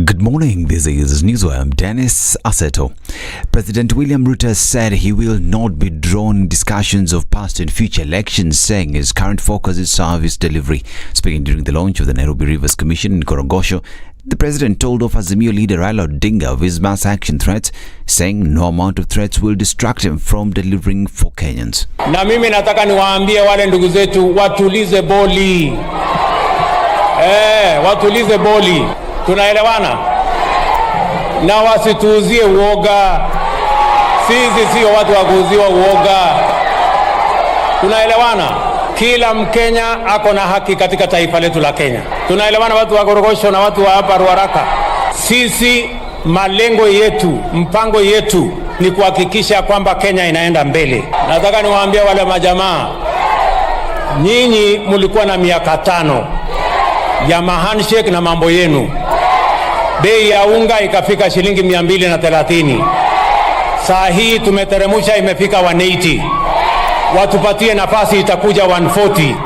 Good morning, this is Newswire. I'm Dennis Aseto. President William Ruto said he will not be drawn in discussions of past and future elections, saying his current focus is service delivery. Speaking during the launch of the Nairobi Rivers Commission in Korogosho, the president told of Azimio leader Raila Odinga of his mass action threats, saying no amount of threats will distract him from delivering for Kenyans. Na mimi nataka niwaambie wale ndugu zetu watulize boli. Watulize boli. Tunaelewana? Na wasituuzie uoga. Sisi sio watu wa kuuziwa uoga. Tunaelewana? Kila Mkenya ako na haki katika taifa letu la Kenya. Tunaelewana watu wa Korogosho na watu wa hapa Ruaraka? Sisi malengo yetu, mpango yetu ni kuhakikisha kwamba Kenya inaenda mbele. Nataka niwaambie wale majamaa, nyinyi mlikuwa na miaka 5 ya handshake na mambo yenu. Bei ya unga ikafika shilingi 230. Saa hii tumeteremusha imefika 180. Watupatie nafasi itakuja 140.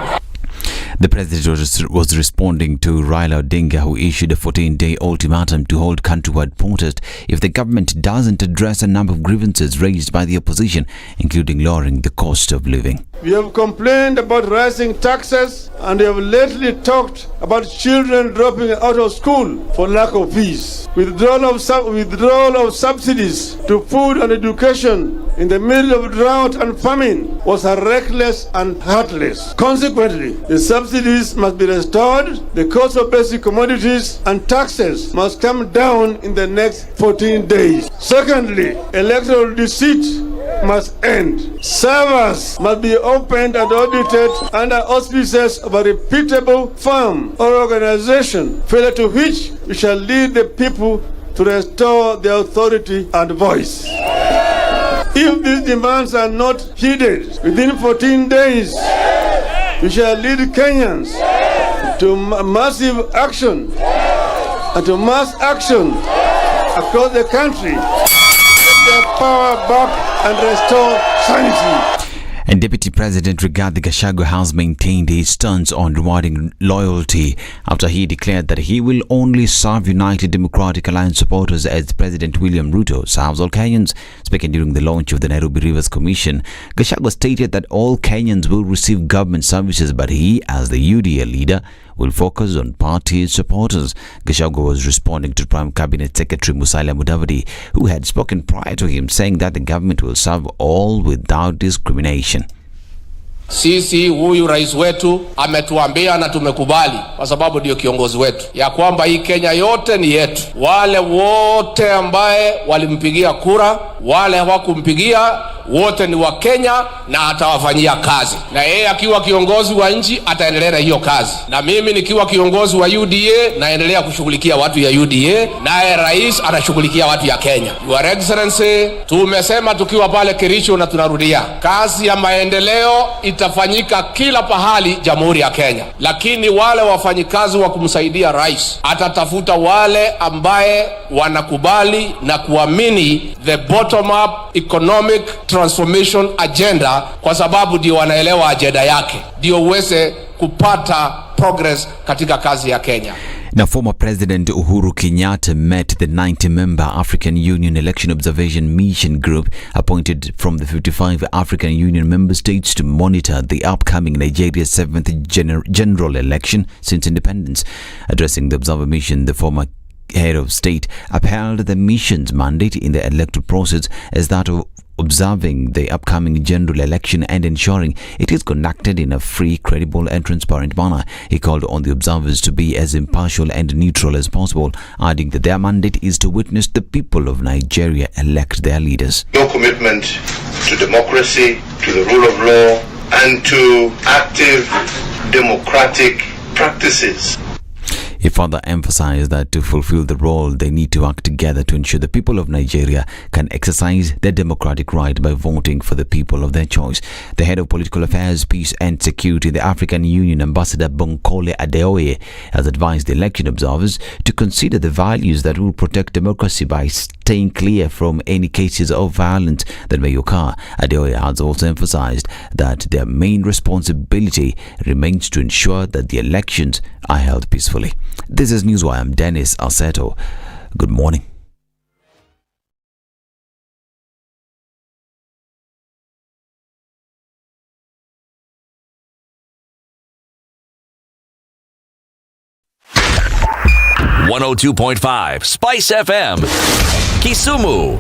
The president was responding to Raila Odinga, who issued a 14-day ultimatum to hold countrywide protest if the government doesn't address a number of grievances raised by the opposition, including lowering the cost of living. We have complained about rising taxes, and we have lately talked about children dropping out of school for lack of fees. Withdrawal of subsidies to food and education in the middle of drought and famine was reckless and heartless. Consequently, the subsidies must be restored, the cost of basic commodities and taxes must come down in the next 14 days. Secondly, electoral deceit must end. Servers must be opened and audited under auspices of a reputable firm or organization, failure to which we shall lead the people to restore their authority and voice. If these demands are not heeded within 14 days, we shall lead Kenyans to massive action and to mass action across the country. Get their power back and restore sanity. And Deputy President Rigathi Gachagua has maintained his stance on rewarding loyalty after he declared that he will only serve United Democratic Alliance supporters as President William Ruto serves all Kenyans. Speaking during the launch of the Nairobi Rivers Commission, Gachagua stated that all Kenyans will receive government services, but he, as the UDA leader, will focus on party supporters. Gachagua was responding to Prime Cabinet Secretary Musalia Mudavadi, who had spoken prior to him, saying that the government will serve all without discrimination. Sisi huyu rais wetu ametuambia na tumekubali, kwa sababu ndio kiongozi wetu, ya kwamba hii Kenya yote ni yetu. Wale wote ambaye walimpigia kura, wale hawakumpigia, wote ni wa Kenya na atawafanyia kazi. Na yeye akiwa kiongozi wa nchi ataendelea hiyo kazi. Na mimi nikiwa kiongozi wa UDA naendelea kushughulikia watu ya UDA, naye rais anashughulikia watu ya Kenya. Your Excellency, tumesema tukiwa pale Kericho na tunarudia, kazi ya maendeleo itafanyika kila pahali Jamhuri ya Kenya. Lakini wale wafanyikazi wa kumsaidia rais atatafuta wale ambaye wanakubali na kuamini the bottom up economic transformation agenda, kwa sababu ndio wanaelewa agenda yake, ndio uweze kupata progress katika kazi ya Kenya. Now, former President Uhuru Kenyatta met the 90-member African Union Election Observation Mission Group appointed from the 55 African Union member states to monitor the upcoming Nigeria's 7th general election since independence. Addressing the observer mission, the former head of state upheld the mission's mandate in the electoral process as that of observing the upcoming general election and ensuring it is conducted in a free, credible and transparent manner. He called on the observers to be as impartial and neutral as possible, adding that their mandate is to witness the people of Nigeria elect their leaders. Your commitment to democracy, to the rule of law, and to active democratic practices. He further emphasized that to fulfill the role, they need to act together to ensure the people of Nigeria can exercise their democratic right by voting for the people of their choice. The head of political affairs, peace and security, the African Union Ambassador Bonkole Adeoye, has advised the election observers to consider the values that will protect democracy by staying clear from any cases of violence that may occur. Adeoye has also emphasized that their main responsibility remains to ensure that the elections are held peacefully. This is Newswire. I'm Dennis Aseto. Good morning. .5 Spice FM, Kisumu.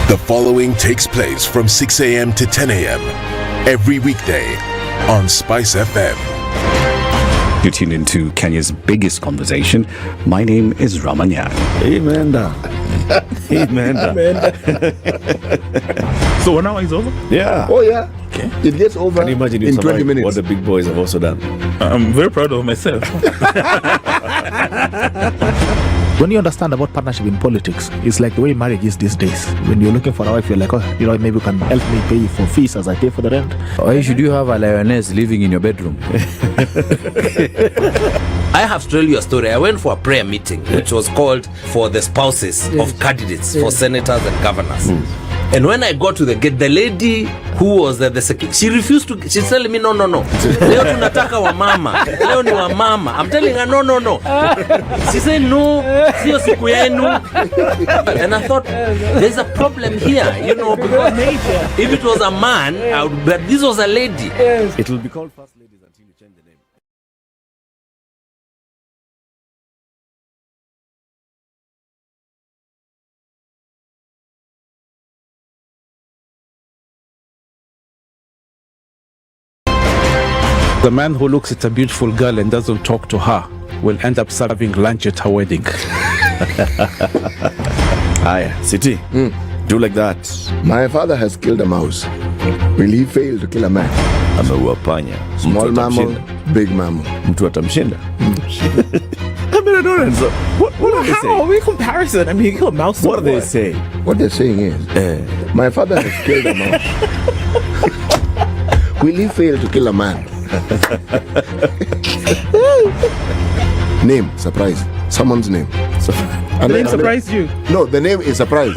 The following takes place from 6 a.m. to 10 a.m. every weekday on Spice FM. You tune into Kenya's biggest conversation. My name is Ramanya. Amen. Amen. So 1 hour is over? Yeah. Oh yeah. Okay. It gets over. Can you imagine in 20 minutes? what the big boys have also done? I'm very proud of myself. When you understand about partnership in politics, it's like the way marriage is these days. When you're looking for a wife, you're like, oh, maybe you can help me pay for fees as I pay for the rent. Why should you have a lioness living in your bedroom? I have to tell you a story. I went for a prayer meeting, which was called for the spouses of candidates for senators and governors. And when I got to the gate, the lady who was the secretary, she refused to. She's telling me, no. Leo tunataka wa mama. Leo ni wa mama. I'm telling her, no. She said, no, sio siku yenu. And I thought, there's a problem here, because if it was a man, but this was a lady. It will be called First Ladies until you change the name. The man who looks at a beautiful girl and doesn't talk to her will end up serving lunch at her wedding. Aya, City. Do like that. My father has killed a mouse. Will he fail to kill a man? Ameua panya. Small mammal, big mammal. Mtu atamshinda. What are they saying? How are we comparison? I mean, you kill a mouse. What are they saying? What they're saying is, my father has killed a mouse. Will he fail to kill a man? Name, surprise. Someone's name. The name surprised you? No, the name is surprise.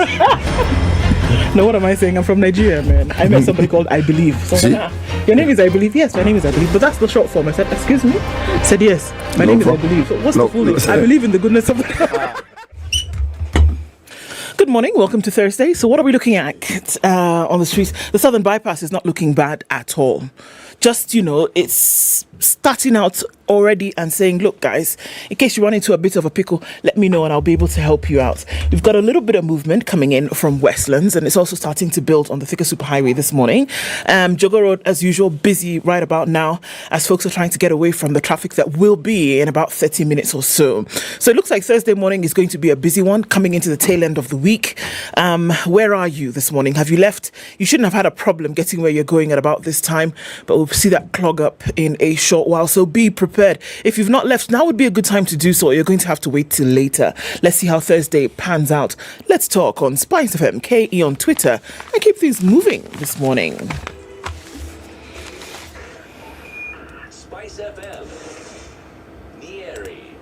No, what am I saying? I'm from Nigeria, man. I met somebody called I Believe. So I said, your name is I Believe? Yes, my name is I Believe. But that's the short form. I said, excuse me? I said, yes, my name is I Believe. So what's the full name? I believe in the goodness of Good morning. Welcome to Thursday. So what are we looking at on the streets? The Southern Bypass is not looking bad at all. Just, it's starting out already and saying, look, guys, in case you run into a bit of a pickle, let me know and I'll be able to help you out. We've got a little bit of movement coming in from Westlands, and it's also starting to build on the Thika Superhighway this morning. Jogo Road, as usual, busy right about now as folks are trying to get away from the traffic that will be in about 30 minutes or so. So it looks like Thursday morning is going to be a busy one coming into the tail end of the week. Where are you this morning? Have you left? You shouldn't have had a problem getting where you're going at about this time, but we'll see that clog up in a short while. So be prepared. If you've not left, now would be a good time to do so. You're going to have to wait till later. Let's see how Thursday pans out. Let's talk on SpiceFM, KE on Twitter, and keep things moving this morning. SpiceFM, Nyeri.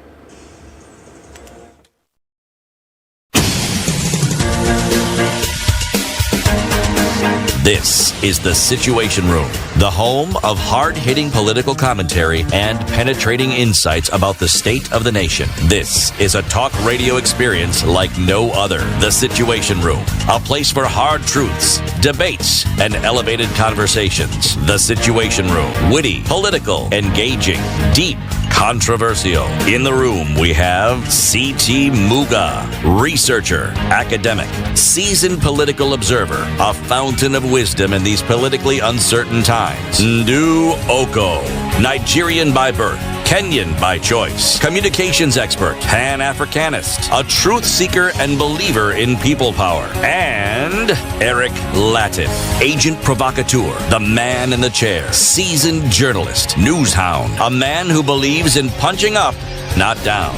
This is The Situation Room, the home of hard-hitting political commentary and penetrating insights about the state of the nation. This is a talk radio experience like no other. The Situation Room, a place for hard truths, debates, and elevated conversations. The Situation Room, witty, political, engaging, deep, controversial. In the room, we have C.T. Muga, researcher, academic, seasoned political observer, a fountain of wisdom in these politically uncertain times. Ndu Oko, Nigerian by birth, Kenyan by choice, communications expert, Pan-Africanist, a truth seeker and believer in people power, and Eric Latif, agent provocateur, the man in the chair, seasoned journalist, news hound, a man who believes in punching up, not down.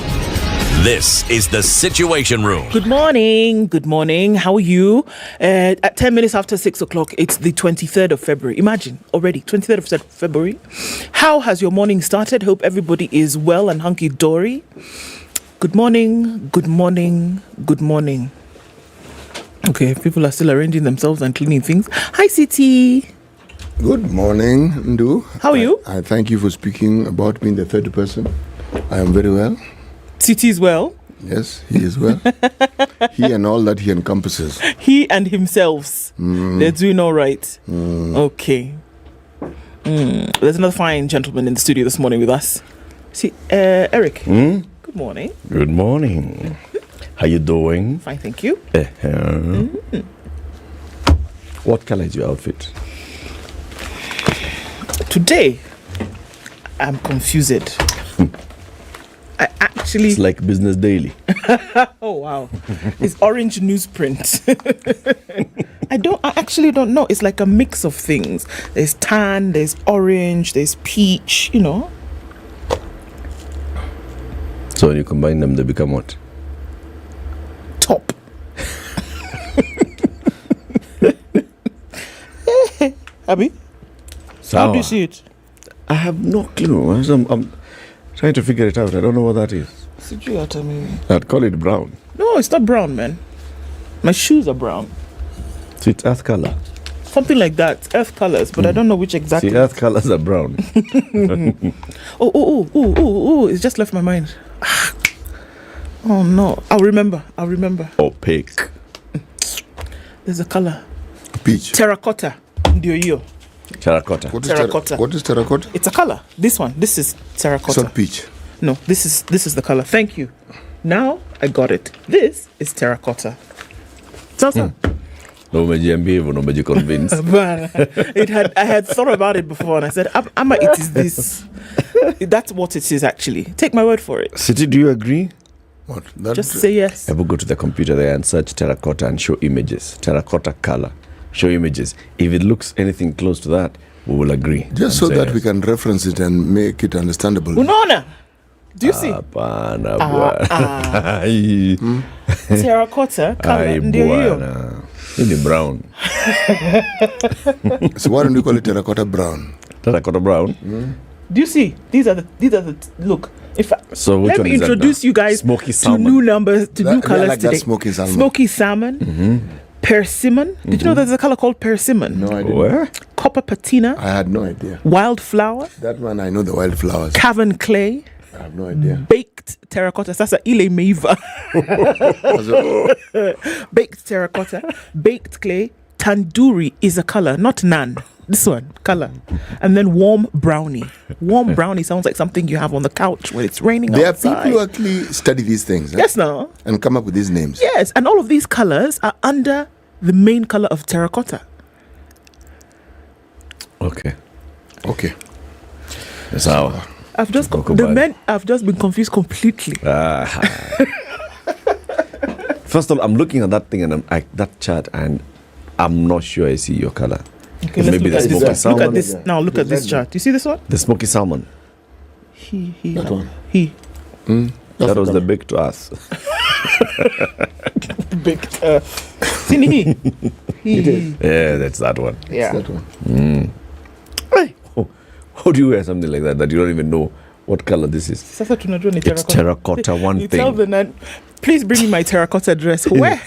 This is The Situation Room. Good morning. Good morning. How are you? At 10 minutes after 6 o'clock, it's the 23rd of February. Imagine, already, 23rd of February. How has your morning started? Hope everybody is well and hunky-dory. Good morning. Good morning. Good morning. Okay, people are still arranging themselves and cleaning things. Hi, CT. Good morning, Ndu. How are you? I thank you for speaking about me in the third person. I am very well. CT is well? Yes, he is well. He and all that he encompasses. He and himself. They're doing all right. Okay. There's another fine gentleman in the studio this morning with us. See, Eric. Good morning. Good morning. How you doing? Fine, thank you. What color is your outfit? Today, I'm confused. I actually... It's like Business Daily. Oh, wow. It's orange newsprint. I actually don't know. It's like a mix of things. There's tan, there's orange, there's peach, you know. So when you combine them, they become what? Top. Abby? Sour. How do you see it? I have no clue. I'm trying to figure it out. I don't know what that is. I'd call it brown. No, it's not brown, man. My shoes are brown. So it's earth color. Something like that. Earth colors, but I don't know which exactly. See, earth colors are brown. Oh, it's just left my mind. Oh, no. I'll remember. Opaque. There's a color. Peach. Terracotta. Ndio. Terracotta. What is terracotta? What is terracotta? It's a color. This one. This is terracotta. It's not peach. No, this is the color. Thank you. Now I got it. This is terracotta. Sasa. No, umeji convinced. I had thought about it before and I said, Amma, it is this. That's what it is actually. Take my word for it. City, do you agree? What? Just say yes. I will go to the computer there and search terracotta and show images. Terracotta color. Show images. If it looks anything close to that, we will agree. Just so that we can reference it and make it understandable. Unaona? Do you see? Terracotta color ndio hiyo. Ini brown. So why don't you call it terracotta brown? Terracotta brown? Do you see? These are the look. So let me introduce you guys to new numbers, to new colors like today. That smoky salmon. Smoky salmon. Persimmon. Did you know there's a color called persimmon? No, I didn't. Where? Copper patina. I had no idea. Wildflower. That one, I know the wildflowers. Cavern clay. I have no idea. Baked terracotta. Sasa ile meiva. Baked terracotta. Baked clay. Tandoori is a color, not naan. This one, color. And then warm brownie. Warm brownie sounds like something you have on the couch when it's raining outside. There are people who actually study these things. Yes, no. And come up with these names. Yes, and all of these colors are under the main color of terracotta. Okay. That's our. I've just been confused completely. First of all, I'm looking at that thing and that chart, and I'm not sure I see your color. Okay, maybe the smoky salmon. Look at this. Now look at this chart. You see this one? The smoky salmon. That one. That was the baked earth. Baked earth. See Yeah, that's that one. Yeah. That's that one. Hey. How do you wear something like that you don't even know what color this is? It's terracotta one you thing. Tell the please bring me my terracotta dress. Where?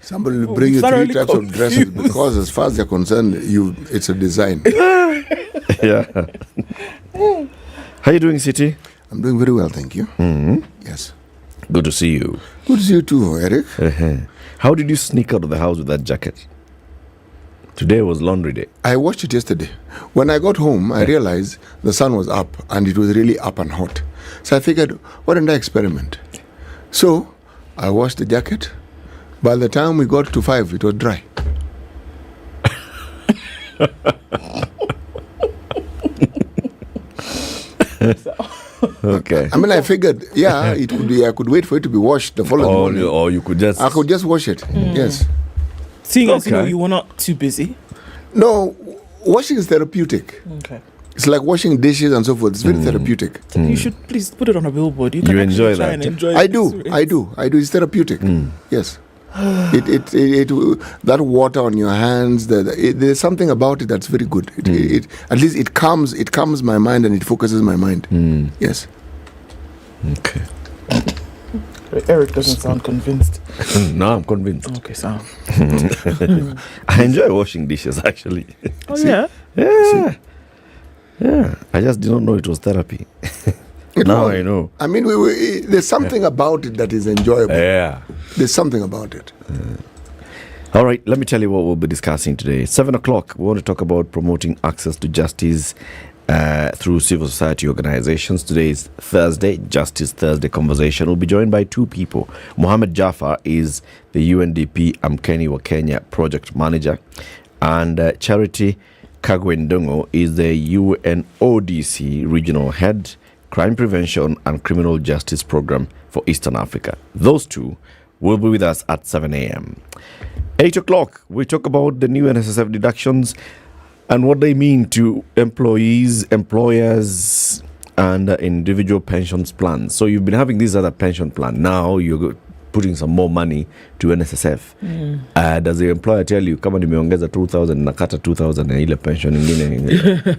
Somebody will bring you three types of dresses because, as far as they're concerned, it's a design. Yeah. How are you doing, City? I'm doing very well, thank you. Mm-hmm. Yes. Good to see you. Good to see you too, Eric. How did you sneak out of the house with that jacket? Today was laundry day. I washed it yesterday. When I got home, I realized the sun was up and it was really up and hot. So I figured, why don't I experiment? So I washed the jacket. By the time we got to 5, it was dry. Okay. I mean, I figured, it could be. I could wait for it to be washed the following morning. Or you could just... I could just wash it. Yes. Seeing as you were not too busy. No, washing is therapeutic. Okay. It's like washing dishes and so forth. It's very therapeutic. You should please put it on a billboard. You can enjoy that. And enjoy I do. It's therapeutic. Yes. It that water on your hands. There's something about it that's very good. At least it calms my mind and it focuses my mind. Yes. Okay. Eric doesn't sound convinced. No, I'm convinced. Okay, so I enjoy washing dishes actually. Oh, yeah? Yeah. I just did not know it was therapy. Now I know. I mean, there's something about it that is enjoyable. Yeah. There's something about it. All right, let me tell you what we'll be discussing today. 7 o'clock, we want to talk about promoting access to justice through civil society organizations. Today is Thursday, Justice Thursday conversation. We'll be joined by two people. Mohammed Jafar is the UNDP Amkeni wa Kenya project manager, and Charity Kagwendongo is the UNODC regional head, Crime Prevention and Criminal Justice Program for Eastern Africa. Those two will be with us at 7 a.m. 8 o'clock, we talk about the new NSSF deductions and what they mean to employees, employers, and individual pensions plans. So you've been having this other pension plan. Now you're putting some more money to NSSF. Does the employer tell you, kama nimeongeza 2,000 nakata 2,000 na ile pension ingine?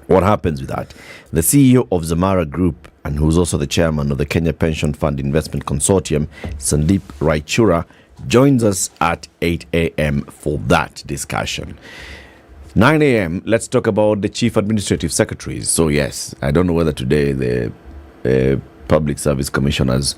What happens with that? The CEO of Zamara Group, and who's also the chairman of the Kenya Pension Fund Investment Consortium, Sandeep Raichura, joins us at 8 a.m. for that discussion. 9 a.m., let's talk about the Chief Administrative Secretaries. So yes, I don't know whether today the Public Service Commissioners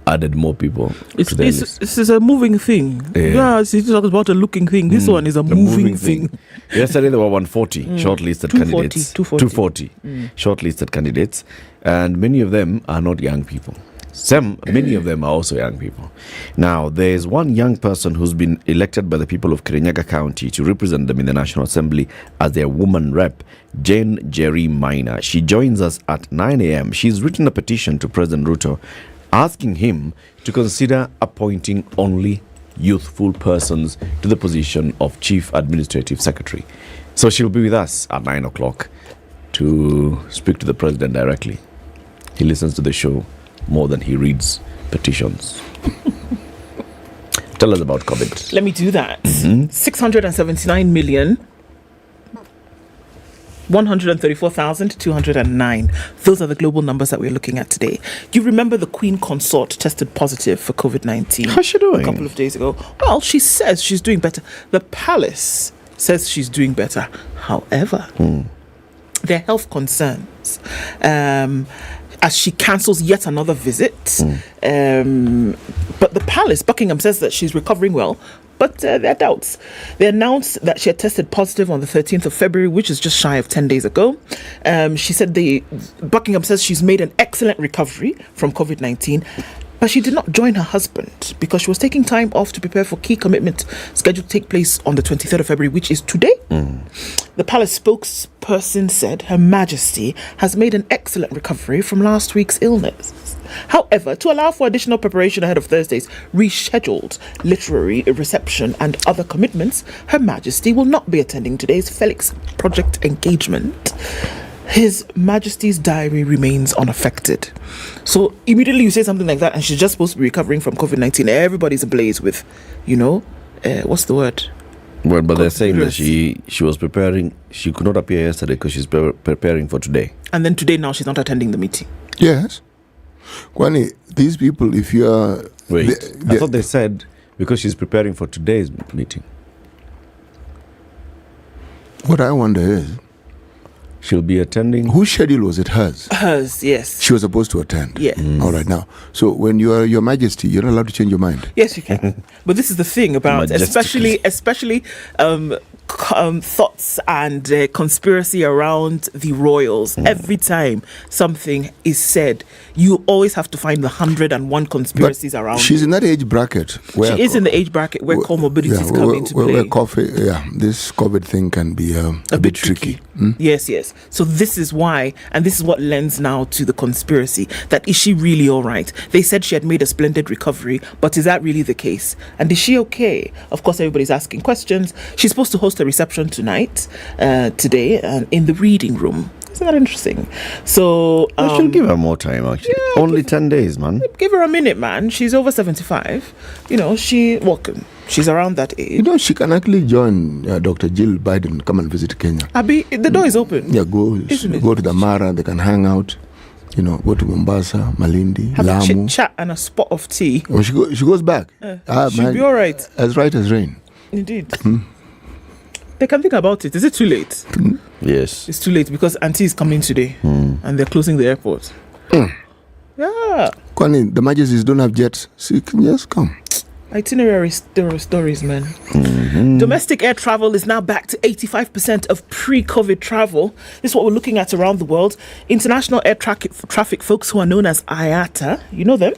added more people to their list. This is a moving thing. It's about a looking thing. This one is a moving thing. Yesterday there were 140 shortlisted candidates. 240 shortlisted candidates, and many of them are not young people. Many of them are also young people. Now, there's one young person who's been elected by the people of Kirinyaga County to represent them in the National Assembly as their woman rep, Jane Jerry Minor. She joins us at 9 a.m. She's written a petition to President Ruto asking him to consider appointing only youthful persons to the position of Chief Administrative Secretary. So she'll be with us at 9 o'clock to speak to the President directly. He listens to the show more than he reads petitions. Tell us about COVID. Let me do that. 679 million. 134,209. Those are the global numbers that we're looking at today. You remember the Queen Consort tested positive for COVID-19. How's she doing? A couple of days ago. Well, she says she's doing better. The palace says she's doing better. However, there are health concerns as she cancels yet another visit. But the palace, Buckingham, says that she's recovering well. But there are doubts. They announced that she had tested positive on the 13th of February, which is just shy of 10 days ago. She said Buckingham says she's made an excellent recovery from COVID-19, but she did not join her husband because she was taking time off to prepare for key commitment scheduled to take place on the 23rd of February, which is today. The palace spokesperson said Her Majesty has made an excellent recovery from last week's illness. However, to allow for additional preparation ahead of Thursday's rescheduled literary reception and other commitments, Her Majesty will not be attending today's Felix Project engagement. His Majesty's diary remains unaffected. So immediately you say something like that and she's just supposed to be recovering from COVID-19. Everybody's ablaze with, what's the word? Well, but they're saying that she was preparing. She could not appear yesterday because she's preparing for today. And then today now she's not attending the meeting. Yes. Kwani, these people, if you are... Wait, I thought they said because she's preparing for today's meeting. What I wonder is, she'll be attending. Whose schedule was it? Hers. Hers, yes. She was supposed to attend. Yeah. All right, now. So when you are Your Majesty, you're not allowed to change your mind. Yes, you can. But this is the thing about, especially thoughts and conspiracy around the royals. Every time something is said, you always have to find the 101 conspiracies around. She's in that age bracket. Where she is in the age bracket where comorbidities come into play. This COVID thing can be a bit tricky. Yes. So this is why, and this is what lends now to the conspiracy, that is she really all right? They said she had made a splendid recovery, but is that really the case? And is she okay? Of course, everybody's asking questions. She's supposed to host a reception tonight, today, in the reading room. Isn't that interesting? So I should give her more time, actually. Yeah, only 10 days, man. Give her a minute, man. She's over 75. She's around that age. She can actually join Dr. Jill Biden, come and visit Kenya. Abi, the door is open. Yeah, go to the Mara. They can hang out. Go to Mombasa, Malindi, have Lamu. a chit chat and a spot of tea. When she goes back. She'll be all right. As right as rain. Indeed. They can think about it. Is it too late? Yes. It's too late because Auntie is coming today and they're closing the airport. Yeah. Kwani, the Majesties don't have jets, so you can just come. Itinerary stories, man. Domestic air travel is now back to 85% of pre-COVID travel. This is what we're looking at around the world. International air traffic folks who are known as IATA, you know them?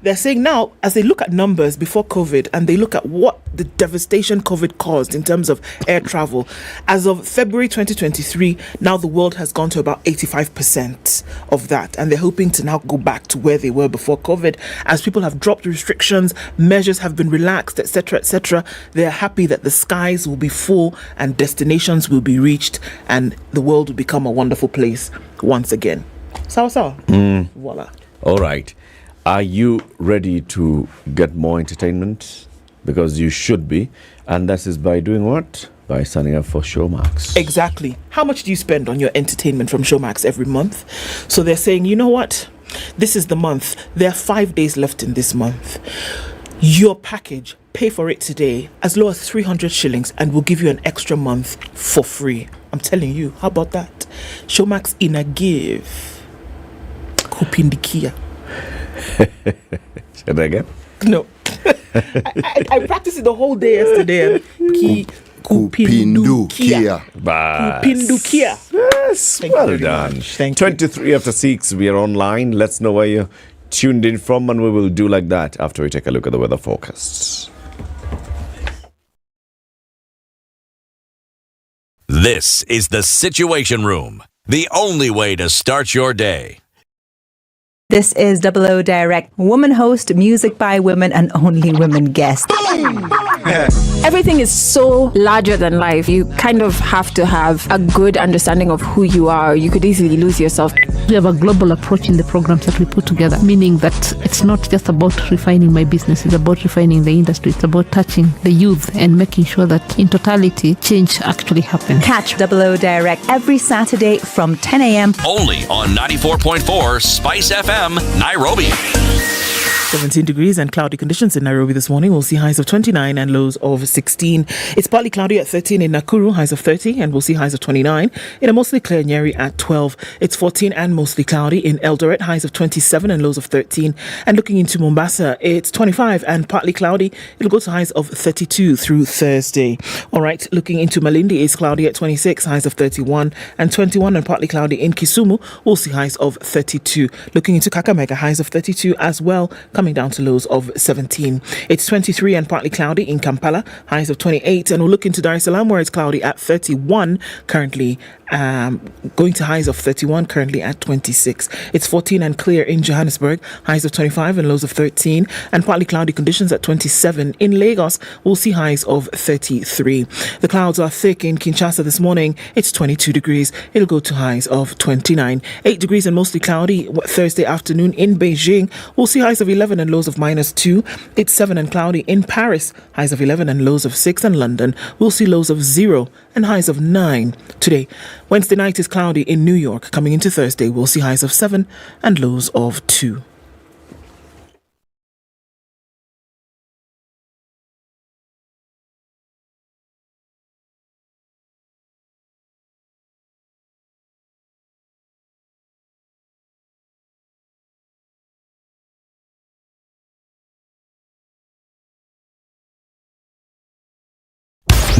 They're saying now, as they look at numbers before COVID and they look at what the devastation COVID caused in terms of air travel, as of February 2023, now the world has gone to about 85% of that. And they're hoping to now go back to where they were before COVID. As people have dropped restrictions, measures have been relaxed, etc., etc. They're happy that the skies will be full and destinations will be reached and the world will become a wonderful place once again. Sawa. Voila. All right. Are you ready to get more entertainment? Because you should be. And that is by doing what? By signing up for Showmax. Exactly. How much do you spend on your entertainment from Showmax every month? So they're saying, you know what? This is the month. There are 5 days left in this month. Your package, pay for it today, as low as 300 shillings, and we'll give you an extra month for free. I'm telling you, how about that? Showmax in a give. Kupindikia. Should I get? No. I practiced it the whole day yesterday. Kupindukia. Kupindukia. Yes, well done. Thank you. 23 after 6, we are online. Let's know where you're tuned in from, and we will do like that after we take a look at the weather forecasts. This is the Situation Room, the only way to start your day. This is 00 Direct, woman host, music by women, and only women guests. Everything is so larger than life. You kind of have to have a good understanding of who you are. You could easily lose yourself. We have a global approach in the programs that we put together, meaning that it's not just about refining my business, it's about refining the industry. It's about touching the youth and making sure that in totality, change actually happens. Catch 00 Direct every Saturday from 10 a.m. Only on 94.4 Spice FM, Nairobi. 17 degrees and cloudy conditions in Nairobi this morning. We'll see highs of 29 and lows of 16. It's partly cloudy at 13 in Nakuru, highs of 30, and we'll see highs of 29. In a mostly clear Nyeri at 12. It's 14 and mostly cloudy in Eldoret, highs of 27 and lows of 13. And looking into Mombasa, it's 25 and partly cloudy. It'll go to highs of 32 through Thursday. All right, looking into Malindi, it's cloudy at 26, highs of 31, and 21 and partly cloudy in Kisumu. We'll see highs of 32. Looking into Kakamega, highs of 32 as well, coming down to lows of 17. It's 23 and partly cloudy in Kampala, highs of 28, and we'll look into Dar es Salaam where it's cloudy at 31 currently, going to highs of 31 currently at 26. It's 14 and clear in Johannesburg, highs of 25 and lows of 13, and partly cloudy conditions at 27. In Lagos, we'll see highs of 33. The clouds are thick in Kinshasa this morning. It's 22 degrees. It'll go to highs of 29. 8 degrees and mostly cloudy Thursday afternoon in Beijing. We'll see highs of 11 and lows of -2. It's 7 and cloudy in Paris, highs of 11 and lows of 6, and London we'll see lows of 0 and highs of 9 today. Wednesday night is cloudy in New York. Coming into Thursday, we'll see highs of 7 and lows of 2.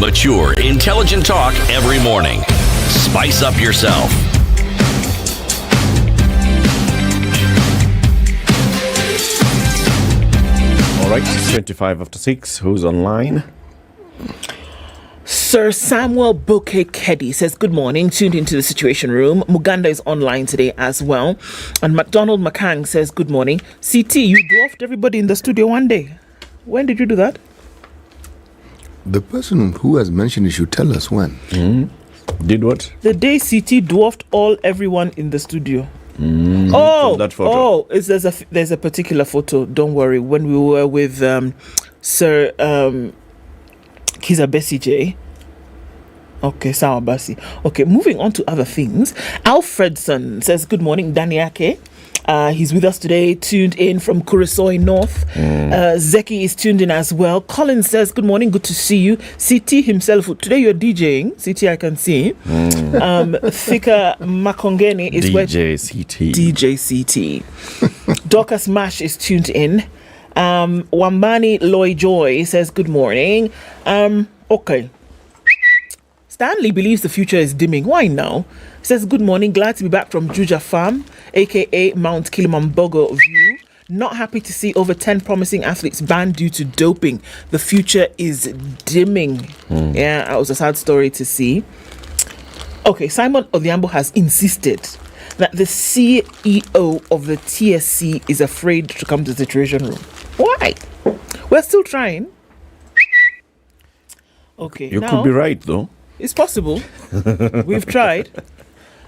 Mature, intelligent talk every morning. Spice up yourself. All right, 25 after 6. Who's online? Sir Samuel Bouquet Keddy says, good morning, tuned into the Situation Room. Muganda is online today as well. And McDonald McCang says, good morning. CT, you dwarfed everybody in the studio one day. When did you do that? The person who has mentioned it should tell us when. Did what? The day CT dwarfed everyone in the studio. That photo. There's a particular photo. Don't worry. When we were with Sir Kiza Besije. Okay, Sawa Basi. Okay, moving on to other things. Alfredson says, good morning, Daniake. He's with us today, tuned in from Kuresoi North. Zeki is tuned in as well. Colin says, good morning, good to see you. CT himself, today you're DJing. CT, I can see. Thika Makongeni is DJ CT. Dorcas Mash is tuned in. Wambani Loy Joy says, good morning. Okay. Stanley believes the future is dimming. Why now? He says, good morning. Glad to be back from Juja Farm, a.k.a. Mount Kilimanjaro View. Not happy to see over 10 promising athletes banned due to doping. The future is dimming. Yeah, that was a sad story to see. Okay, Simon Odhiambo has insisted that the CEO of the TSC is afraid to come to the Situation Room. Why? We're still trying. Okay, You could be right, though. It's possible. We've tried.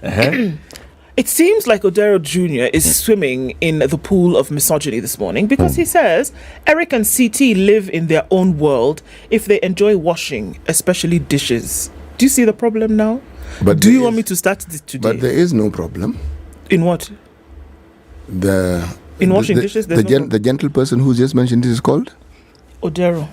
It seems like Odero Jr. is swimming in the pool of misogyny this morning because he says Eric and CT live in their own world if they enjoy washing, especially dishes. Do you see the problem now? But do you want me to start this today? But there is no problem. In what? In washing dishes? The gentle person who just mentioned this is called? Odero.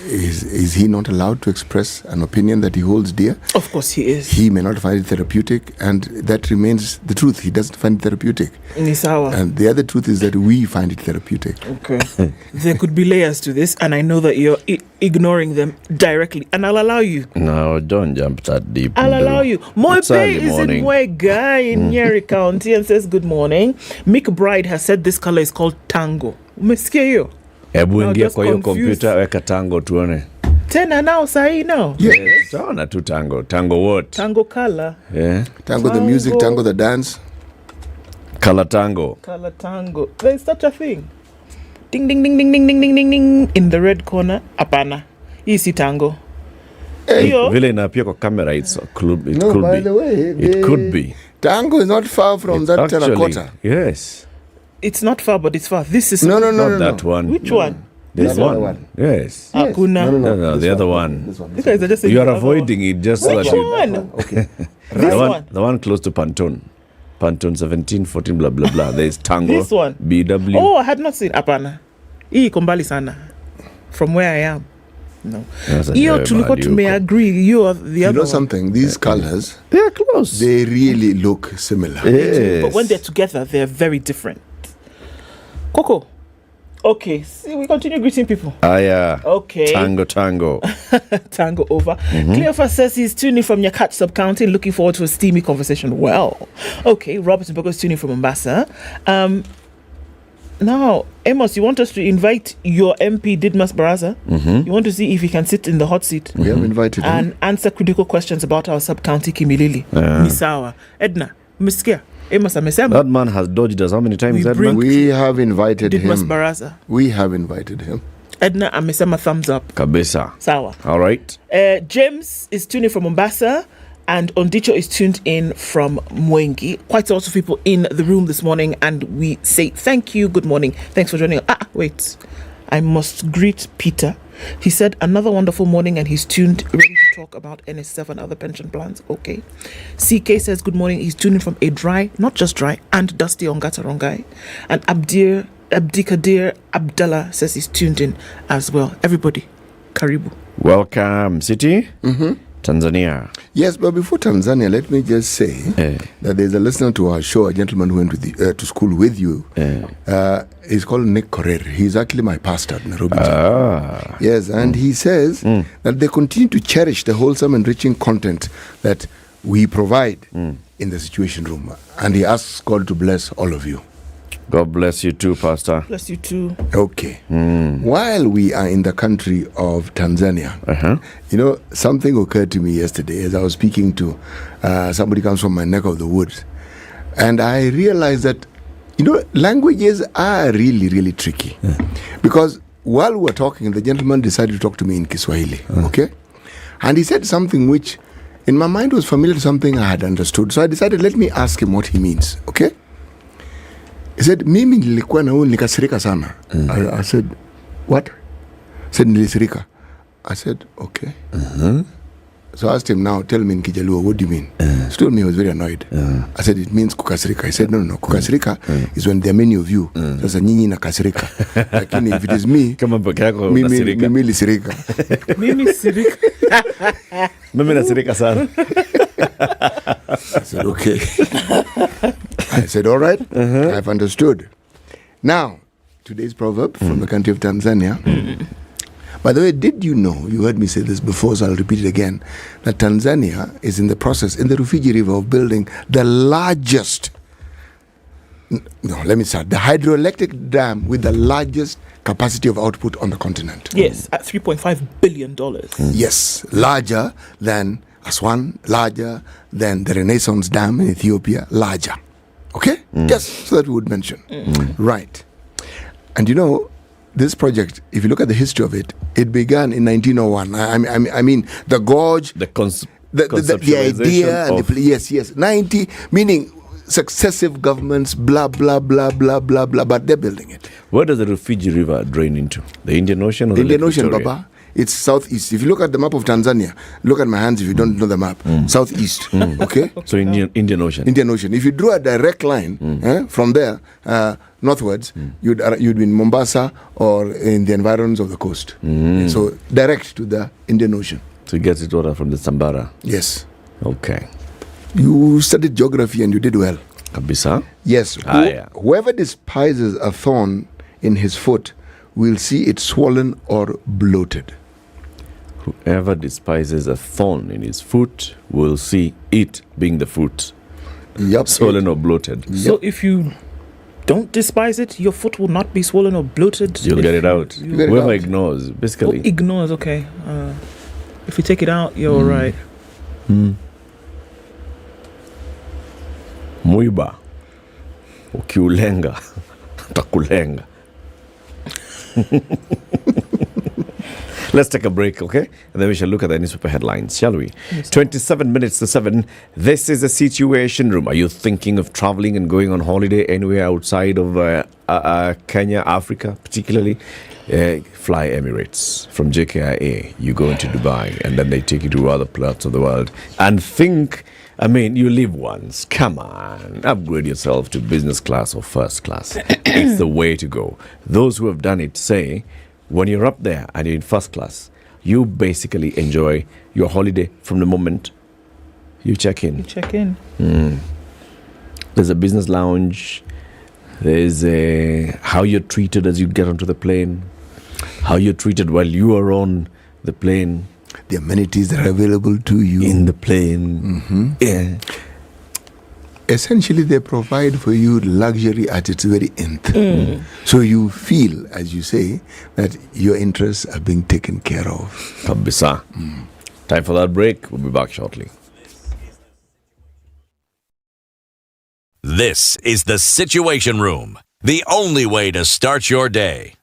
Is he not allowed to express an opinion that he holds dear? Of course he is. He may not find it therapeutic, and that remains the truth. He doesn't find it therapeutic. Nisawa. And the other truth is that we find it therapeutic. Okay. There could be layers to this, and I know that you're ignoring them directly, and I'll allow you. No, don't jump that deep. I'll allow you. Moipe is in Wega in Nyeri County and says, good morning. Mick Bride has said this color is called tango. Umesikia hiyo? Hebu ingia kwa hiyo kompyuta, weka tango tuone. Tena now sahi now. Yes. Taona tu tango. Tango what? Tango color. Yeah. Tango the music, tango the dance. Color tango. Color tango. There's such a thing. Ding ding ding ding ding ding ding ding ding in the red corner. Apana. Hii si tango. Vile inapia kwa camera, it could be. By the way, it could be. Tango is not far from that terracotta. Yes. It's not far, but it's far. This is not that one. Which one? There's one. Yes. Akuna. No, the other one. This one. You are avoiding it just so that you. Which one? Okay. The one close to Pantone. Pantone 17, 14, blah, blah, blah. There is Tango. This one. BW. Oh, I had not seen Apana. Hii kombali sana. From where I am. No. Hiyo tulikuwa tumeagree. You are the other know one. something? These colors, they are close. They really look similar. Yes. But when they're together, they're very different. Coco. Okay, see, we continue greeting people. Yeah. Okay. Tango. Tango over. Cleophas says he's tuning from Nyakach sub-county, looking forward to a steamy conversation. Well, okay. Robert Mbogo is tuning from Mombasa. Now, Amos, you want us to invite your MP, Didmas Baraza? You want to see if he can sit in the hot seat? We have invited him. And answer critical questions about our sub-county Kimilili. Misawa. Edna, Miskia. That man has dodged us how many times, Edna? We have invited him. Baraza. We have invited him. Edna amesema thumbs up. Kabisa. Sawa. All right. James is tuning from Mombasa, and Ondicho is tuned in from Mwengi. Quite a lot of people in the room this morning, and we say thank you, good morning. Thanks for joining us. Wait. I must greet Peter. He said another wonderful morning, and he's tuned, ready to talk about NSSF and other pension plans. Okay. CK says good morning. He's tuning from a dry, not just dry, and dusty Ongata Rongai. And Abdikadir Abdallah says he's tuned in as well. Everybody, karibu. Welcome, City. Tanzania. Yes, but before Tanzania, let me just say that there's a listener to our show, a gentleman who went with to school with you. He's called Nick Korer. He's actually my pastor at Nairobi. Yes, and he says that they continue to cherish the wholesome, enriching content that we provide in the Situation Room. And he asks God to bless all of you. God bless you too, Pastor. Bless you too. Okay. While we are in the country of Tanzania, you know, something occurred to me yesterday as I was speaking to somebody comes from my neck of the woods. And I realized that, you know, languages are really, really tricky. Because while we were talking, the gentleman decided to talk to me in Kiswahili. Okay? And he said something which, in my mind, was familiar to something I had understood. So I decided, let me ask him what he means. Okay? He said, mimi nilikuwa na nikasirika sana. I said, what? He said, nilisirika. I said, okay. So I asked him, now tell me in Kijaluo, what do you mean? He told me he was very annoyed. I said, it means kukasirika. He said, no. Kukasirika is when there are many of you. Sasa nyinyi na kasirika. Lakini if it is me, mimi lisirika. Mimi sirika. Mimi nasirika sana. I said, okay. I said, all right, I've understood. Now, today's proverb from the country of Tanzania. By the way, did you know, you heard me say this before, so I'll repeat it again, that Tanzania is in the process, in the Rufiji River, of building the largest, the hydroelectric dam with the largest capacity of output on the continent. Yes, at $3.5 billion. Yes, larger than Aswan, larger than the Renaissance Dam in Ethiopia, larger. Okay? Just so that we would mention. Right. And you know, this project, if you look at the history of it, it began in 1901. I mean, the gorge, the idea, and yes, 90, meaning successive governments, blah, blah, blah, blah, blah, blah, but they're building it. Where does the Rufiji River drain into? The Indian Ocean or the Indian Ocean, Baba? It's southeast. If you look at the map of Tanzania, look at my hands if you don't know the map. Southeast. Okay? So Indian Ocean. Indian Ocean. If you drew a direct line from there northwards, you'd be in Mombasa or in the environs of the coast. So direct to the Indian Ocean. So you get it water from the Sambara? Yes. Okay. You studied geography and you did well. Kabisa? Yes. Whoever despises a thorn in his foot will see it swollen or bloated. Whoever despises a thorn in his foot will see it, being the foot, swollen or bloated. So if you don't despise it, your foot will not be swollen or bloated. You'll get it out. Whoever ignores, basically. Ignores, okay. If you take it out, you're all right. Muiba. Ukiulenga. Takulenga. Let's take a break, okay? And then we shall look at the newspaper headlines, shall we? Yes. 27 minutes to 7. This is the Situation Room. Are you thinking of traveling and going on holiday anywhere outside of Kenya, Africa, particularly? Fly Emirates. From JKIA, you go into Dubai, and then they take you to other parts of the world. And think, I mean, you live once. Come on. Upgrade yourself to business class or first class. It's the way to go. Those who have done it say, when you're up there and you're in first class, you basically enjoy your holiday from the moment you check in. There's a business lounge. There's how you're treated as you get onto the plane. How you're treated while you are on the plane. The amenities that are available to you in the plane. Yeah. Essentially, they provide for you luxury at its very nth. So you feel, as you say, that your interests are being taken care of. Kabisa. Time for that break. We'll be back shortly. This is the Situation Room, the only way to start your day.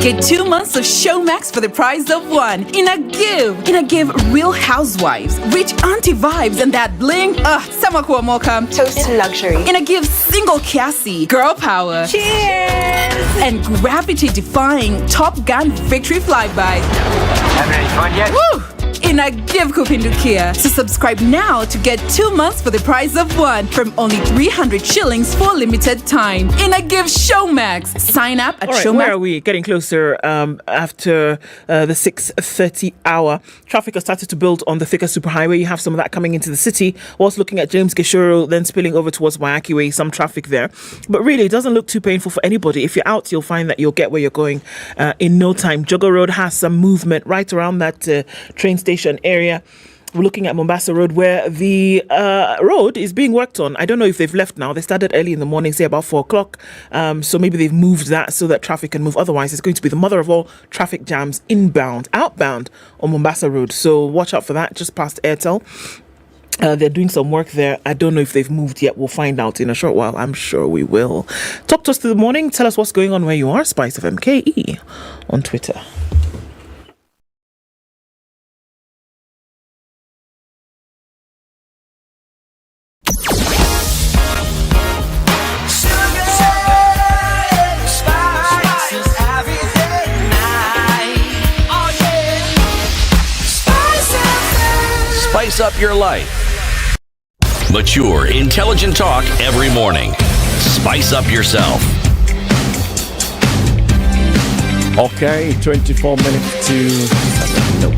Get 2 months of Showmax for the price of one in a Give Real Housewives, rich auntie vibes, and that bling. Samakuwa Mocha. Toast to luxury. In a Give Single Cassie, girl power. Cheers! And gravity defying Top Gun victory flybys. Haven't any fun yet? Woo! in a Give Kupindukia. So subscribe now to get 2 months for the price of one from only 300 shillings for limited time. In a Give Showmax. Sign up at Showmax. Where are we? Getting closer after the 6:30 hour. Traffic has started to build on the Thika Superhighway. You have some of that coming into the city. Whilst looking at James Gishuru, then spilling over towards Waiyaki Way, some traffic there. But really, it doesn't look too painful for anybody. If you're out, you'll find that you'll get where you're going in no time. Jogger Road has some movement right around that train station area. We're looking at Mombasa Road where the road is being worked on. I don't know if they've left now. They started early in the morning, say about 4 o'clock. So maybe they've moved that so that traffic can move. Otherwise, it's going to be the mother of all traffic jams inbound, outbound on Mombasa Road. So watch out for that, just past Airtel. They're doing some work there. I don't know if they've moved yet. We'll find out in a short while. I'm sure we will. Talk to us through the morning. Tell us what's going on where you are. SpiceFM KE on Twitter. Spice up your life. Mature, intelligent talk every morning. Spice up yourself. Okay, 24 minutes to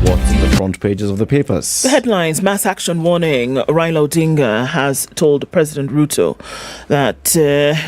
what's in the front pages of the papers. The headlines: mass action warning. Raila Odinga has told President Ruto that,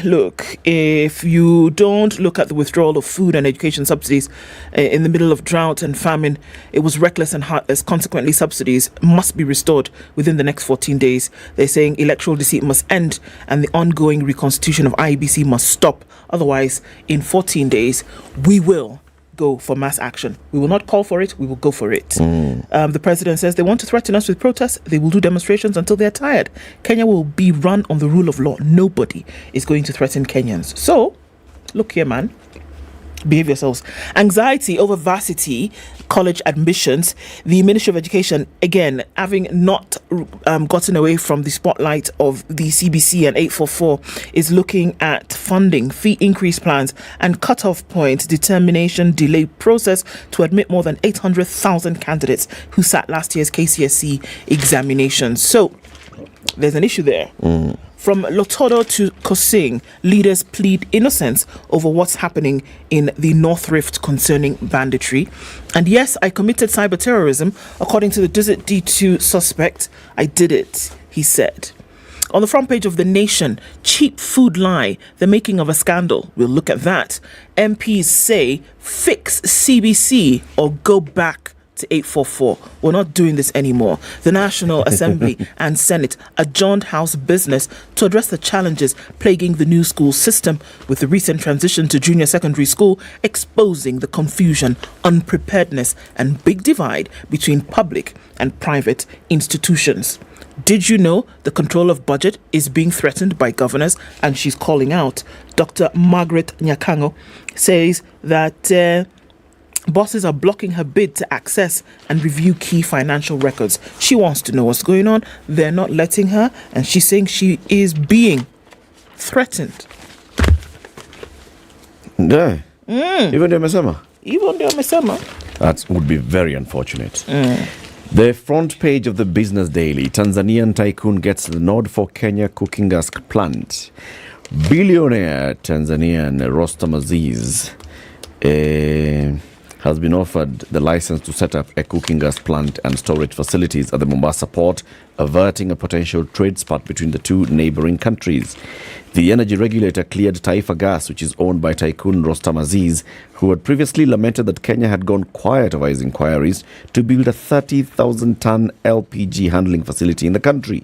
look, if you don't look at the withdrawal of food and education subsidies in the middle of drought and famine, it was reckless and heartless. Consequently, subsidies must be restored within the next 14 days. They're saying electoral deceit must end and the ongoing reconstitution of IEBC must stop. Otherwise, in 14 days, we will go for mass action. We will not call for it, we will go for it. The president says they want to threaten us with protests. They will do demonstrations until they're tired. Kenya will be run on the rule of law. Nobody is going to threaten Kenyans. So, look here, man. Behave yourselves. Anxiety over varsity college admissions. The Ministry of Education, again, having not gotten away from the spotlight of the CBC and 844, is looking at funding, fee increase plans, and cutoff point determination delay process to admit more than 800,000 candidates who sat last year's KCSE examinations. So there's an issue there. From Lotodo to Kosing, leaders plead innocence over what's happening in the North Rift concerning banditry. And yes, I committed cyber terrorism. According to the Desert D2 suspect, I did it, he said. On the front page of The Nation, cheap food lie, the making of a scandal. We'll look at that. MPs say, fix CBC or go back to 844. We're not doing this anymore. The National Assembly and Senate adjourned House business to address the challenges plaguing the new school system, with the recent transition to junior secondary school exposing the confusion, unpreparedness, and big divide between public and private institutions. Did you know the control of budget is being threatened by governors? And she's calling out. Dr. Margaret Nyakango says that bosses are blocking her bid to access and review key financial records. She wants to know what's going on. They're not letting her, and she's saying she is being threatened. Yeah. Even the Mesema. That would be very unfortunate. The front page of the Business Daily: Tanzanian tycoon gets the nod for Kenya cooking gas plant. Billionaire Tanzanian Rostam Aziz has been offered the license to set up a cooking gas plant and storage facilities at the Mombasa port, averting a potential trade spat between the two neighboring countries. The energy regulator cleared Taifa Gas, which is owned by tycoon Rostam Aziz, who had previously lamented that Kenya had gone quiet over his inquiries to build a 30,000-ton LPG handling facility in the country.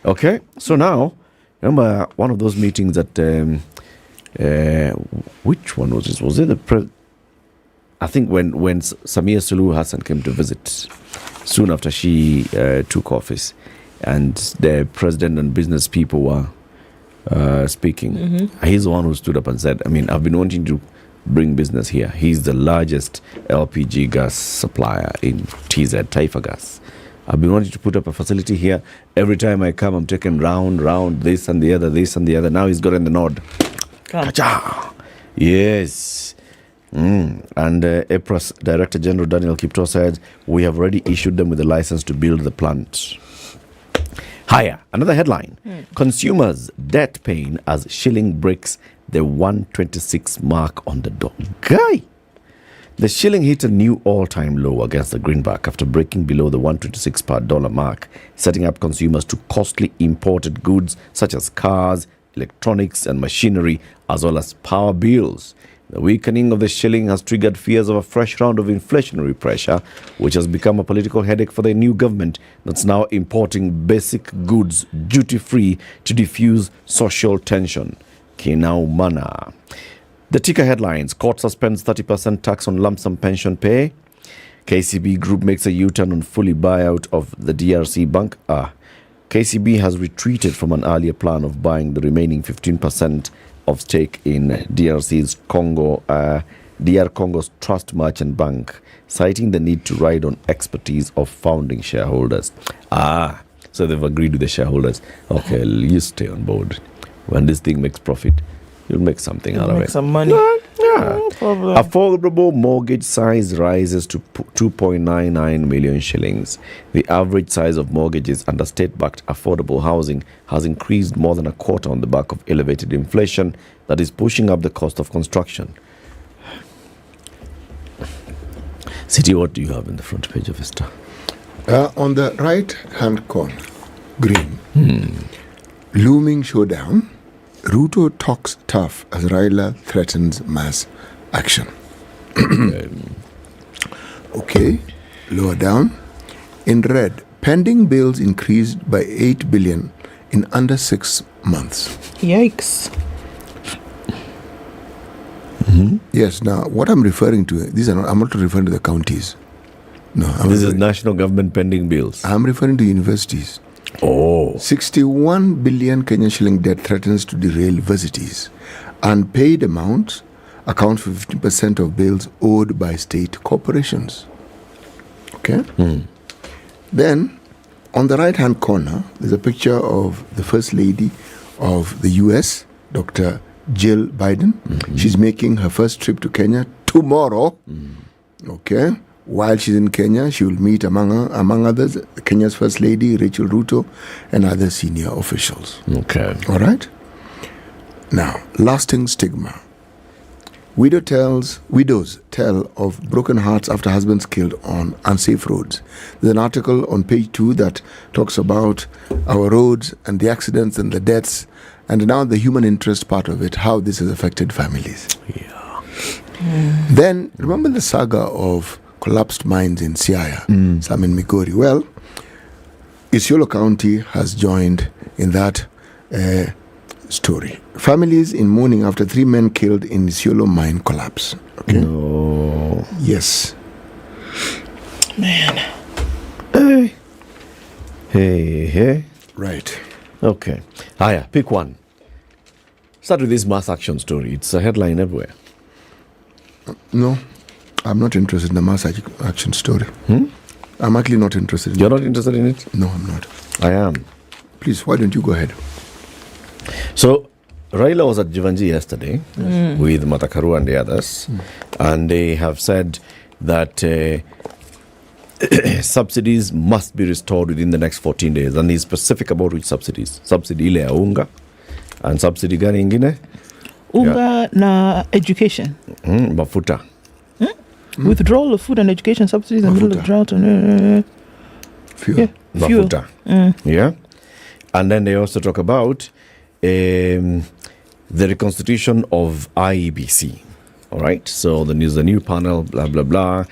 Okay, so now, remember one of those meetings that, which one was this? Was it I think when Samia Suluhu Hassan came to visit soon after she took office, and the president and business people were speaking. He's the one who stood up and said, I mean, I've been wanting to bring business here. He's the largest LPG gas supplier in TZ, Taifa Gas. I've been wanting to put up a facility here. Every time I come, I'm taken round, this and the other. Now he's gotten the nod. Yes. And EPRA's Director General Daniel Kipto said, we have already issued them with a license to build the plant. Higher. Another headline. Consumers debt pain as shilling breaks the 126 mark on the dollar. Guy! The shilling hit a new all-time low against the greenback after breaking below the 126 per dollar mark, setting up consumers to costly imported goods such as cars, electronics and machinery, as well as power bills. The weakening of the shilling has triggered fears of a fresh round of inflationary pressure, which has become a political headache for the new government that's now importing basic goods duty-free to diffuse social tension. Kinaumana. The ticker headlines: Court suspends 30% tax on lump sum pension pay. KCB Group makes a U-turn on fully buyout of the DRC bank. KCB has retreated from an earlier plan of buying the remaining 15% of stake in DRC's DR Congo's Trust Merchant Bank, citing the need to ride on expertise of founding shareholders. So they've agreed with the shareholders. Okay, you stay on board. When this thing makes profit, you'll make something out of it. Make some money. No problem. Affordable mortgage size rises to 2.99 million shillings. The average size of mortgages under state-backed affordable housing has increased more than a quarter on the back of elevated inflation that is pushing up the cost of construction. City, what do you have in the front page of Vista? On the right-hand corner, green, looming showdown. Ruto talks tough as Raila threatens mass action. Okay, lower down. In red, pending bills increased by 8 billion in under 6 months. Yikes. Yes, now what I'm referring to, I'm not referring to the counties. No, this is national government pending bills. I'm referring to universities. 61 billion Kenyan shilling debt threatens to derail universities. Unpaid amounts account for 50% of bills owed by state corporations. Okay? Then, on the right-hand corner, there's a picture of the First Lady of the U.S., Dr. Jill Biden. She's making her first trip to Kenya tomorrow. Okay? While she's in Kenya, she will meet, among others, Kenya's First Lady, Rachel Ruto, and other senior officials. Okay. All right? Now, lasting stigma. Widows tell of broken hearts after husbands killed on unsafe roads. There's an article on page 2 that talks about our roads and the accidents and the deaths, and now the human interest part of it, how this has affected families. Yeah. Then, remember the saga of collapsed mines in Siaya, some in Migori. Well, Isiolo County has joined in that story. Families in mourning after 3 men killed in Isiolo mine collapse. Okay? No. Yes. Man. Hey. Right. Okay. Haya, pick one. Start with this mass action story. It's a headline everywhere. No. I'm not interested in the mass action story. I'm actually not interested in You're not interested in it? No, I'm not. I am. Please, why don't you go ahead? So, Raila was at Jivanji yesterday with Matakaru and the others, and they have said that subsidies must be restored within the next 14 days. And he's specific about which subsidies. Subsidy ile ya unga, and subsidy gani ingine? Unga na education. Mafuta. Withdrawal of food and education subsidies in the middle of drought. Fuel. Yeah. Mafuta. Yeah. And then they also talk about the reconstitution of IEBC. All right. So there's a new panel, blah, blah, blah,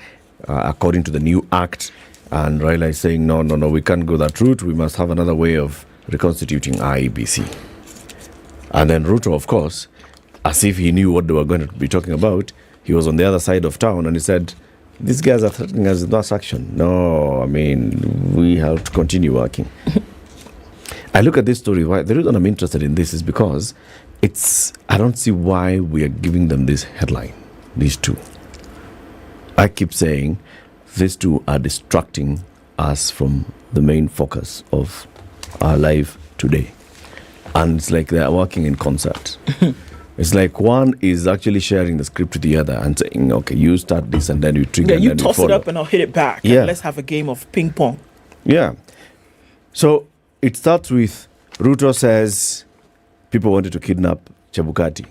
according to the new act. And Raila is saying, no, we can't go that route. We must have another way of reconstituting IEBC. And then Ruto, of course, as if he knew what they were going to be talking about, he was on the other side of town and he said, these guys are threatening us with mass action. No, I mean, we have to continue working. I look at this story, why the reason I'm interested in this is because I don't see why we are giving them this headline, these two. I keep saying these two are distracting us from the main focus of our life today. And it's like they are working in concert. It's like one is actually sharing the script to the other and saying, okay, you start this and then you trigger. Yeah, you and then toss you it follow. up and I'll hit it back. Yeah. And let's have a game of ping pong. Yeah. So it starts with Ruto says people wanted to kidnap Chebukati.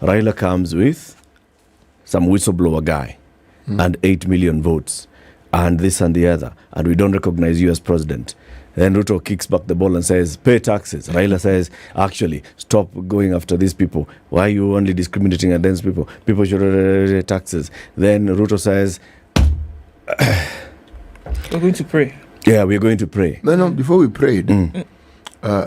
Raila comes with some whistleblower guy and 8 million votes and this and the other. And we don't recognize you as president. Then Ruto kicks back the ball and says, pay taxes. Raila says, actually, stop going after these people. Why are you only discriminating against people? People should pay taxes. Then Ruto says, we're going to pray. Yeah, we're going to pray. No, before we prayed,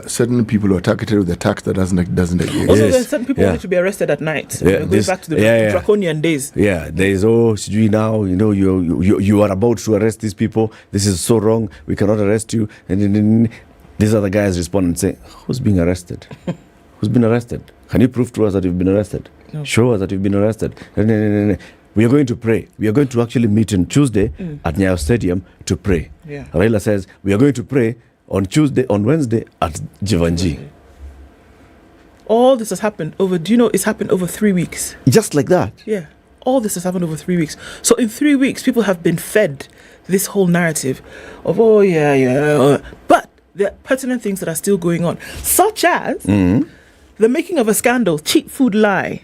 certain people were targeted with a tax that doesn't exist. Also, there's certain people wanted to be arrested at night. Yeah, We're going back to the draconian days. Yeah, there is, now, you are about to arrest these people. This is so wrong. We cannot arrest you. And then these other guys respond and say, who's being arrested? Who's been arrested? Can you prove to us that you've been arrested? No. Show us that you've been arrested. We are going to pray. We are going to actually meet on Tuesday at Nyayo Stadium to pray. Yeah. Raila says, we are going to pray on Wednesday at Jivanji. All this has happened over, it's happened over 3 weeks. Just like that. Yeah. All this has happened over 3 weeks. So in 3 weeks, people have been fed this whole narrative of, but there are pertinent things that are still going on, such as the making of a scandal, cheap food lie.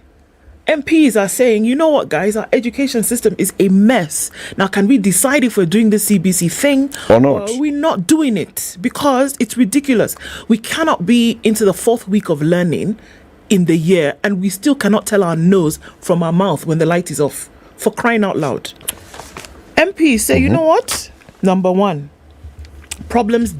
MPs are saying, you know what, guys, our education system is a mess. Now, can we decide if we're doing the CBC thing or not? Or are we not doing it? Because it's ridiculous. We cannot be into the 4th week of learning in the year and we still cannot tell our nose from our mouth when the light is off. For crying out loud. MPs say, you know what? Number one, problems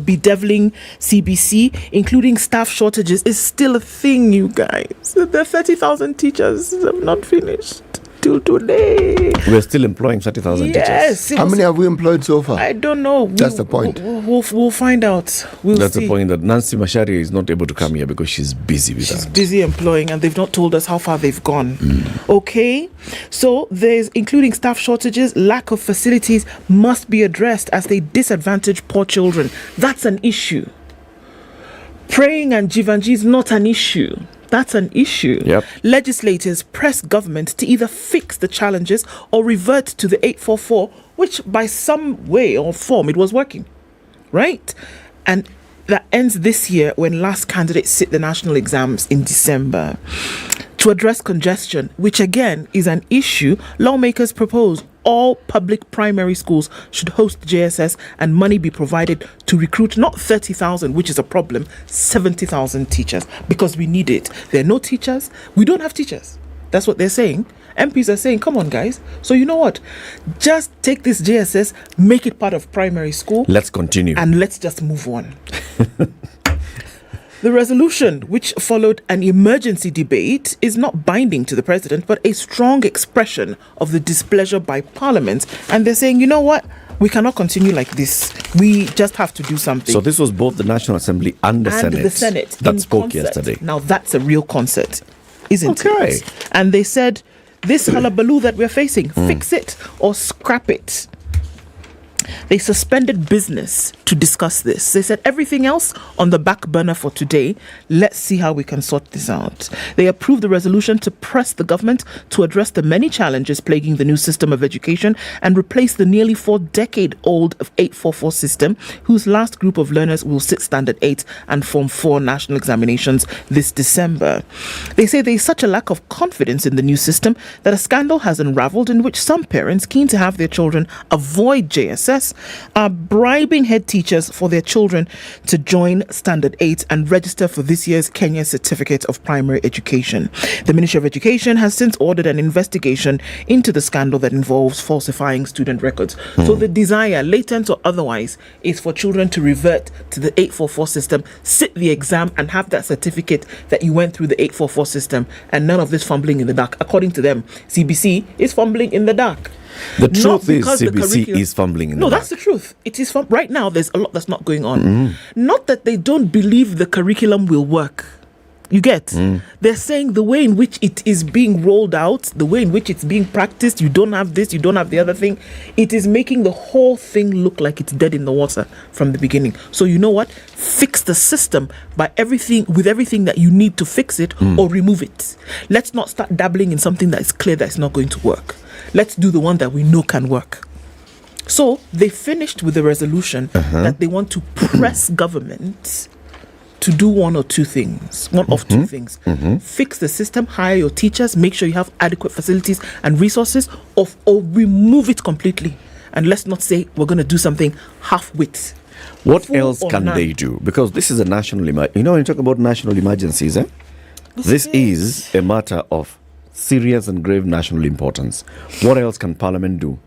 bedeviling CBC, including staff shortages, is still a thing, you guys. The 30,000 teachers have not finished till today. We're still employing 30,000 yes, teachers. How many have we employed so far? I don't know. That's the point. We'll find out. That's see. the point, that Nancy Macharia is not able to come here because she's busy with She's that. busy employing and they've not told us how far they've gone. Okay, so there's including staff shortages, lack of facilities must be addressed as they disadvantage poor children. That's an issue. Praying and Jivanji is not an issue. That's an issue. Yep. Legislators press government to either fix the challenges or revert to the 844, which by some way or form it was working, right? And that ends this year when last candidates sit the national exams in December. To address congestion, which again is an issue, lawmakers propose all public primary schools should host JSS and money be provided to recruit not 30,000, which is a problem, 70,000 teachers, because we need it. There are no teachers. We don't have teachers. That's what they're saying. MPs are saying, come on, guys. So you know what? Just take this JSS, make it part of primary school. Let's continue. And let's just move on. The resolution, which followed an emergency debate, is not binding to the president, but a strong expression of the displeasure by Parliament. And they're saying, you know what? We cannot continue like this. We just have to do something. So this was both the National Assembly and the Senate that spoke concert. yesterday. Now that's a real concert, isn't Okay. it? And they said, this hullabaloo that we're facing, fix it or scrap it. They suspended business to discuss this. They said everything else on the back burner for today. Let's see how we can sort this out. They approved the resolution to press the government to address the many challenges plaguing the new system of education and replace the nearly 4-decade-old 844 system, whose last group of learners will sit Standard 8 and Form 4 national examinations this December. They say there is such a lack of confidence in the new system that a scandal has unraveled in which some parents keen to have their children avoid JSS are bribing head teachers for their children to join Standard 8 and register for this year's Kenya Certificate of Primary Education. The Ministry of Education has since ordered an investigation into the scandal that involves falsifying student records. So the desire, latent or otherwise, is for children to revert to the 844 system, sit the exam and have that certificate that you went through the 844 system, and none of this fumbling in the dark. According to them, CBC is fumbling in the dark. The truth is CBC is fumbling in the dark. No, that's the truth. It is right now. There's a lot that's not going on. Not that they don't believe the curriculum will work. You get? They're saying the way in which it is being rolled out, the way in which it's being practiced, you don't have this, you don't have the other thing. It is making the whole thing look like it's dead in the water from the beginning. So you know what? Fix the system with everything that you need to fix it, or remove it. Let's not start dabbling in something that is clear that it's not going to work. Let's do the one that we know can work. So they finished with a resolution that they want to press government to do one of two things. Fix the system, hire your teachers, make sure you have adequate facilities and resources, or remove it completely. And let's not say we're going to do something half-wit. What else can they do? Because this is a national emergency. You know, when you talk about national emergencies, this is a matter of serious and grave national importance. What else can Parliament do?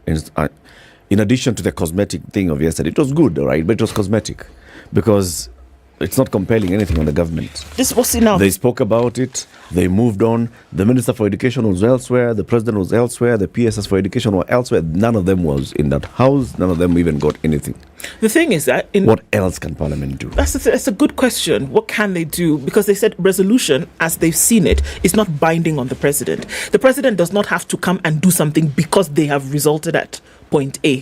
In addition to the cosmetic thing of yesterday, it was good, all right, but it was cosmetic because it's not compelling anything on the government. This was enough. They spoke about it. They moved on. The Minister for Education was elsewhere. The President was elsewhere. The PSS for Education were elsewhere. None of them was in that house. None of them even got anything. The thing is that... what else can Parliament do? That's a good question. What can they do? Because they said resolution, as they've seen it, is not binding on the President. The President does not have to come and do something because they have resulted at point A.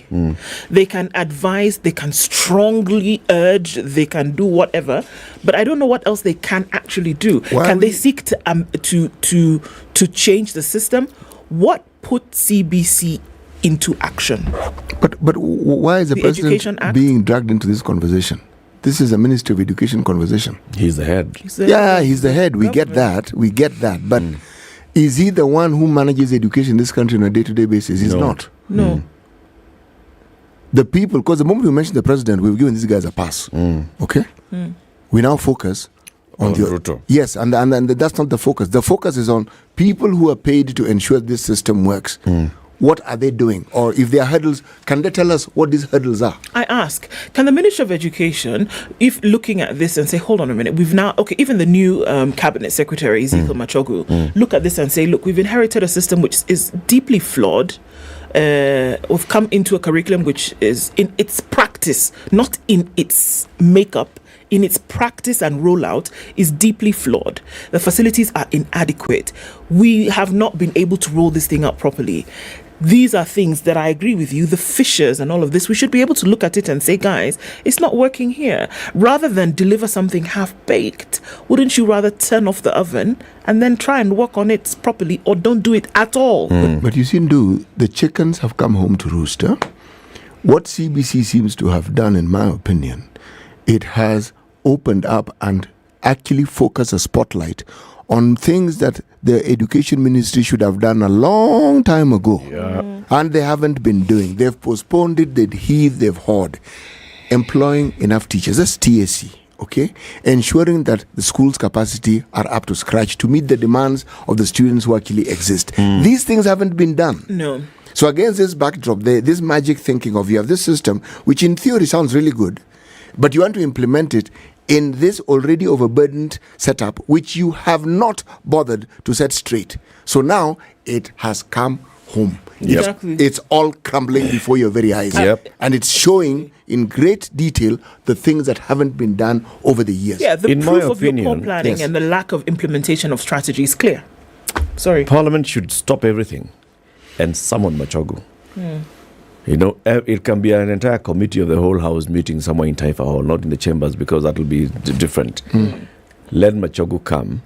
They can advise, they can strongly urge, they can do whatever, but I don't know what else they can actually do. Can they seek to change the system? What put CBC into action? But why is the President being dragged into this conversation? This is a Ministry of Education conversation. He's the head. He's the head. We get that. But is he the one who manages education in this country on a day-to-day basis? He's not. No. The people, because the moment we mention the President, we've given these guys a pass. Okay? We now focus on the Ruto. Yes, and that's not the focus. The focus is on people who are paid to ensure this system works. What are they doing? Or if there are hurdles, can they tell us what these hurdles are? I ask, can the Ministry of Education, if looking at this and say, hold on a minute, even the new Cabinet Secretary, Ezekiel Machogu, look at this and say, look, we've inherited a system which is deeply flawed. We've come into a curriculum which is in its practice, not in its makeup, in its practice and rollout is deeply flawed. The facilities are inadequate. We have not been able to roll this thing out properly. These are things that I agree with you, the fissures and all of this, we should be able to look at it and say, guys, it's not working here. Rather than deliver something half-baked, wouldn't you rather turn off the oven and then try and work on it properly, or don't do it at all? But you see, the chickens have come home to roost. What CBC seems to have done, in my opinion, it has opened up and actually focused a spotlight on things that the education ministry should have done a long time ago. And they haven't been doing. They've postponed it, they've heaved, they've hoard. Employing enough teachers, that's TSC, okay? Ensuring that the school's capacity are up to scratch to meet the demands of the students who actually exist. These things haven't been done. No. So against this backdrop, this magic thinking of you have this system, which in theory sounds really good, but you want to implement it in this already overburdened setup, which you have not bothered to set straight. So now it has come home. Exactly. It's all crumbling before your very eyes. And it's showing in great detail the things that haven't been done over the years. Yeah, the proof of your poor planning and the lack of implementation of strategy is clear. Sorry. Parliament should stop everything and summon Machogu. You know, it can be an entire committee of the whole house meeting somewhere in Taifa Hall, not in the chambers, because that will be different. Let Machogu come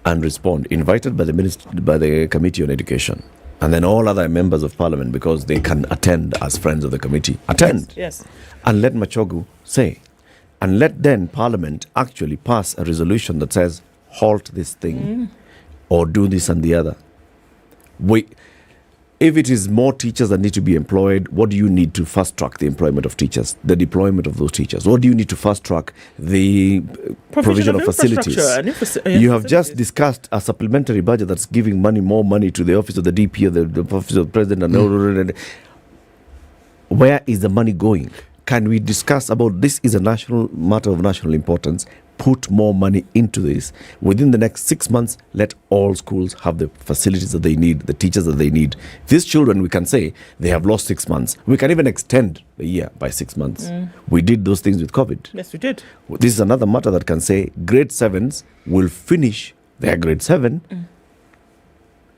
and respond, invited by the Committee on Education, and then all other members of Parliament, because they can attend as friends of the committee. Attend. Yes. And let Machogu say, and let then Parliament actually pass a resolution that says, halt this thing, or do this and the other. If it is more teachers that need to be employed, what do you need to fast track the employment of teachers, the deployment of those teachers? What do you need to fast track the provision of facilities? You have just discussed a supplementary budget that's giving more money to the office of the DP, the office of the president, and where is the money going? Can we discuss about this is a national matter of national importance? put more money into this. Within the next 6 months, let all schools have the facilities that they need, the teachers that they need. These children, we can say, they have lost 6 months. We can even extend the year by 6 months. We did those things with COVID. Yes, we did. This is another matter that can say grade 7s will finish their grade 7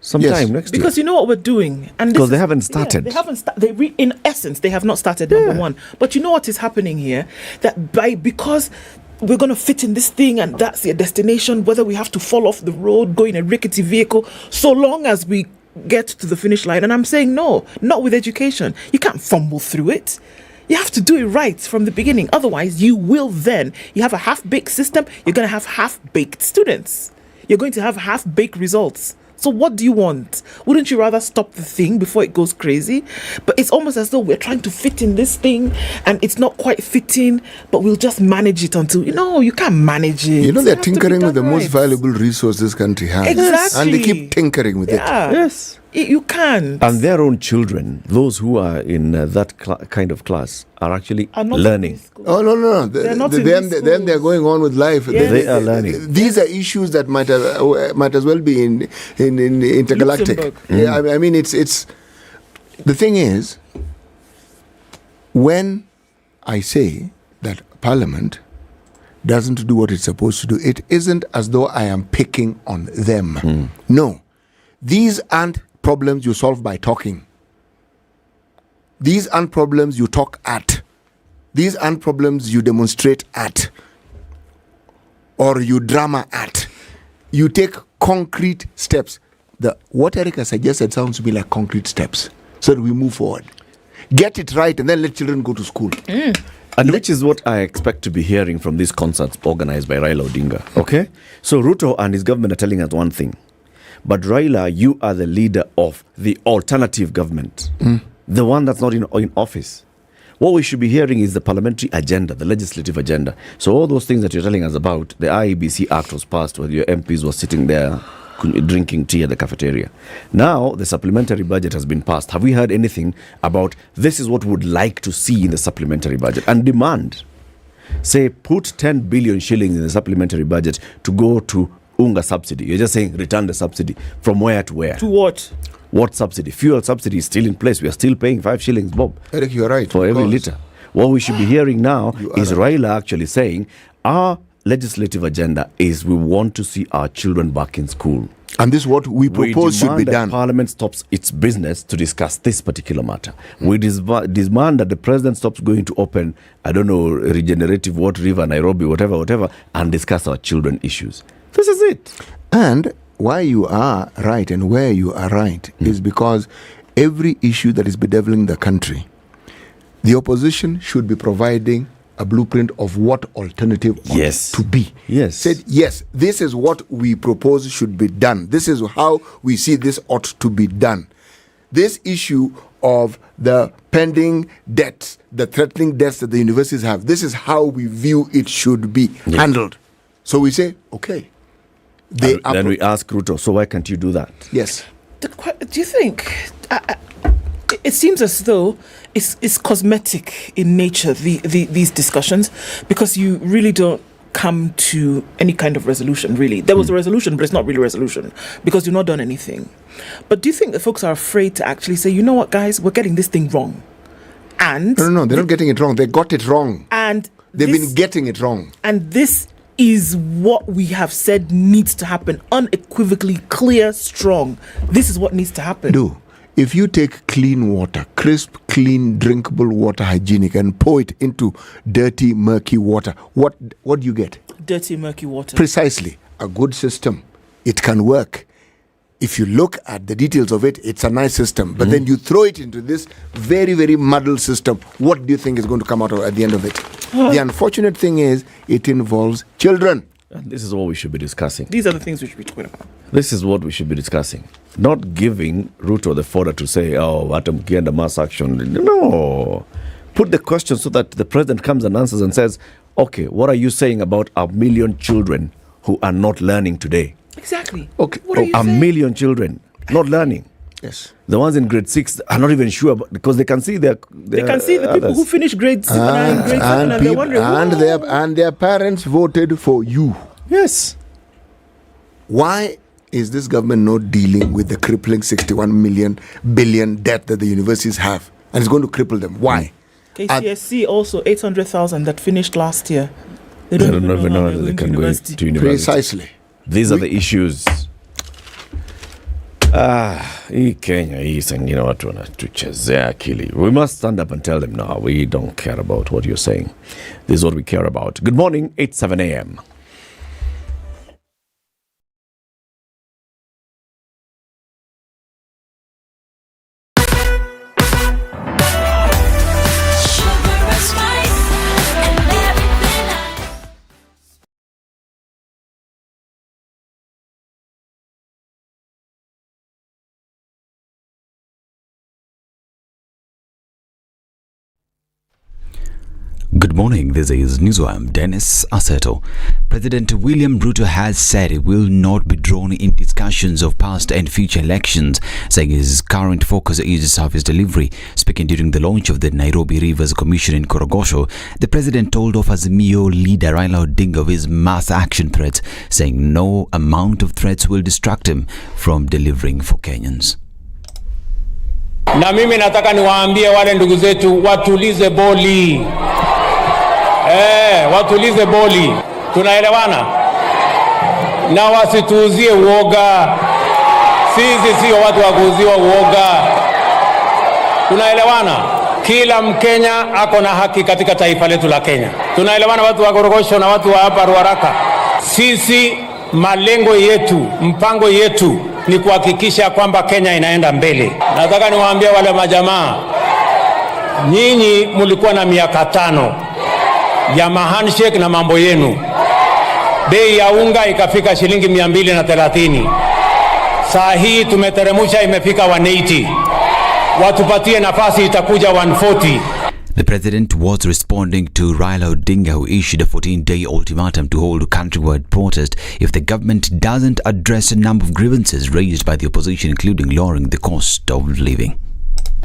sometime next year. Because you know what we're doing, and because they haven't started. They haven't started. In essence, they have not started. Number one, but you know what is happening here? That because we're going to fit in this thing, and that's your destination. Whether we have to fall off the road, go in a rickety vehicle, so long as we get to the finish line. And I'm saying no, not with education. You can't fumble through it. You have to do it right from the beginning. Otherwise, you have a half-baked system. You're going to have half-baked students. You're going to have half-baked results. So what do you want? Wouldn't you rather stop the thing before it goes crazy? But it's almost as though we're trying to fit in this thing and it's not quite fitting, but we'll just manage it until, you can't manage it. They're tinkering with the most valuable resource this country has. Exactly. And they keep tinkering with it. Yes. You can. And their own children, those who are in that kind of class, are actually learning. Oh, no. Then they're going on with life. Yes. They are learning. These are issues that might as well be in intergalactic. Yeah, I mean, it's the thing is, when I say that Parliament doesn't do what it's supposed to do, it isn't as though I am picking on them. No. These aren't problems you solve by talking. These aren't problems you talk at. These aren't problems you demonstrate at or you drama at. You take concrete steps. What Erica suggested sounds to me like concrete steps, so that we move forward. Get it right and then let children go to school. And which is what I expect to be hearing from these concerts organized by Raila Odinga. Okay? So Ruto and his government are telling us one thing. But Raila, you are the leader of the alternative government, the one that's not in office. What we should be hearing is the parliamentary agenda, the legislative agenda. So all those things that you're telling us about, the IEBC Act was passed where your MPs were sitting there drinking tea at the cafeteria. Now the supplementary budget has been passed. Have we heard anything about this is what we would like to see in the supplementary budget and demand? Say put 10 billion shillings in the supplementary budget to go to Unga subsidy. You're just saying return the subsidy. From where to where? To what? What subsidy? Fuel subsidy is still in place. We are still paying 5 shillings, Bob. Eric, you're right. For every litre. What we should be hearing now is Raila actually saying our legislative agenda is we want to see our children back in school. And this is what we propose should be done. Parliament stops its business to discuss this particular matter. We demand that the president stops going to open, regenerative water river, Nairobi, whatever, and discuss our children issues. This is it. And why you are right and where you are right is because every issue that is bedeviling the country, the opposition should be providing a blueprint of what alternative ought to be. Yes. Said, yes, this is what we propose should be done. This is how we see this ought to be done. This issue of the pending debts, the threatening debts that the universities have, this is how we view it should be handled. So we say, okay. Then we ask Ruto, so why can't you do that? Yes. Do you think it seems as though it's cosmetic in nature, these discussions, because you really don't come to any kind of resolution, really. There was a resolution, but it's not really a resolution because you've not done anything. But do you think the folks are afraid to actually say, you know what, guys, we're getting this thing wrong? And No, they're not getting it wrong. They got it wrong. And they've been getting it wrong. And this is what we have said needs to happen, unequivocally clear, strong. This is what needs to happen. If you take clean water, crisp, clean, drinkable water, hygienic, and pour it into dirty, murky water, what do you get? Dirty, murky water. Precisely. A good system. It can work. If you look at the details of it, it's a nice system. But then you throw it into this very, very muddled system. What do you think is going to come out at the end of it? The unfortunate thing is it involves children. And this is what we should be discussing. These are the things we should be talking about. This is what we should be discussing. Not giving Ruto the fodder to say, the mass action. No. Put the question so that the president comes and answers and says, okay, what are you saying about 1 million children who are not learning today? Exactly. Okay. What are you a saying? million children not learning. Yes. The ones in grade 6 are not even sure because they can see they can see the people who finish grade 7 and they're wondering. And their parents voted for you. Yes. Why is this government not dealing with the crippling 61 billion debt that the universities have? And it's going to cripple them. Why? KCSC also 800,000 that finished last year. They don't even know that they can go to university. Precisely. These are the issues. Hii Kenya hii sengine watu wanatuchezea akili. We must stand up and tell them, no, we don't care about what you're saying. This is what we care about. Good morning, 8:07 a.m. Good morning, this is Newswire. Dennis Aseto. President William Ruto has said he will not be drawn in discussions of past and future elections, saying his current focus is service delivery. Speaking during the launch of the Nairobi Rivers Commission in Korogosho, the president told of Azimio leader Raila Odinga of his mass action threats, saying no amount of threats will distract him from delivering for Kenyans. Na mimi nataka niwaambie wale ndugu zetu watulize boli. Watulize boli. Tunaelewana? Na wasituuzie uoga. Sisi sio watu wa kuuziwa uoga. Tunaelewana? Kila Mkenya ako na haki katika taifa letu la Kenya. Tunaelewana watu wa Korogosho na watu wa hapa Ruaraka? Sisi malengo yetu, mpango yetu ni kuhakikisha kwamba Kenya inaenda mbele. Nataka niwaambie wale majamaa, nyinyi mlikuwa na miaka 5 ya handshake na mambo yenu. Bei ya unga ikafika shilingi 230. Saa hii tumeteremusha imefika 180. Watupatie nafasi itakuja 140. The president was responding to Raila Odinga, who issued a 14-day ultimatum to hold countrywide protest if the government doesn't address a number of grievances raised by the opposition, including lowering the cost of living.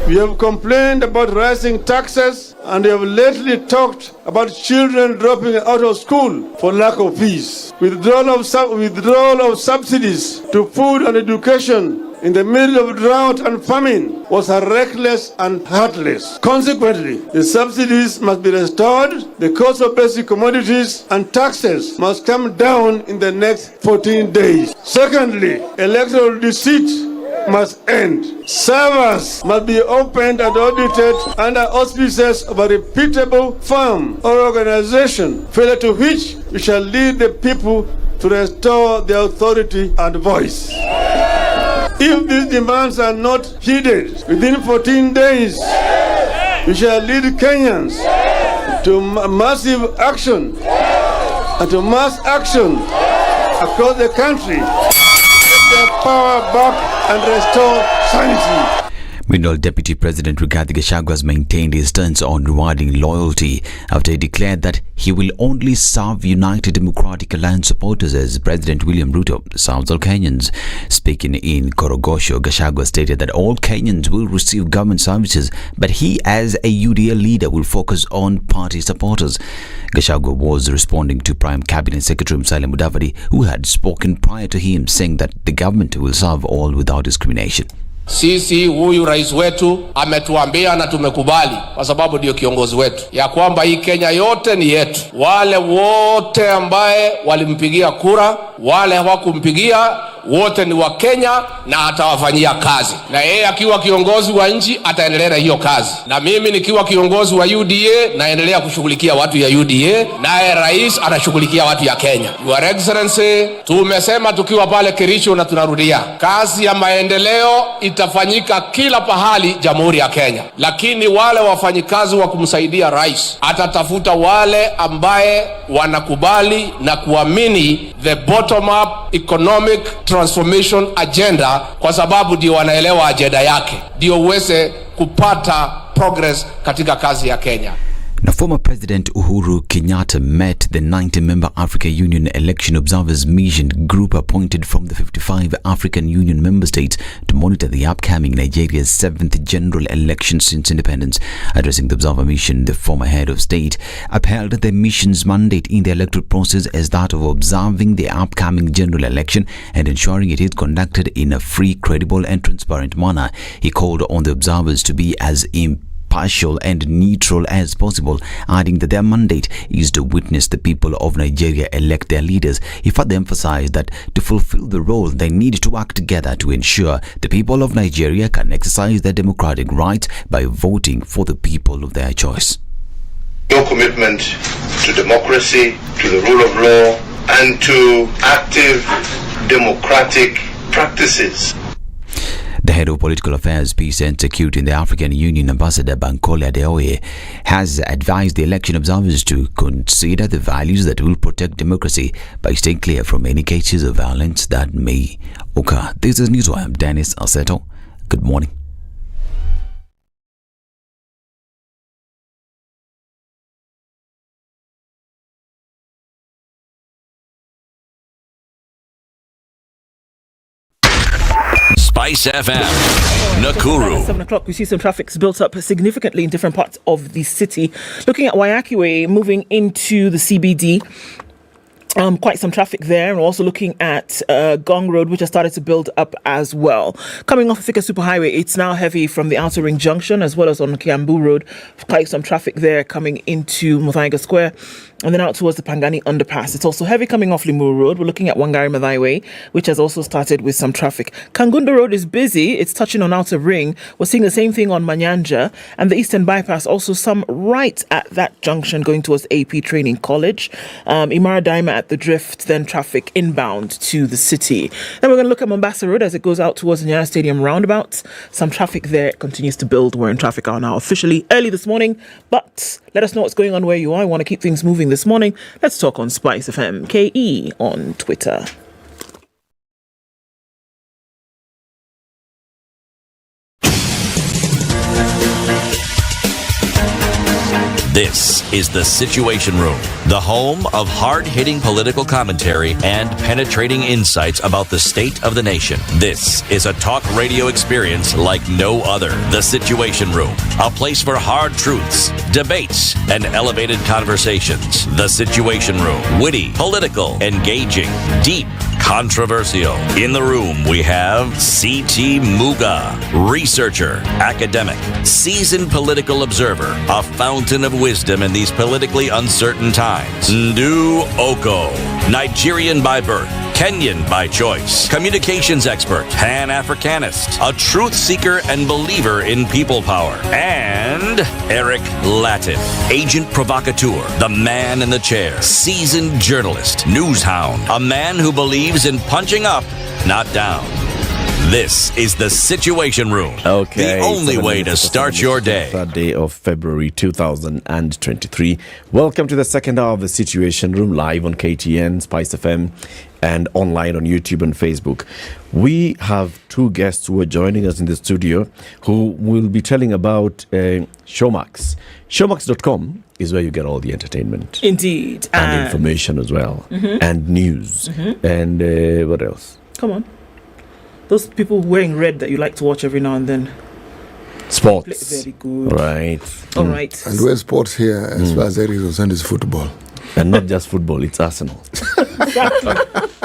We have complained about rising taxes, and we have lately talked about children dropping out of school for lack of fees. Withdrawal of subsidies to food and education in the middle of drought and famine was reckless and heartless. Consequently, the subsidies must be restored, the cost of basic commodities and taxes must come down in the next 14 days. Secondly, electoral deceit must end. Servers must be opened and audited under auspices of a reputable firm or organization, failure to which we shall lead the people to restore their authority and voice. If these demands are not heeded within 14 days, we shall lead Kenyans to massive action and to mass action across the country. Their power back and restore sanity. Meanwhile, Deputy President Rigathi Gachagua has maintained his stance on rewarding loyalty after he declared that he will only serve United Democratic Alliance supporters as President William Ruto serves all Kenyans. Speaking in Korogosho, Gachagua stated that all Kenyans will receive government services, but he as a UDA leader will focus on party supporters. Gachagua was responding to Prime Cabinet Secretary Musalia Mudavadi, who had spoken prior to him, saying that the government will serve all without discrimination. Sisi huyu rais wetu ametuambia na tumekubali, kwa sababu ndio kiongozi wetu, ya kwamba hii Kenya yote ni yetu. Wale wote ambaye walimpigia kura, wale hawakumpigia, wote ni wa Kenya na atawafanyia kazi. Na yeye akiwa kiongozi wa nchi ataendelea hiyo kazi. Na mimi nikiwa kiongozi wa UDA naendelea kushughulikia watu ya UDA, naye rais anashughulikia watu ya Kenya. Your Excellency, tumesema tukiwa pale Kericho na tunarudia, kazi ya maendeleo itafanyika kila pahali Jamhuri ya Kenya. Lakini wale wafanyikazi wa kumsaidia rais atatafuta wale ambaye wanakubali na kuamini the bottom up economic transformation agenda, kwa sababu ndio wanaelewa agenda yake, ndio uweze kupata progress katika kazi ya Kenya. Now, former President Uhuru Kenyatta met the 90-member African Union Election Observers Mission group appointed from the 55 African Union member states to monitor the upcoming Nigeria's 7th general election since independence. Addressing the observer mission, the former head of state upheld the mission's mandate in the electoral process as that of observing the upcoming general election and ensuring it is conducted in a free, credible and transparent manner. He called on the observers to be as impartial and neutral as possible, adding that their mandate is to witness the people of Nigeria elect their leaders. He further emphasized that to fulfill the role, they need to work together to ensure the people of Nigeria can exercise their democratic rights by voting for the people of their choice. Your commitment to democracy, to the rule of law, and to active democratic practices. The head of political affairs, peace and security in the African Union, Ambassador Bankole Adeoye, has advised the election observers to consider the values that will protect democracy by staying clear from any cases of violence that may occur. This is News. I am Dennis Aseto. Good morning. SpiceFM, Nakuru. 7 o'clock, we see some traffic's built up significantly in different parts of the city. Looking at Waiyaki Way, moving into the CBD. Quite some traffic there, and also looking at Gong Road, which has started to build up as well. Coming off Thika Superhighway, it's now heavy from the Outer Ring Junction as well as on Kiambu Road. Quite some traffic there coming into Muthaiga Square and then out towards the Pangani Underpass. It's also heavy coming off Limuru Road. We're looking at Wangari Maathai Way, which has also started with some traffic. Kangunda Road is busy. It's touching on Outer Ring. We're seeing the same thing on Manyanja and the Eastern Bypass. Also some right at that junction going towards AP Training College. Imara Daima at the Drift, then traffic inbound to the city. Then we're going to look at Mombasa Road as it goes out towards the Nyeri Stadium roundabout. Some traffic there continues to build. We're in traffic hour now officially early this morning, but let us know what's going on where you are. I want to keep things moving this morning. Let's talk on SpiceFM KE on Twitter. This is the Situation Room, the home of hard-hitting political commentary and penetrating insights about the state of the nation. This is a talk radio experience like no other. The Situation Room, a place for hard truths, debates, and elevated conversations. The Situation Room, witty, political, engaging, deep, controversial. In the room, we have C.T. Muga, researcher, academic, seasoned political observer, a fountain of wisdom in these politically uncertain times. Ndu Oko, Nigerian by birth, Kenyan by choice, communications expert, Pan-Africanist, a truth seeker and believer in people power, and Eric Latif, agent provocateur, the man in the chair, seasoned journalist, news hound, a man who believes in punching up, not down. This is the Situation Room. Okay. The only way to start your day. 3rd day of February 2023. Welcome to the second hour of the Situation Room, live on KTN, SpiceFM, and online on YouTube and Facebook. We have two guests who are joining us in the studio who will be telling about Showmax. Showmax.com is where you get all the entertainment. Indeed. And information as well. Mm-hmm. And news. Mm-hmm. And what else? Come on. Those people wearing red that you like to watch every now and then. Sports. Very good. Right. All right. And we're sports here, as far as Eric is concerned, is football. And not just football, it's Arsenal. Exactly.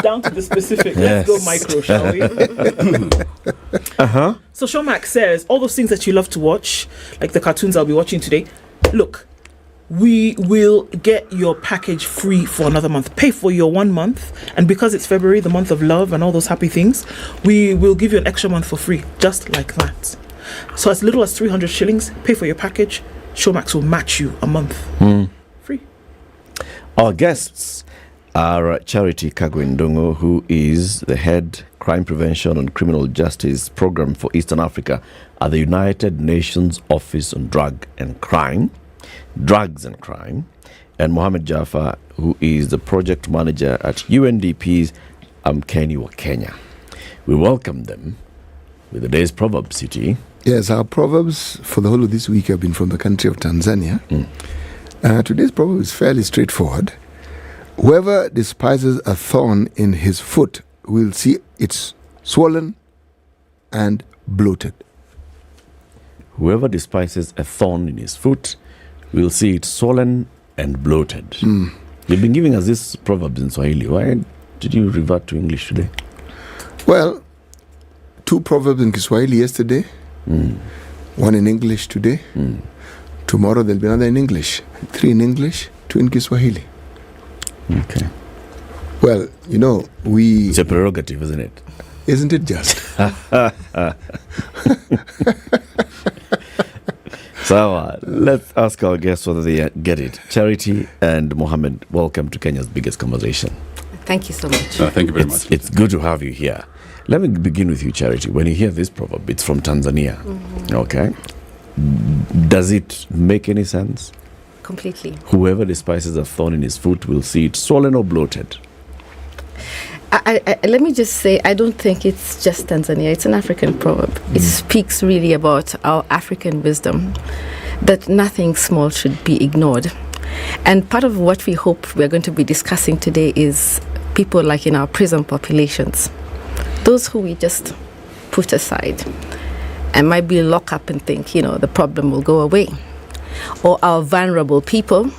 Down to the specific. Yes. Let's go micro, shall we? So Showmax says, all those things that you love to watch, like the cartoons I'll be watching today, look, we will get your package free for another month. Pay for your 1 month, and because it's February, the month of love and all those happy things, we will give you an extra month for free, just like that. So as little as 300 shillings, pay for your package. Showmax will match you a month. Free. Our guests are Charity Kagwendongo, who is the head crime prevention and criminal justice program for Eastern Africa at the United Nations Office on Drugs and Crime, and Mohammed Jaffa, who is the project manager at UNDP's Amkeni wa Kenya. We welcome them with the day's proverb, City. Yes, our proverbs for the whole of this week have been from the country of Tanzania. Today's proverb is fairly straightforward. Whoever despises a thorn in his foot will see it's swollen and bloated. Whoever despises a thorn in his foot will see it swollen and bloated. You've been giving us these proverbs in Swahili. Why did you revert to English today? Well, 2 proverbs in Kiswahili yesterday, 1 in English today. Tomorrow there'll be another in English. 3 in English, 2 in Kiswahili. Okay. Well, It's a prerogative, isn't it? Isn't it just? So let's ask our guests whether they get it. Charity and Mohammed, welcome to Kenya's biggest conversation. Thank you so much. Thank you very much. It's good to have you here. Let me begin with you, Charity. When you hear this proverb, it's from Tanzania. Okay. Does it make any sense? Completely. Whoever despises a thorn in his foot will see it swollen or bloated. Let me just say, I don't think it's just Tanzania. It's an African proverb. It speaks really about our African wisdom, that nothing small should be ignored. And part of what we hope we're going to be discussing today is people like in our prison populations, those who we just put aside and might be locked up and think, the problem will go away. Or our vulnerable people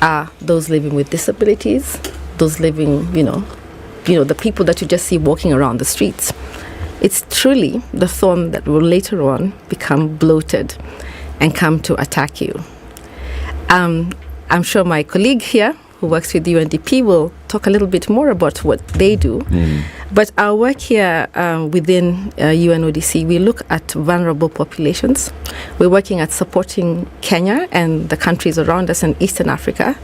are those living with disabilities, those living, the people that you just see walking around the streets. It's truly the thorn that will later on become bloated and come to attack you. I'm sure my colleague here who works with UNDP will talk a little bit more about what they do. But our work here within UNODC, we look at vulnerable populations. We're working at supporting Kenya and the countries around us in Eastern Africa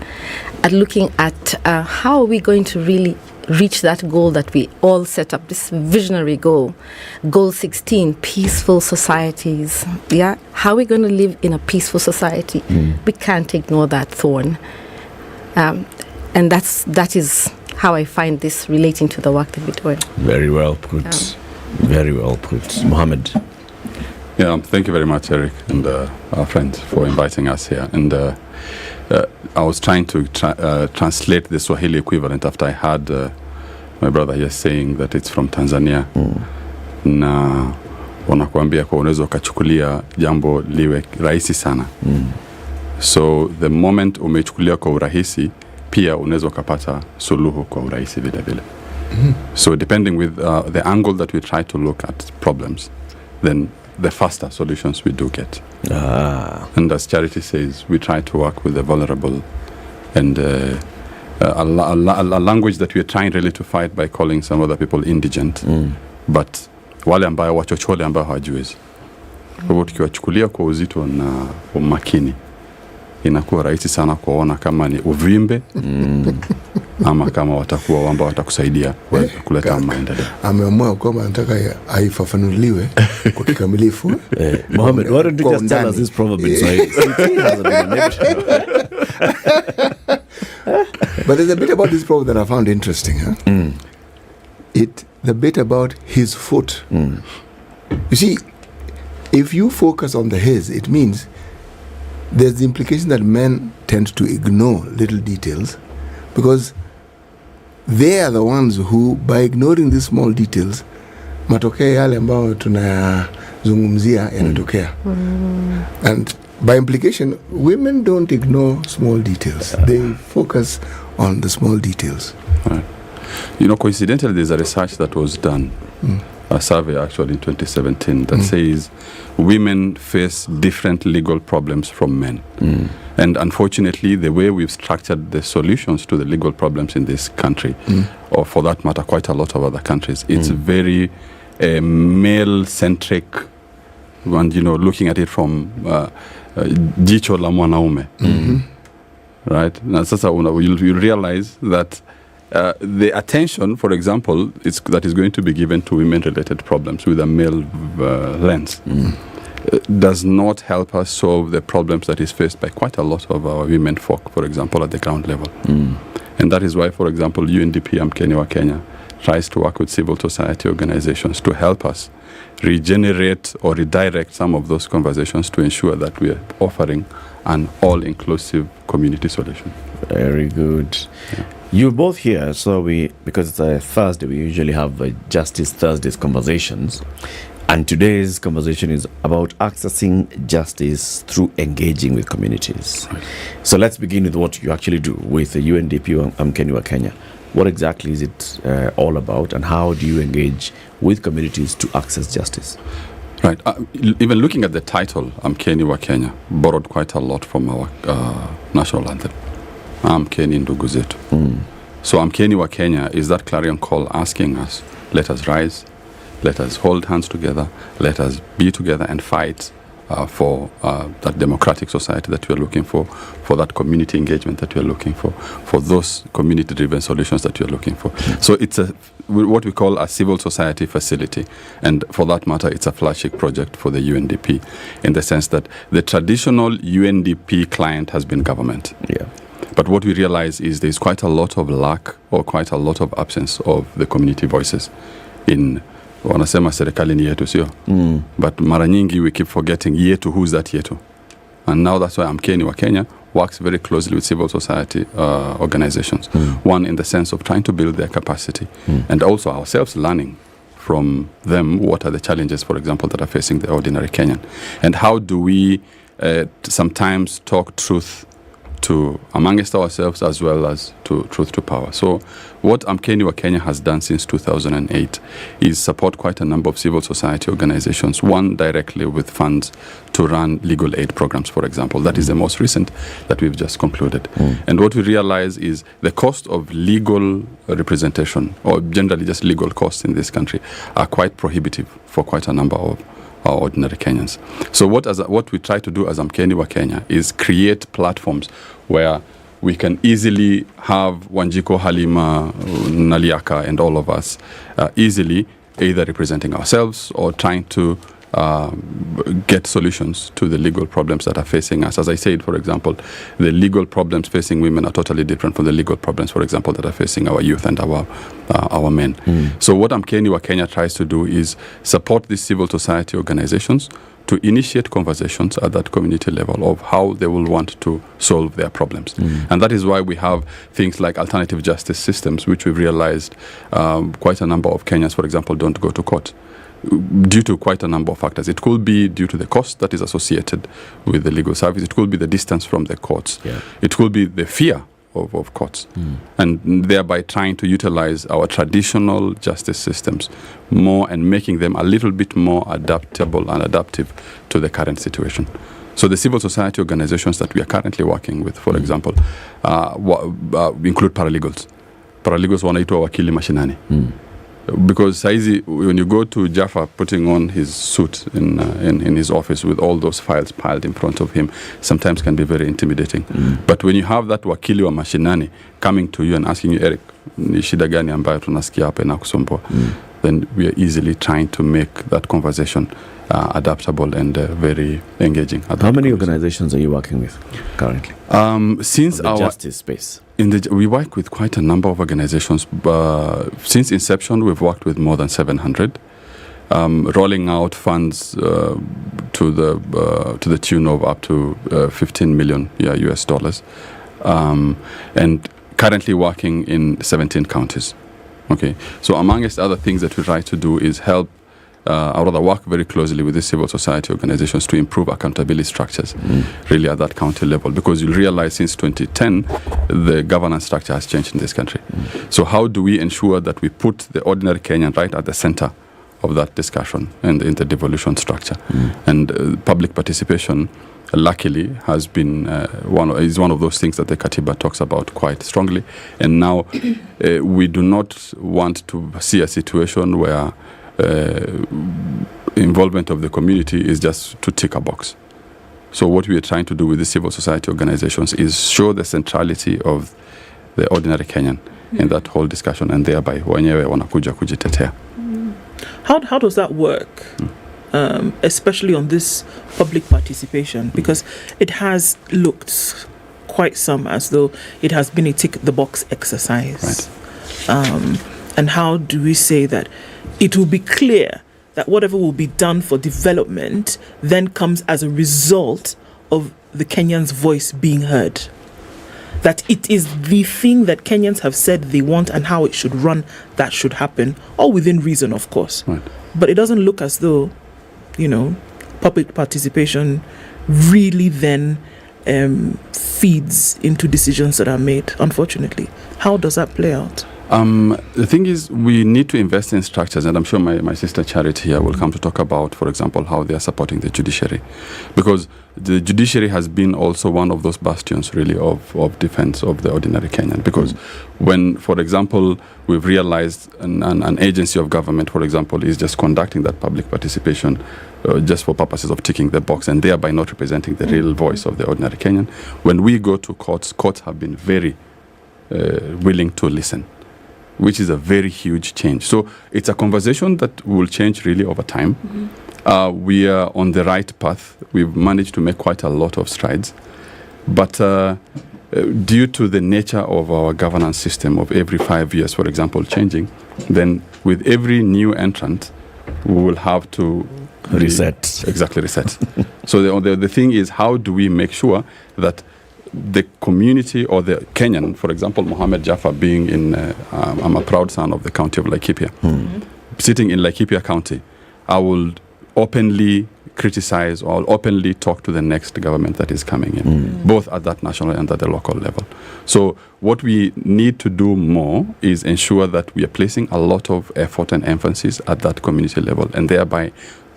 at looking at how are we going to really reach that goal that we all set up, this visionary goal, goal 16, peaceful societies. Yeah, how are we going to live in a peaceful society? We can't ignore that thorn. And that is how I find this relating to the work that we're doing. Very well put. Very well put. Mohammed. Yeah, thank you very much, Eric, and our friends for inviting us here. And I was trying to translate the Swahili equivalent after I heard my brother here saying that it's from Tanzania. Na wanakuambia kwa unaweza ukachukulia jambo liwe rahisi sana. So the moment umechukulia kwa urahisi, pia unaweza ukapata suluhu kwa urahisi vile vile. So depending with the angle that we try to look at problems, then the faster solutions we do get. And as Charity says, we try to work with the vulnerable, and a language that we are trying really to fight by calling some other people indigent, but wale ambao wachochole ambao hawajiwezi. Kwa hivyo tukiwachukulia kwa uzito na umakini, inakuwa rahisi sana kuona kama ni uvimbe ama kama watakuwa ambao watakusaidia kuleta maendeleo. Ameamua kwamba anataka haifafanuliwe kwa kikamilifu. Mohammed, why don't you just tell us this proverb in Swahili? But there's a bit about this proverb that I found interesting. The bit about his foot. You see, if you focus on the his, it means there's the implication that men tend to ignore little details because they are the ones who, by ignoring these small details, matokeo yale ambayo tunayazungumzia yanatokea. And by implication, women don't ignore small details. They focus on the small details. Right. Coincidentally, there's a research that was done, a survey actually in 2017, that says women face different legal problems from men. And unfortunately, the way we've structured the solutions to the legal problems in this country, or for that matter, quite a lot of other countries, it's very male-centric, and, looking at it from jicho la mwanaume. Right? Now, sasa you'll realize that the attention, for example, that is going to be given to women-related problems with a male lens does not help us solve the problems that is faced by quite a lot of our women folk, for example, at the ground level. And that is why, for example, UNDP Mkenya wa Kenya tries to work with civil society organizations to help us regenerate or redirect some of those conversations to ensure that we are offering an all-inclusive community solution. Very good. Yeah. You're both here, so because it's a Thursday, we usually have Justice Thursdays conversations. And today's conversation is about accessing justice through engaging with communities. Right. So let's begin with what you actually do with the UNDP Mkeni wa Kenya. What exactly is it all about, and how do you engage with communities to access justice? Right. Even looking at the title, Mkeni wa Kenya, borrowed quite a lot from our national anthem. Mkeni ndugu zetu. So Mkeni wa Kenya is that clarion call asking us, let us rise, let us hold hands together, let us be together and fight for that democratic society that we are looking for that community engagement that we are looking for those community-driven solutions that we are looking for. So it's what we call a civil society facility, and for that matter, it's a flagship project for the UNDP, in the sense that the traditional UNDP client has been government. Yeah. But what we realize is there's quite a lot of lack or quite a lot of absence of the community voices in wanasema serikali ni yetu sio, but mara nyingi we keep forgetting yetu, who's that yetu? And now that's why Mkeni wa Kenya works very closely with civil society organizations. One, in the sense of trying to build their capacity, and also ourselves learning from them what are the challenges, for example, that are facing the ordinary Kenyan, and how do we sometimes talk truth to amongst ourselves as well as to truth to power. So what Mkeni wa Kenya has done since 2008 is support quite a number of civil society organizations, one directly with funds to run legal aid programs, for example. That is the most recent that we've just concluded. And what we realize is the cost of legal representation, or generally just legal costs in this country, are quite prohibitive for quite a number of our ordinary Kenyans. So what we try to do as Mkeni wa Kenya is create platforms where we can easily have Wanjiko, Halima, Naliaka, and all of us easily either representing ourselves or trying to get solutions to the legal problems that are facing us. As I said, for example, the legal problems facing women are totally different from the legal problems, for example, that are facing our youth and our men. So what Mkeni wa Kenya tries to do is support these civil society organizations to initiate conversations at that community level of how they will want to solve their problems. And that is why we have things like alternative justice systems, which we've realized quite a number of Kenyans, for example, don't go to court due to quite a number of factors. It could be due to the cost that is associated with the legal service. It could be the distance from the courts. Yeah. It could be the fear of courts, and thereby trying to utilize our traditional justice systems more and making them a little bit more adaptable and adaptive to the current situation. So the civil society organizations that we are currently working with, for example, include paralegals. Paralegals wanaitwa wakili mashinani. Because saizi, when you go to Jaffa putting on his suit in his office with all those files piled in front of him, sometimes can be very intimidating. But when you have that wakili wa mashinani coming to you and asking you, Eric, ni shida gani ambayo tunasikia hapa inakusumbua, then we are easily trying to make that conversation adaptable and very engaging. How many organizations are you working with currently? Since our justice space, we work with quite a number of organizations. Since inception, we've worked with more than 700, rolling out funds to the tune of up to 15 million US dollars, and currently working in 17 counties. Okay, so amongst other things that we try to do is help, or rather work very closely with the civil society organizations to improve accountability structures, really at that county level, because you'll realize since 2010, the governance structure has changed in this country. So how do we ensure that we put the ordinary Kenyan right at the center of that discussion and in the devolution structure? And public participation, luckily, has been one of those things that the Katiba talks about quite strongly. And now we do not want to see a situation where involvement of the community is just to tick a box. So what we are trying to do with the civil society organizations is show the centrality of the ordinary Kenyan in that whole discussion, and thereby wenyewe wanakuja kujitetea. How does that work? Especially on this public participation, because it has looked quite some as though it has been a tick the box exercise. Right. And how do we say that it will be clear that whatever will be done for development then comes as a result of the Kenyans' voice being heard? That it is the thing that Kenyans have said they want and how it should run that should happen, all within reason, of course. Right. But it doesn't look as though, public participation really then feeds into decisions that are made, unfortunately. How does that play out? The thing is, we need to invest in structures, and I'm sure my sister Charity here will come to talk about, for example, how they are supporting the judiciary. Because the judiciary has been also one of those bastions, really, of defense of the ordinary Kenyan. Because when, for example, we've realized an agency of government, for example, is just conducting that public participation just for purposes of ticking the box and thereby not representing the real voice of the ordinary Kenyan, when we go to courts have been very willing to listen, which is a very huge change. So it's a conversation that will change really over time. We are on the right path. We've managed to make quite a lot of strides. But due to the nature of our governance system of every 5 years, for example, changing, then with every new entrant, we will have to reset. Exactly, reset. So the thing is, how do we make sure that the community or the Kenyan, for example, Mohammed Jaffa being in, I'm a proud son of the county of Laikipia. Sitting in Laikipia County, I will openly criticize or openly talk to the next government that is coming in, both at that national and at the local level. So what we need to do more is ensure that we are placing a lot of effort and emphasis at that community level, and thereby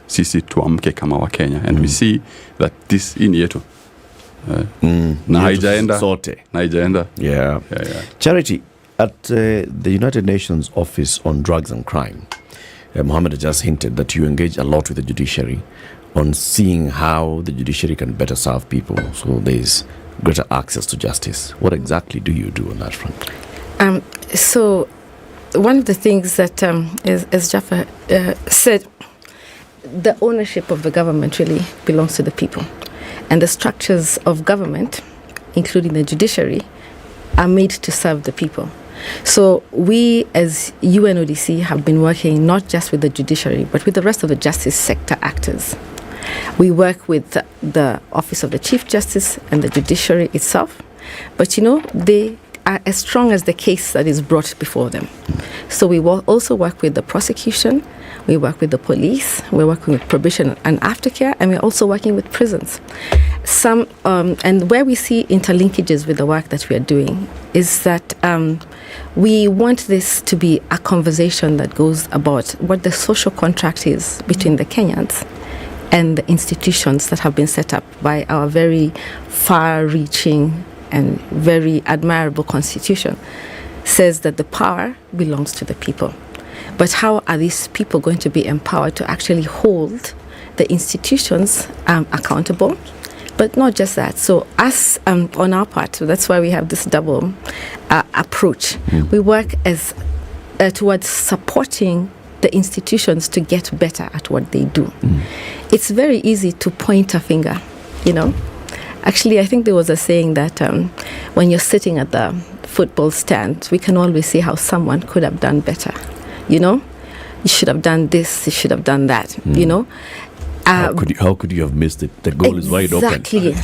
sisi tuamke kama wa Kenya, and we see that this in yetu na haijaenda. Yeah. Charity, at the United Nations Office on Drugs and Crime, Mohammed has just hinted that you engage a lot with the judiciary on seeing how the judiciary can better serve people so there's greater access to justice. What exactly do you do on that front? So one of the things that, as Jaffa said, the ownership of the government really belongs to the people. And the structures of government, including the judiciary, are made to serve the people. So we as UNODC have been working not just with the judiciary, but with the rest of the justice sector actors. We work with the Office of the Chief Justice and the judiciary itself. But they are as strong as the case that is brought before them. So we will also work with the prosecution, we work with the police, we're working with probation and aftercare, and we're also working with prisons. And where we see interlinkages with the work that we are doing is that we want this to be a conversation that goes about what the social contract is between the Kenyans and the institutions that have been set up by our very far-reaching and very admirable constitution. Says that the power belongs to the people. But how are these people going to be empowered to actually hold the institutions accountable? But not just that. So us, on our part, that's why we have this double approach. We work as towards supporting the institutions to get better at what they do. It's very easy to point a finger, Actually, I think there was a saying that when you're sitting at the football stand, we can always see how someone could have done better. You should have done this, you should have done that, How could you have missed it? The goal is wide open. Exactly.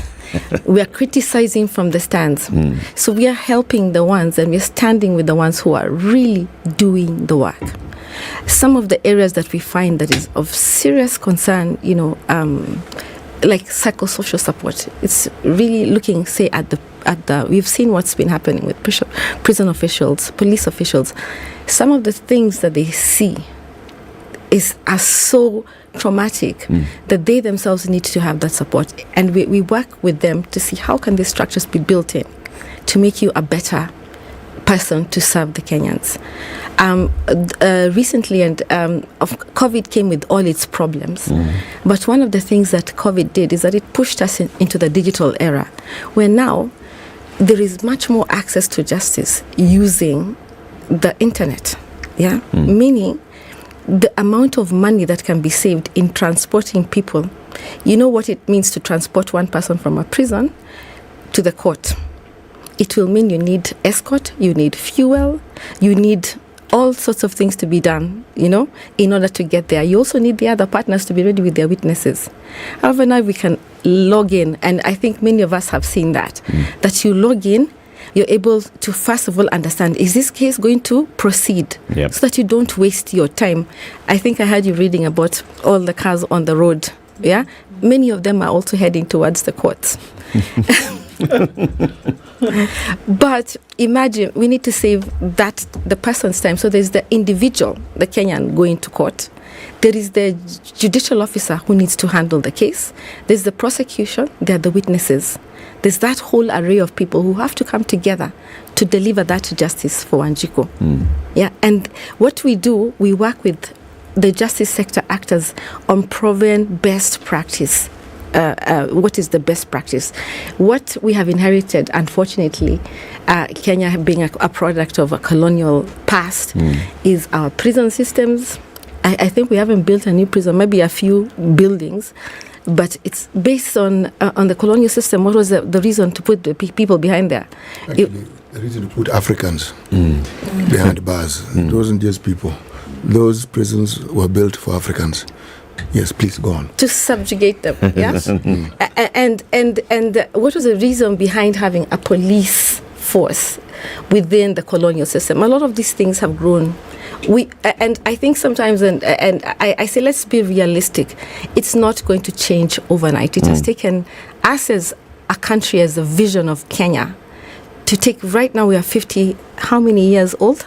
We are criticizing from the stands. So we are helping the ones and we're standing with the ones who are really doing the work. Some of the areas that we find that is of serious concern, like psychosocial support. It's really looking, say, at the we've seen what's been happening with prison officials, police officials. Some of the things that they see are so traumatic that they themselves need to have that support. And we work with them to see how can these structures be built in to make you a better person to serve the Kenyans. Recently, COVID came with all its problems. But one of the things that COVID did is that it pushed us into the digital era, where now there is much more access to justice using the internet. Meaning the amount of money that can be saved in transporting people. You know what it means to transport one person from a prison to the court. It will mean you need escort, you need fuel, you need all sorts of things to be done, in order to get there. You also need the other partners to be ready with their witnesses. However, now we can log in, and I think many of us have seen that you log in, you're able to first of all understand, is this case going to proceed? Yep. So that you don't waste your time. I think I heard you reading about all the cars on the road. Yeah, many of them are also heading towards the courts. But imagine, we need to save the person's time. So there's the individual, the Kenyan, going to court. There is the judicial officer who needs to handle the case. There's the prosecution. There are the witnesses. There's that whole array of people who have to come together to deliver that justice for Wanjiku. Yeah, and what we do, we work with the justice sector actors on proven best practice. What is the best practice? What we have inherited, unfortunately, Kenya being a product of a colonial past, is our prison systems. I think we haven't built a new prison, maybe a few buildings, but it's based on the colonial system. What was the reason to put the people behind there? Actually, the reason to put Africans behind bars. It wasn't just people. Those prisons were built for Africans. Yes, please go on. To subjugate them, yes. And what was the reason behind having a police force within the colonial system? A lot of these things have grown. And I think sometimes, and I say, let's be realistic. It's not going to change overnight. It has taken us as a country, as a vision of Kenya, to take. Right now we are 50. How many years old?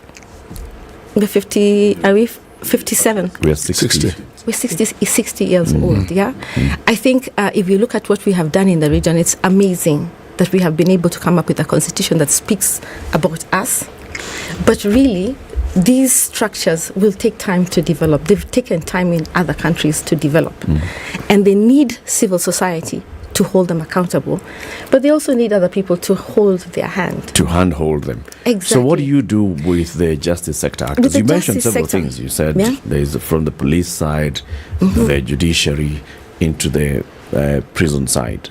We're 50. Are we 57? We are 60. We're 60 years old, yeah? I think if you look at what we have done in the region, it's amazing that we have been able to come up with a constitution that speaks about us. But really, these structures will take time to develop. They've taken time in other countries to develop. And they need civil society to hold them accountable. But they also need other people to hold their hand. To handhold them. Exactly. So what do you do with the justice sector actors? You mentioned several things. You said there is from the police side, the judiciary, into the prison side.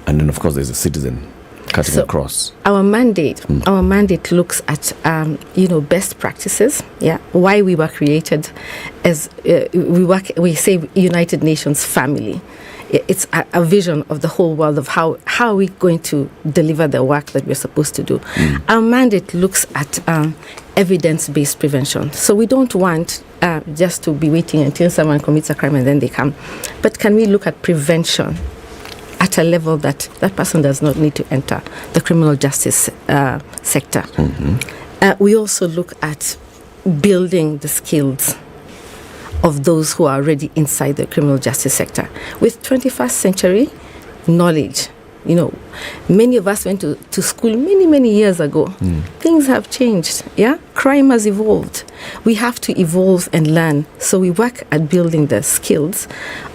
And then, of course, there's a citizen cutting across. Our mandate looks at, best practices. Yeah, why we were created as we say United Nations family. It's a vision of the whole world of how are we going to deliver the work that we're supposed to do. Our mandate looks at evidence-based prevention. So we don't want just to be waiting until someone commits a crime and then they come. But can we look at prevention at a level that person does not need to enter the criminal justice sector? We also look at building the skills of those who are already inside the criminal justice sector with 21st century knowledge. Many of us went to school many years ago. Things have changed. Yeah, crime has evolved. We have to evolve and learn. So we work at building the skills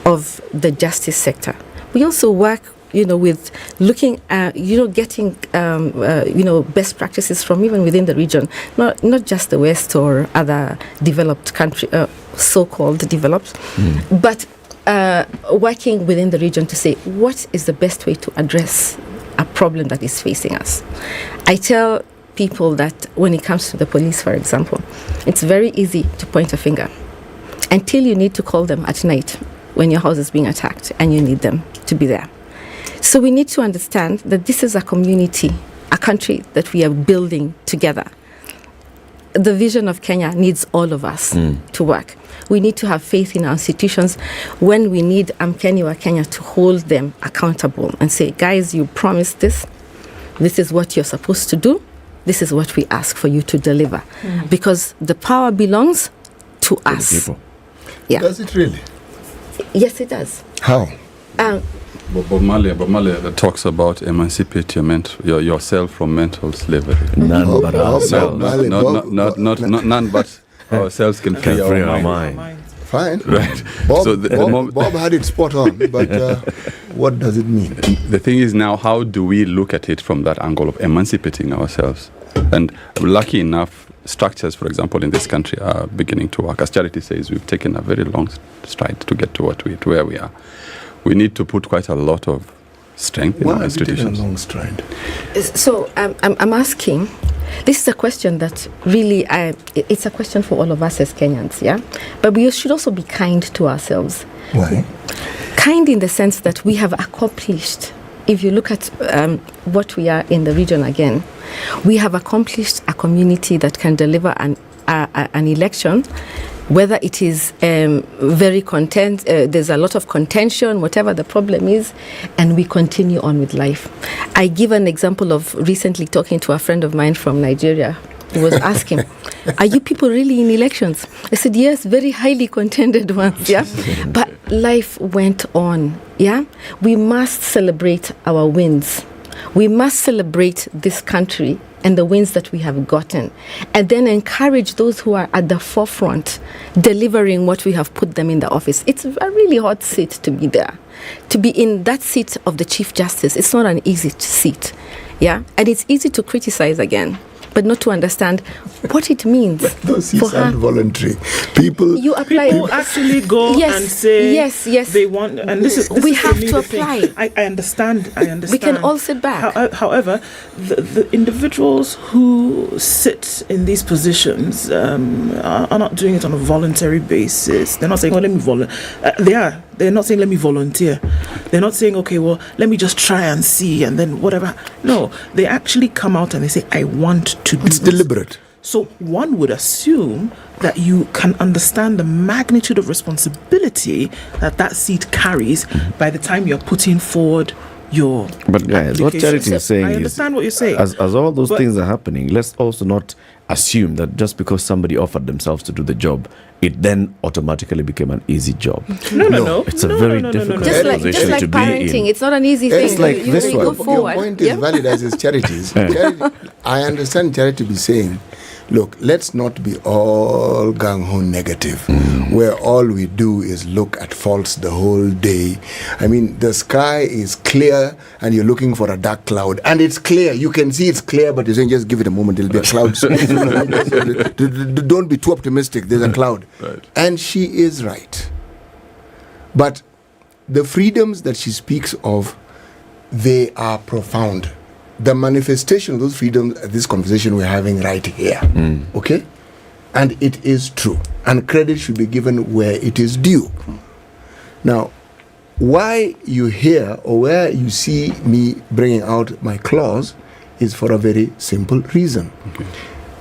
of the justice sector. We also work with looking at, getting, best practices from even within the region, not just the West or other developed country, so-called developed, but working within the region to say, what is the best way to address a problem that is facing us? I tell people that when it comes to the police, for example, it's very easy to point a finger until you need to call them at night when your house is being attacked and you need them to be there. So we need to understand that this is a community, a country that we are building together. The vision of Kenya needs all of us to work. We need to have faith in our institutions when we need Kenya to hold them accountable and say, guys, you promised this. This is what you're supposed to do. This is what we ask for you to deliver. Because the power belongs to us. The people. Yeah. Does it really? Yes, it does. How? Bob Marley that talks about emancipate yourself from mental slavery. None but ourselves. None but ourselves can free our mind. Fine. Right. Bob had it spot on, but what does it mean? The thing is now, how do we look at it from that angle of emancipating ourselves? And lucky enough, structures, for example, in this country are beginning to work. As Charity says, we've taken a very long stride to get to where we are. We need to put quite a lot of strength in our institutions. A long stride? So I'm asking, This is a question that really, it's a question for all of us as Kenyans, yeah? But we should also be kind to ourselves. Why? Kind in the sense that we have accomplished, if you look at what we are in the region again, we have accomplished a community that can deliver an election, whether it is very there's a lot of contention, whatever the problem is, and we continue on with life. I give an example of recently talking to a friend of mine from Nigeria who was asking, are you people really in elections? I said, yes, very highly contended ones, yeah? But life went on, yeah? We must celebrate our wins. We must celebrate this country and the wins that we have gotten, and then encourage those who are at the forefront delivering what we have put them in the office. It's a really hard seat to be there. To be in that seat of the Chief Justice, it's not an easy seat, yeah? And it's easy to criticize again, but not to understand what it means. But those seats aren't voluntary. People actually go and say yes. They want, and this we is have to apply. I understand. We can all sit back. However, the individuals who sit in these positions are not doing it on a voluntary basis. They're not saying, "Oh, let me volunteer." They're not saying, "Let me volunteer." They're not saying, "Okay, well, let me just try and see, and then whatever." No, they actually come out and they say, "I want to do." It's deliberate. So one would assume that you can understand the magnitude of responsibility that seat carries by the time you're putting forward your. But guys, what Charity is saying I understand what you're saying. As all those things are happening, let's also not assume that just because somebody offered themselves to do the job, it then automatically became an easy job. No. It's a very difficult position to like parenting, be in. it's not an easy thing. It's like this one. Go forward. Your point is valid as is Charity's. I understand Charity to be saying, look, let's not be all gung-ho negative, where all we do is look at faults the whole day. I mean, the sky is clear and you're looking for a dark cloud. And it's clear. You can see it's clear, but you're saying just give it a moment, there'll be a cloud soon. Don't be too optimistic. There's a cloud. Right. And she is right. But the freedoms that she speaks of, they are profound. The manifestation of those freedoms, this conversation we're having right here, okay? And it is true. And credit should be given where it is due. Now, why you hear or where you see me bringing out my clause is for a very simple reason. Okay.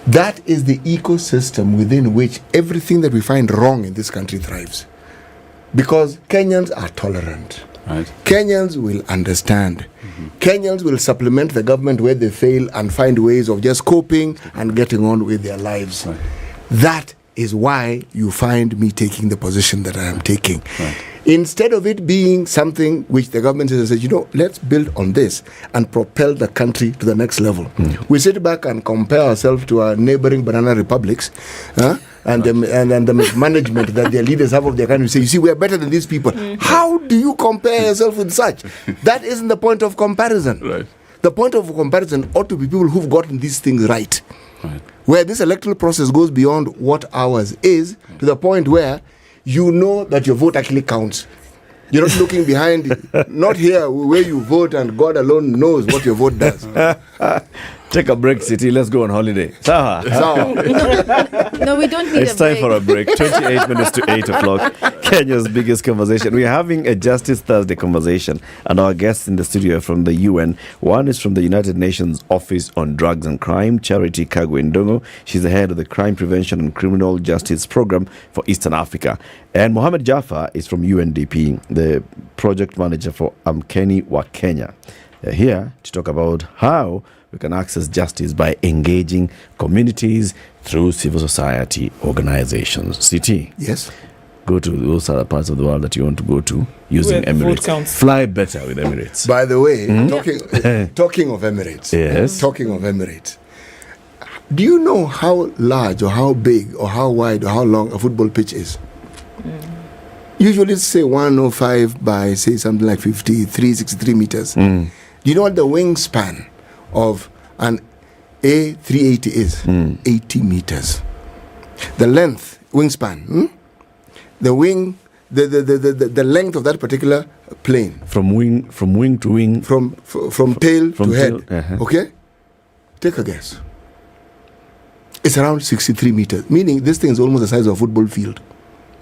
That is the ecosystem within which everything that we find wrong in this country thrives. Because Kenyans are tolerant. Right. Kenyans will understand. Kenyans will supplement the government where they fail and find ways of just coping and getting on with their lives. Right. That is why you find me taking the position that I am taking. Right. Instead of it being something which the government says, let's build on this and propel the country to the next level. We sit back and compare ourselves to our neighboring banana republics, and the mismanagement that their leaders have of their country. Say, you see, we are better than these people. How do you compare yourself with such? That isn't the point of comparison. Right. The point of comparison ought to be people who've gotten these things right. Right. Where this electoral process goes beyond what ours is, to the point where you know that your vote actually counts. You're not looking behind, not here where you vote and God alone knows what your vote does. Take a break, City. Let's go on holiday. No, we don't need It's time for a break. 28 minutes to 8 o'clock. Kenya's biggest conversation. We are having a Justice Thursday conversation, and our guests in the studio are from the UN. One is from the United Nations Office on Drugs and Crime, Charity Kagwe Ndongo. She's the head of the Crime Prevention and Criminal Justice Program for Eastern Africa. And Mohamed Jaffa is from UNDP, the project manager for Amkeni wa Kenya. They're here to talk about how we can access justice by engaging communities through civil society organizations. CT. Yes. Go to those other parts of the world that you want to go to using Emirates. Fly better with Emirates. By the way, talking of Emirates. Yes. Talking of Emirates. Do you know how large or how big or how wide or how long a football pitch is? Usually say 105 by say something like 63 meters. Do you know what the wingspan of an A380 is? 80 meters. The length, wingspan, the length of that particular plane. From wing to wing. From tail to head. Tail, Okay? Take a guess. It's around 63 meters, meaning this thing is almost the size of a football field.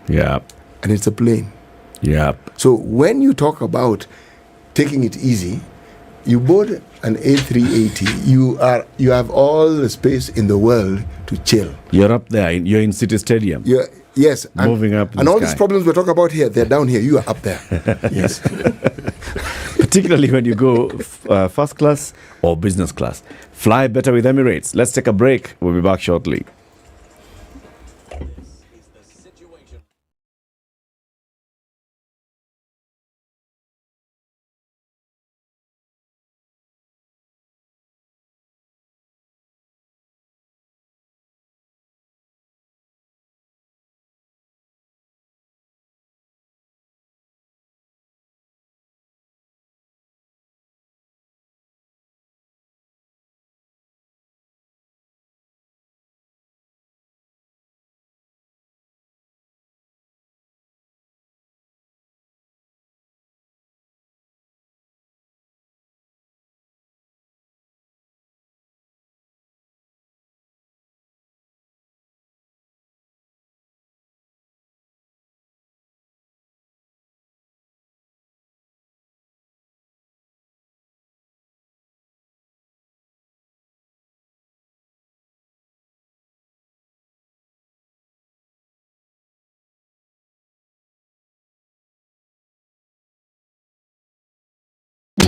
Yeah. And it's a plane. Yeah. So when you talk about taking it easy, you board an A380, you have all the space in the world to chill. You're up there. You're in City Stadium. Yes. Moving up. And all these problems we talk about here, they're down here. You are up there. Yes. Particularly when you go first class or business class. Fly better with Emirates. Let's take a break. We'll be back shortly.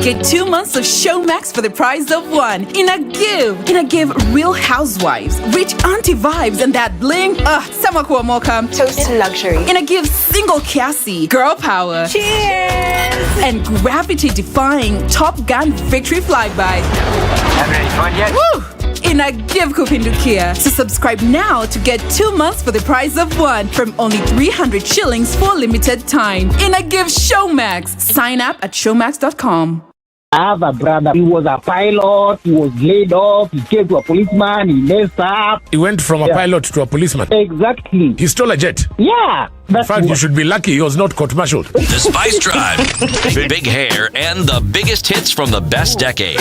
Get 2 months of Showmax for the price of one. In a give, Real Housewives, rich auntie vibes, and that bling. Samakuwa Mokam. Toast to luxury. In a give, single Cassie, girl power. Cheers! And gravity-defying Top Gun victory flyby. Woo! In a give Kupindukia. So subscribe now to get 2 months for the price of one from only 300 shillings for limited time. In a give Showmax. Sign up at showmax.com. I have a brother. He was a pilot. He was laid off. He came to a policeman. He messed up. He went from a pilot to a policeman. Exactly. He stole a jet. Yeah. In fact, you should be lucky he was not court-martialed. The Spice Drive. Big hair and the biggest hits from the best decade.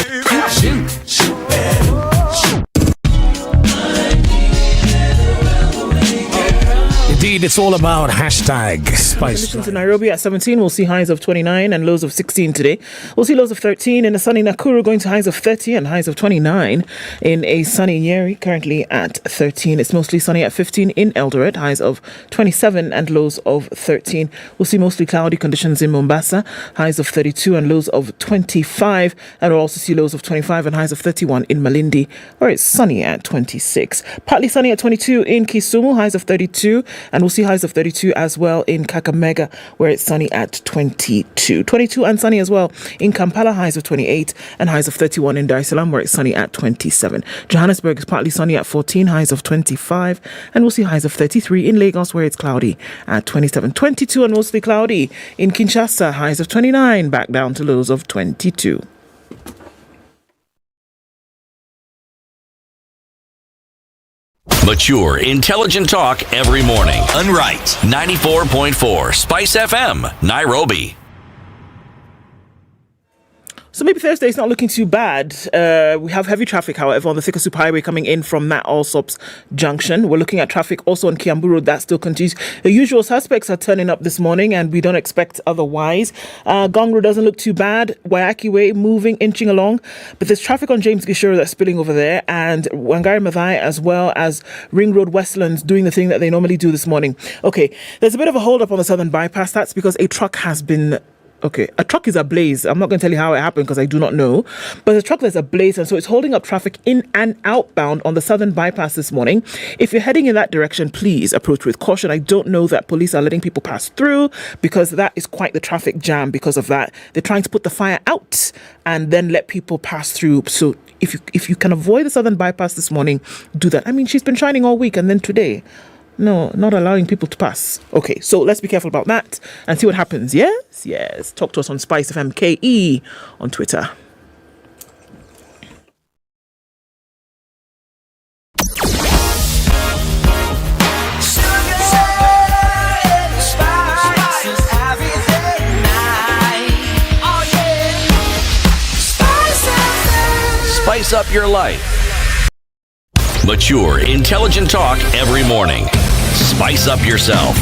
Indeed, it's all about hashtag Spice. Conditions in Nairobi at 17, we'll see highs of 29 and lows of 16 today. We'll see lows of 13 in a sunny Nakuru, going to highs of 30 and highs of 29 in a sunny Nyeri, currently at 13. It's mostly sunny at 15 in Eldoret, highs of 27 and lows of 13. We'll see mostly cloudy conditions in Mombasa, highs of 32 and lows of 25. And we'll also see lows of 25 and highs of 31 in Malindi, where it's sunny at 26. Partly sunny at 22 in Kisumu, highs of 32. And we'll see highs of 32 as well in Kakamega, where it's sunny at 22. 22 and sunny as well in Kampala, highs of 28 and highs of 31 in Dar es Salaam, where it's sunny at 27. Johannesburg is partly sunny at 14, highs of 25. And we'll see highs of 33 in Lagos, where it's cloudy at 27. 22 and mostly cloudy in Kinshasa, highs of 29, back down to lows of 22. Mature, intelligent talk every morning. Unright. 94.4 Spice FM, Nairobi. So maybe Thursday is not looking too bad. We have heavy traffic, however, on the Thika Super Highway coming in from Nat Allsops Junction. We're looking at traffic also on Kiambu Road. That still continues. The usual suspects are turning up this morning, and we don't expect otherwise. Gong Road doesn't look too bad. Waiaki Way moving, inching along. But there's traffic on James Gishuru that's spilling over there, and Wangari Maathai, as well as Ring Road Westlands, doing the thing that they normally do this morning. Okay, there's a bit of a hold-up on the Southern Bypass. That's because a truck has been... Okay, a truck is ablaze. I'm not going to tell you how it happened because I do not know. But the truck is ablaze, and so it's holding up traffic in and outbound on the Southern Bypass this morning. If you're heading in that direction, please approach with caution. I don't know that police are letting people pass through because that is quite the traffic jam because of that. They're trying to put the fire out and then let people pass through. So if you can avoid the Southern Bypass this morning, do that. I mean, she's been shining all week, and then today... No, not allowing people to pass. Okay, so let's be careful about that and see what happens. Yes. Talk to us on SpiceFM KE on Twitter. Spice up your life. Mature, intelligent talk every morning. Spice up yourself.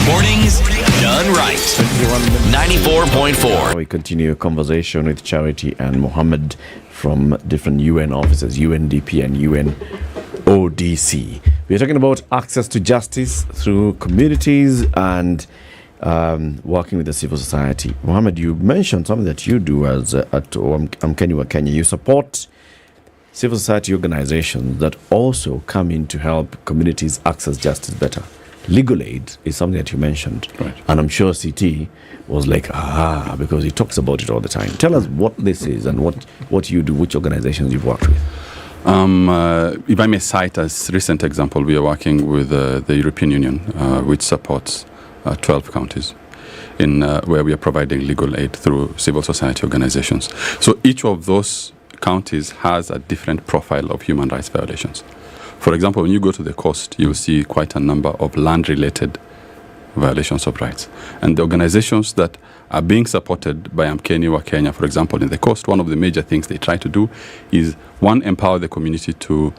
Mornings done right. 94.4. We continue a conversation with Charity and Mohammed from different UN offices, UNDP and UNODC. We're talking about access to justice through communities and working with the civil society. Mohammed, you mentioned something that you do as at Mkenya Kenya. You support civil society organizations that also come in to help communities access justice better. Legal aid is something that you mentioned, right. And I'm sure CT was like, because he talks about it all the time. Tell us what this is and what you do, which organizations you've worked with. If I may cite as recent example, we are working with the European Union, which supports 12 counties in where we are providing legal aid through civil society organizations. So each of those counties has a different profile of human rights violations. For example, when you go to the coast, you'll see quite a number of land-related violations of rights. And the organizations that are being supported by Mkenya Kenya, for example, in the coast, one of the major things they try to do is, one, empower the community to,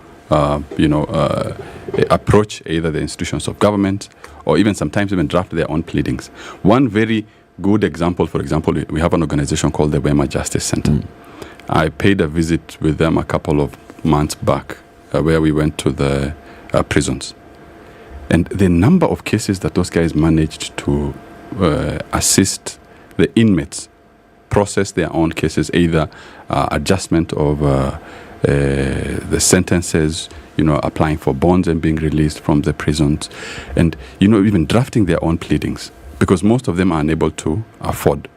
approach either the institutions of government or even sometimes even draft their own pleadings. One very good example, for example, we have an organization called the Wema Justice Center. I paid a visit with them a couple of months back, where we went to the prisons. And the number of cases that those guys managed to assist the inmates process their own cases, either adjustment of the sentences, applying for bonds and being released from the prisons, and, even drafting their own pleadings, because most of them are unable to afford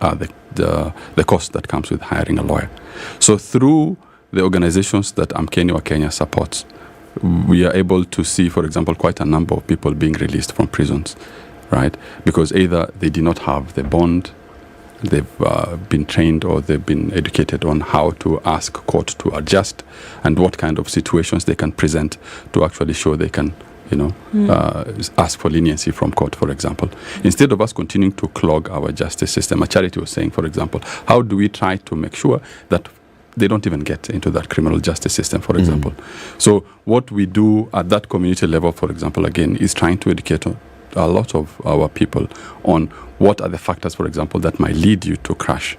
the cost that comes with hiring a lawyer. So through the organizations that Mkenya Kenya supports, we are able to see, for example, quite a number of people being released from prisons, right? Because either they did not have the bond, they've been trained or they've been educated on how to ask court to adjust and what kind of situations they can present to actually show they can, ask for leniency from court, for example. Instead of us continuing to clog our justice system, a Charity was saying, for example, how do we try to make sure that they don't even get into that criminal justice system, for example. So what we do at that community level, for example, again, is trying to educate a lot of our people on what are the factors, for example, that might lead you to clash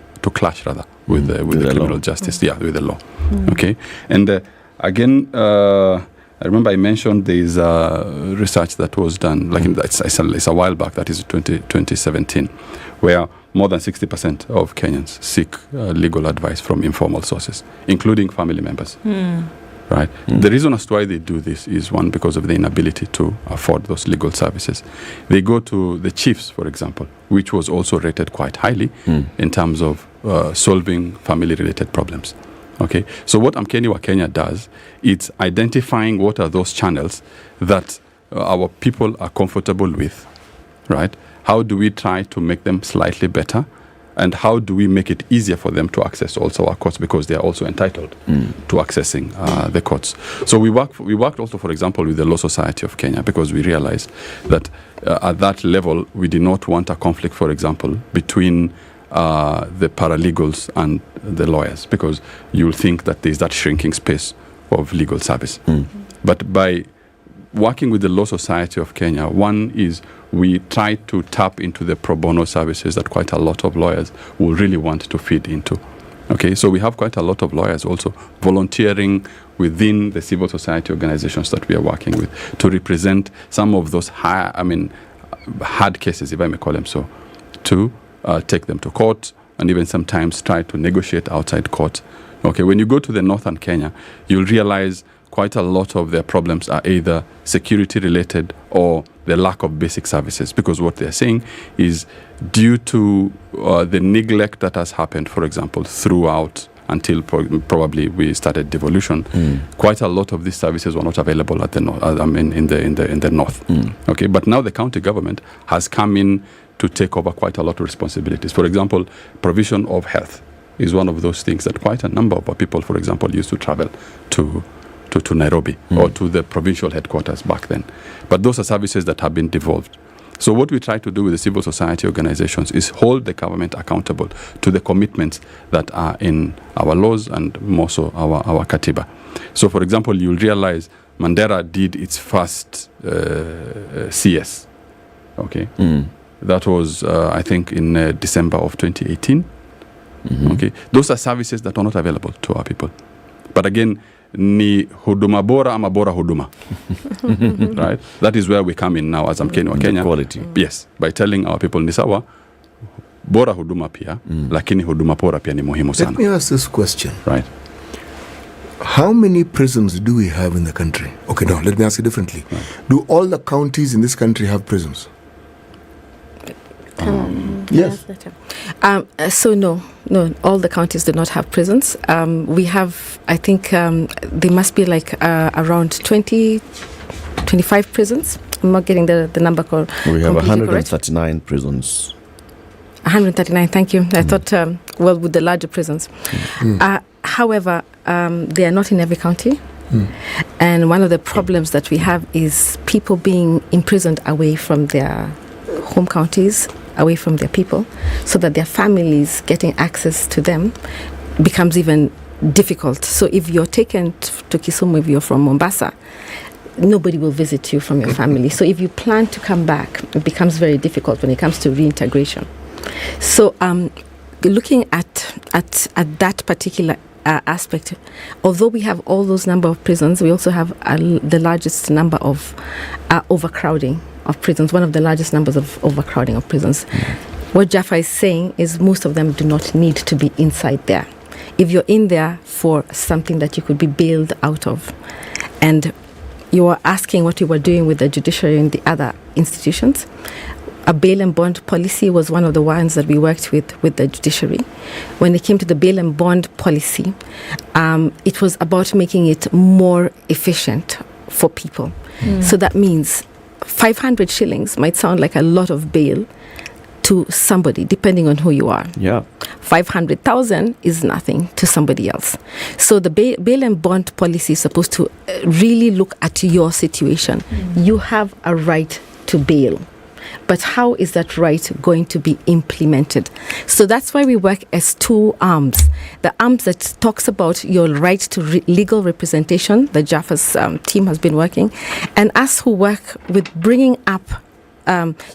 with the criminal justice, with the law. Okay, and again, I remember I mentioned there is research that was done, it's a while back, that is 2017, where more than 60% of Kenyans seek legal advice from informal sources, including family members. Right? The reason as to why they do this is, one, because of the inability to afford those legal services. They go to the chiefs, for example, which was also rated quite highly in terms of solving family-related problems. Okay, so what Mkenya Kenya does, it's identifying what are those channels that our people are comfortable with, right? How do we try to make them slightly better? And how do we make it easier for them to access also our courts, because they are also entitled to accessing the courts. So we worked also, for example, with the Law Society of Kenya, because we realized that at that level, we did not want a conflict, for example, between the paralegals and the lawyers, because you'll think that there's that shrinking space of legal service. But by working with the Law Society of Kenya, one is we try to tap into the pro bono services that quite a lot of lawyers will really want to feed into. Okay, so we have quite a lot of lawyers also volunteering within the civil society organizations that we are working with to represent some of those hard cases, if I may call them so, to take them to court and even sometimes try to negotiate outside court. Okay, when you go to the northern Kenya, you'll realize quite a lot of their problems are either security related or the lack of basic services, because what they're saying is due to the neglect that has happened, for example, throughout until probably we started devolution, quite a lot of these services were not available at the north, in the north. Okay, but now the county government has come in to take over quite a lot of responsibilities. For example, provision of health is one of those things that quite a number of our people, for example, used to travel to Nairobi or to the provincial headquarters back then. But those are services that have been devolved. So what we try to do with the civil society organizations is hold the government accountable to the commitments that are in our laws and more so our katiba. So for example, you'll realize Mandera did its first CS. Okay. That was, I think, in December of 2018. Okay. Those are services that are not available to our people. But again, ni huduma bora ama bora huduma. Right? That is where we come in now as Mkenya wa Kenya. Quality. Yes. By telling our people ni sawa, bora huduma pia, lakini huduma bora pia ni muhimu sana. Let me ask this question. Right. How many prisons do we have in the country? Okay, no, let me ask it differently. Right. Do all the counties in this country have prisons? Yes. So no, all the counties do not have prisons. We have, I think, there must be like around 20, 25 prisons. I'm not getting the number correct. We have 139 prisons. 139, thank you. I thought, with the larger prisons. However, they are not in every county. And one of the problems that we have is people being imprisoned away from their home counties, away from their people, so that their families getting access to them becomes even difficult. So if you're taken to Kisumu, if you're from Mombasa, nobody will visit you from your family. So if you plan to come back, it becomes very difficult when it comes to reintegration. So looking at that particular aspect, although we have all those number of prisons, we also have the largest number of overcrowding of prisons, one of the largest numbers of overcrowding of prisons. What Jaffa is saying is most of them do not need to be inside there. If you're in there for something that you could be bailed out of, and you are asking what you were doing with the judiciary and the other institutions, a bail and bond policy was one of the ones that we worked with the judiciary. When it came to the bail and bond policy, it was about making it more efficient for people. So that means 500 shillings might sound like a lot of bail to somebody, depending on who you are. Yeah. 500,000 is nothing to somebody else. So the bail and bond policy is supposed to really look at your situation. You have a right to bail. But how is that right going to be implemented? So that's why we work as two arms. The arms that talks about your right to legal representation, the Jaffa's team has been working, and us who work with bringing up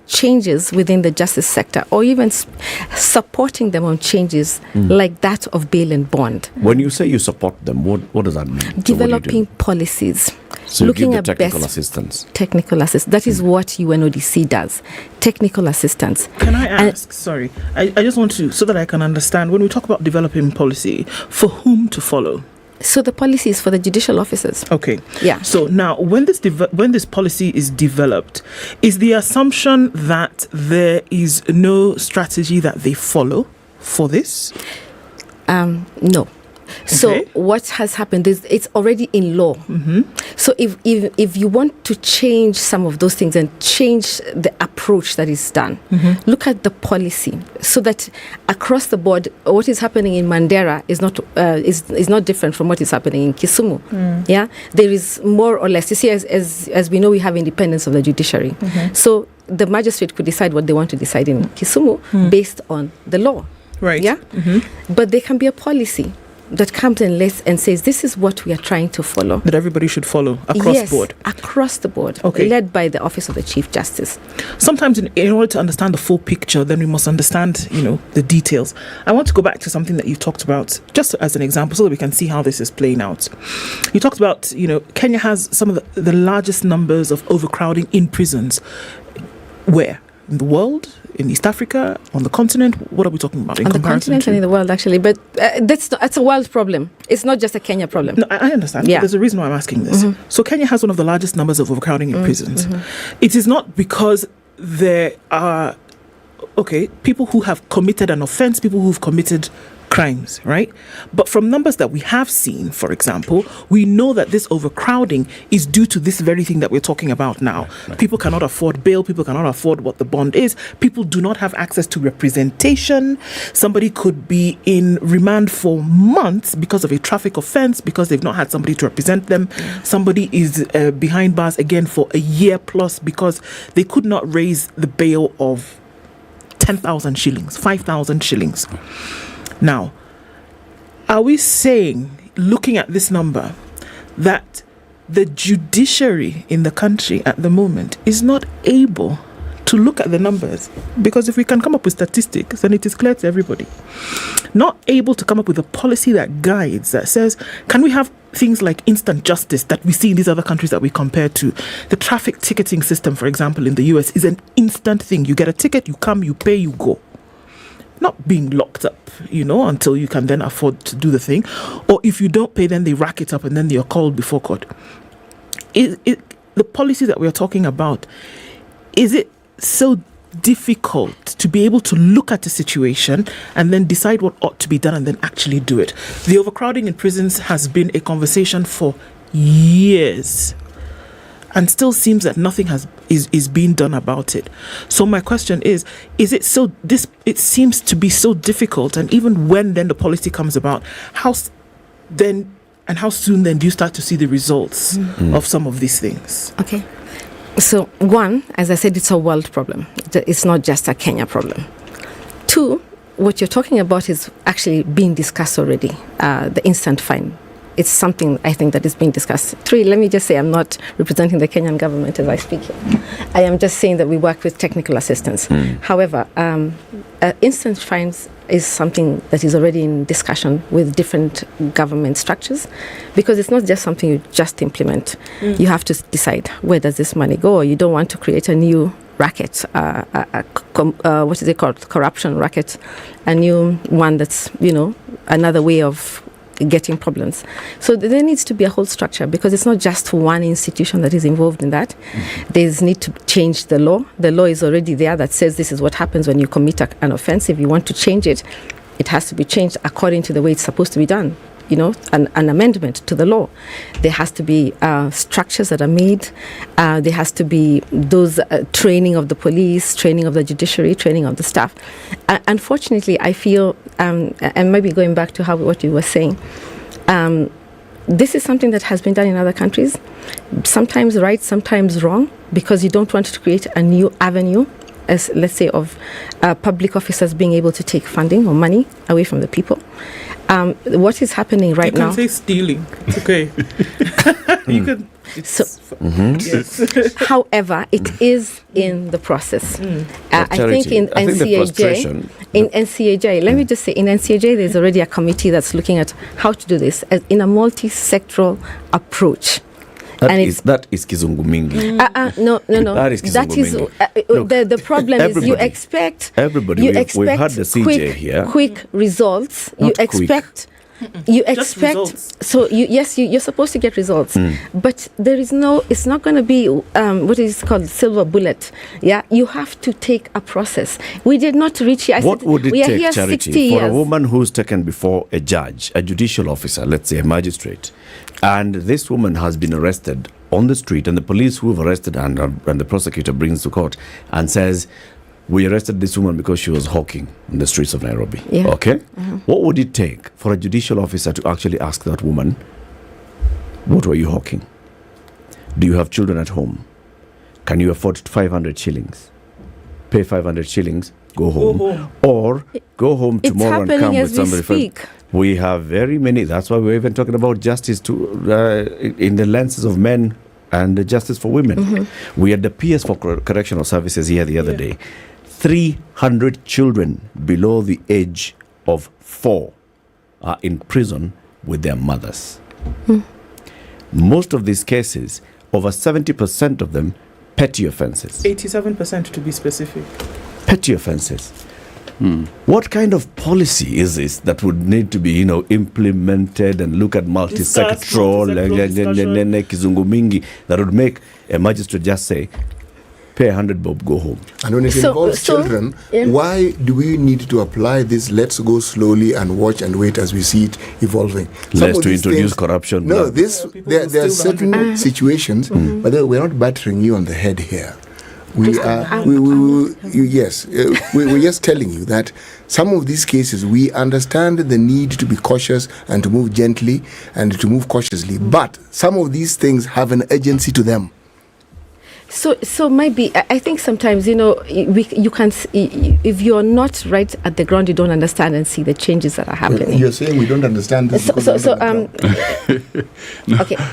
changes within the justice sector, or even supporting them on changes like that of bail and bond. When you say you support them, what does that mean? Developing policies. So looking you give at the technical best assistance. Technical assistance. That is what UNODC does. Technical assistance. Can I ask? Sorry, I just want to, so that I can understand, when we talk about developing policy, for whom to follow? So the policy is for the judicial officers. Okay. Yeah. So now, when this policy is developed, is the assumption that there is no strategy that they follow for this? No. So what has happened is it's already in law. So if you want to change some of those things and change the approach that is done, look at the policy so that across the board, what is happening in Mandera is not different from what is happening in Kisumu. Yeah, there is more or less. You see, as we know, we have independence of the judiciary. So the magistrate could decide what they want to decide in Kisumu based on the law. Right. Yeah. But there can be a policy that comes and says this is what we are trying to follow, that everybody should follow across the board. Across the board. Okay. Led by the Office of the Chief Justice. Sometimes in order to understand the full picture, then we must understand, the details. I want to go back to something that you talked about, just as an example, so that we can see how this is playing out. You talked about, Kenya has some of the largest numbers of overcrowding in prisons. Where? In the world? In East Africa? On the continent? What are we talking about? On the continent and in the world, actually. But that's a world problem. It's not just a Kenya problem. No, I understand. Yeah. There's a reason why I'm asking this. So Kenya has one of the largest numbers of overcrowding in prisons. It is not because there are, people who have committed an offense, people who've committed crimes, right? But from numbers that we have seen, for example, we know that this overcrowding is due to this very thing that we're talking about now. Right. People cannot afford bail. People cannot afford what the bond is. People do not have access to representation. Somebody could be in remand for months because of a traffic offense, because they've not had somebody to represent them. Somebody is behind bars again for a year plus because they could not raise the bail of 10,000 shillings, 5,000 shillings. Now, are we saying, looking at this number, that the judiciary in the country at the moment is not able to look at the numbers? Because if we can come up with statistics, then it is clear to everybody. Not able to come up with a policy that guides, that says, can we have things like instant justice that we see in these other countries that we compare to? The traffic ticketing system, for example, in the US is an instant thing. You get a ticket, you come, you pay, you go. Not being locked up, until you can then afford to do the thing. Or if you don't pay, then they rack it up and then you're called before court. The policy that we're talking about, is it so difficult to be able to look at a situation and then decide what ought to be done and then actually do it? The overcrowding in prisons has been a conversation for years and still seems that nothing is being done about it. So my question is it so it seems to be so difficult, and even when then the policy comes about, how soon then do you start to see the results of some of these things? Okay. So one, as I said, it's a world problem. It's not just a Kenya problem. Two, what you're talking about is actually being discussed already, the instant fine. It's something I think that is being discussed. Three, let me just say I'm not representing the Kenyan government as I speak here. I am just saying that we work with technical assistance. However, instant fines is something that is already in discussion with different government structures, because it's not just something you just implement. You have to decide, where does this money go? You don't want to create a new racket, what is it called? Corruption racket, a new one that's, another way of getting problems. So there needs to be a whole structure, because it's not just one institution that is involved in that. There's need to change the law. The law is already there that says this is what happens when you commit an offense. If you want to change it, it has to be changed according to the way it's supposed to be done. An amendment to the law. There has to be structures that are made. There has to be those training of the police, training of the judiciary, training of the staff. Unfortunately, I feel, and maybe going back to what you were saying, this is something that has been done in other countries, sometimes right, sometimes wrong, because you don't want to create a new avenue, as let's say, of public officers being able to take funding or money away from the people. What is happening right now? You can say stealing. It's okay. You could. Yes. However, it is in the process. I think in NCAJ, let me just say, in NCAJ, there's already a committee that's looking at how to do this in a multi-sectoral approach. That is kizungu mingi. No. That is kizungu mingi. The problem is you expect everybody. We've had the CJ here. Quick results. Not You expect. So you're supposed to get results, but there is no. It's not going to be what is called silver bullet. Yeah, you have to take a process. We did not reach here. What would it take, Charity, for years. a woman who's taken before a judge, a judicial officer, let's say a magistrate, and this woman has been arrested on the street, and the police who have arrested and the prosecutor brings to court and says, we arrested this woman because she was hawking in the streets of Nairobi. Yeah. Okay? What would it take for a judicial officer to actually ask that woman, what were you hawking? Do you have children at home? Can you afford 500 shillings? Pay 500 shillings, go home. Or go home tomorrow and come with somebody. We have very many. That's why we're even talking about justice in the lenses of men and justice for women. We had the PS for Correctional Services here the other day. 300 children below the age of 4 are in prison with their mothers. Most of these cases, over 70% of them, petty offenses. 87% to be specific. Petty offenses. What kind of policy is this that would need to be, implemented and look at multi-sectoral kizungu mingi that would make a magistrate just say, Pay 100 bob, go home. And when it involves children, why do we need to apply this let's go slowly and watch and wait as we see it evolving? Less to introduce corruption. No, there are certain situations, but we're not battering you on the head here. We're just telling you that some of these cases, we understand the need to be cautious and to move gently and to move cautiously, but some of these things have an urgency to them. So maybe I think sometimes you can if you're not right at the ground, you don't understand and see the changes that are happening. You're saying we don't understand this. Okay,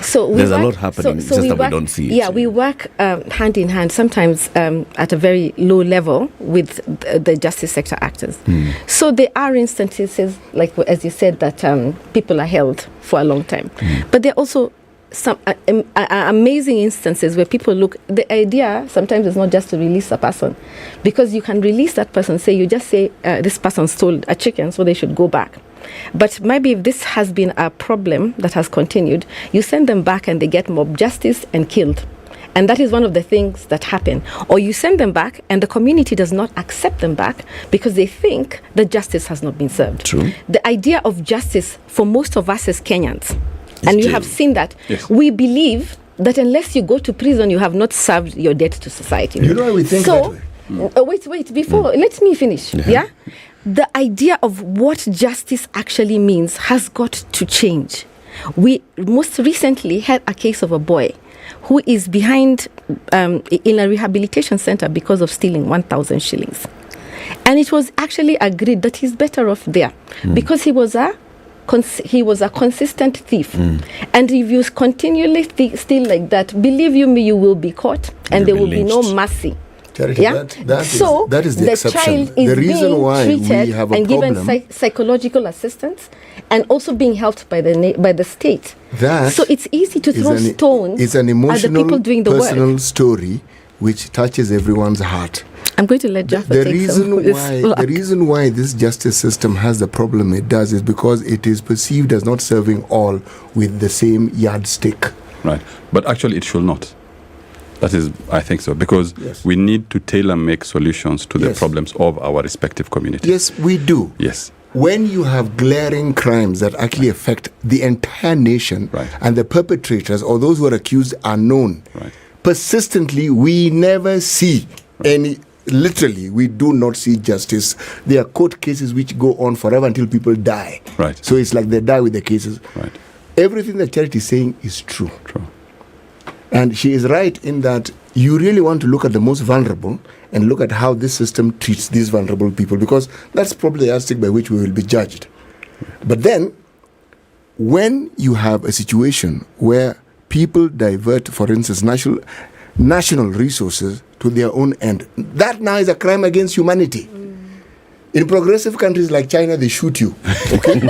so there's a lot happening, just that we don't see it. Yeah, we work hand in hand sometimes at a very low level with the justice sector actors. So there are instances, like as you said, that people are held for a long time, but there are also some amazing instances where people look. The idea sometimes is not just to release a person, because you can release that person. You just say this person stole a chicken, so they should go back. But maybe if this has been a problem that has continued, you send them back and they get mob justice and killed. And that is one of the things that happen. Or you send them back and the community does not accept them back because they think that justice has not been served. True. The idea of justice for most of us as Kenyans, and you have seen that, yes, we believe that unless you go to prison, you have not served your debt to society. You know why we think that way? Wait, before, let me finish. Yeah? The idea of what justice actually means has got to change. We most recently had a case of a boy who is behind in a rehabilitation center because of stealing 1,000 shillings. And it was actually agreed that he's better off there because he was a consistent thief. And if you continually steal like that, believe you me, you will be caught and there will be no mercy. Charity, Yeah? that is the exception. Child is the reason being why treated we have a and problem, given psychological assistance and also being helped by the state. That so it's easy to throw stones it's an at the emotional, people doing the personal work. story which touches everyone's heart. I'm going to let Jaffa The take reason some of this why slack. the reason why this justice system has the problem it does is because it is perceived as not serving all with the same yardstick. Right. But actually it should not. That is, I think so, because we need to tailor-make solutions to the problems of our respective communities. Yes, we do. Yes. When you have glaring crimes that actually affect the entire nation, and the perpetrators or those who are accused are known, persistently we never see any. Literally, we do not see justice. There are court cases which go on forever until people die. Right. So it's like they die with the cases. Right. Everything that Charity is saying is true. True. And she is right in that you really want to look at the most vulnerable and look at how this system treats these vulnerable people, because that's probably the yardstick by which we will be judged. But then, when you have a situation where people divert, for instance, national resources to their own end, that now is a crime against humanity. In progressive countries like China, they shoot you. Okay?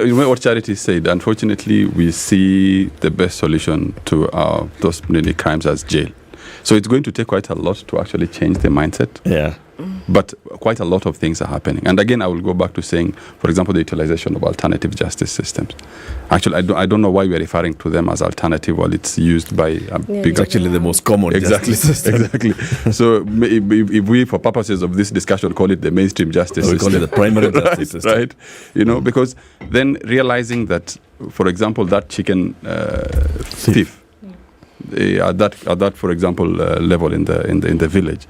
You know what Charity said. Unfortunately, we see the best solution to those many crimes as jail. So it's going to take quite a lot to actually change the mindset. Yeah. But quite a lot of things are happening. And again, I will go back to saying, for example, the utilization of alternative justice systems. Actually, I don't know why we are referring to them as alternative while it's used by a big... It's actually the most common justice system. Exactly. So if we, for purposes of this discussion, call it the mainstream justice system. We call it the primary justice system. Right? You know, because then realizing that, for example, that chicken thief, at that, for example, level in the village,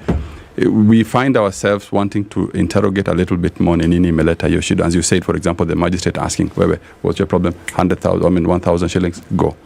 we find ourselves wanting to interrogate a little bit more Nini Meleta Yoshida. As you said, for example, the magistrate asking, what's your problem? 1,000 shillings, go.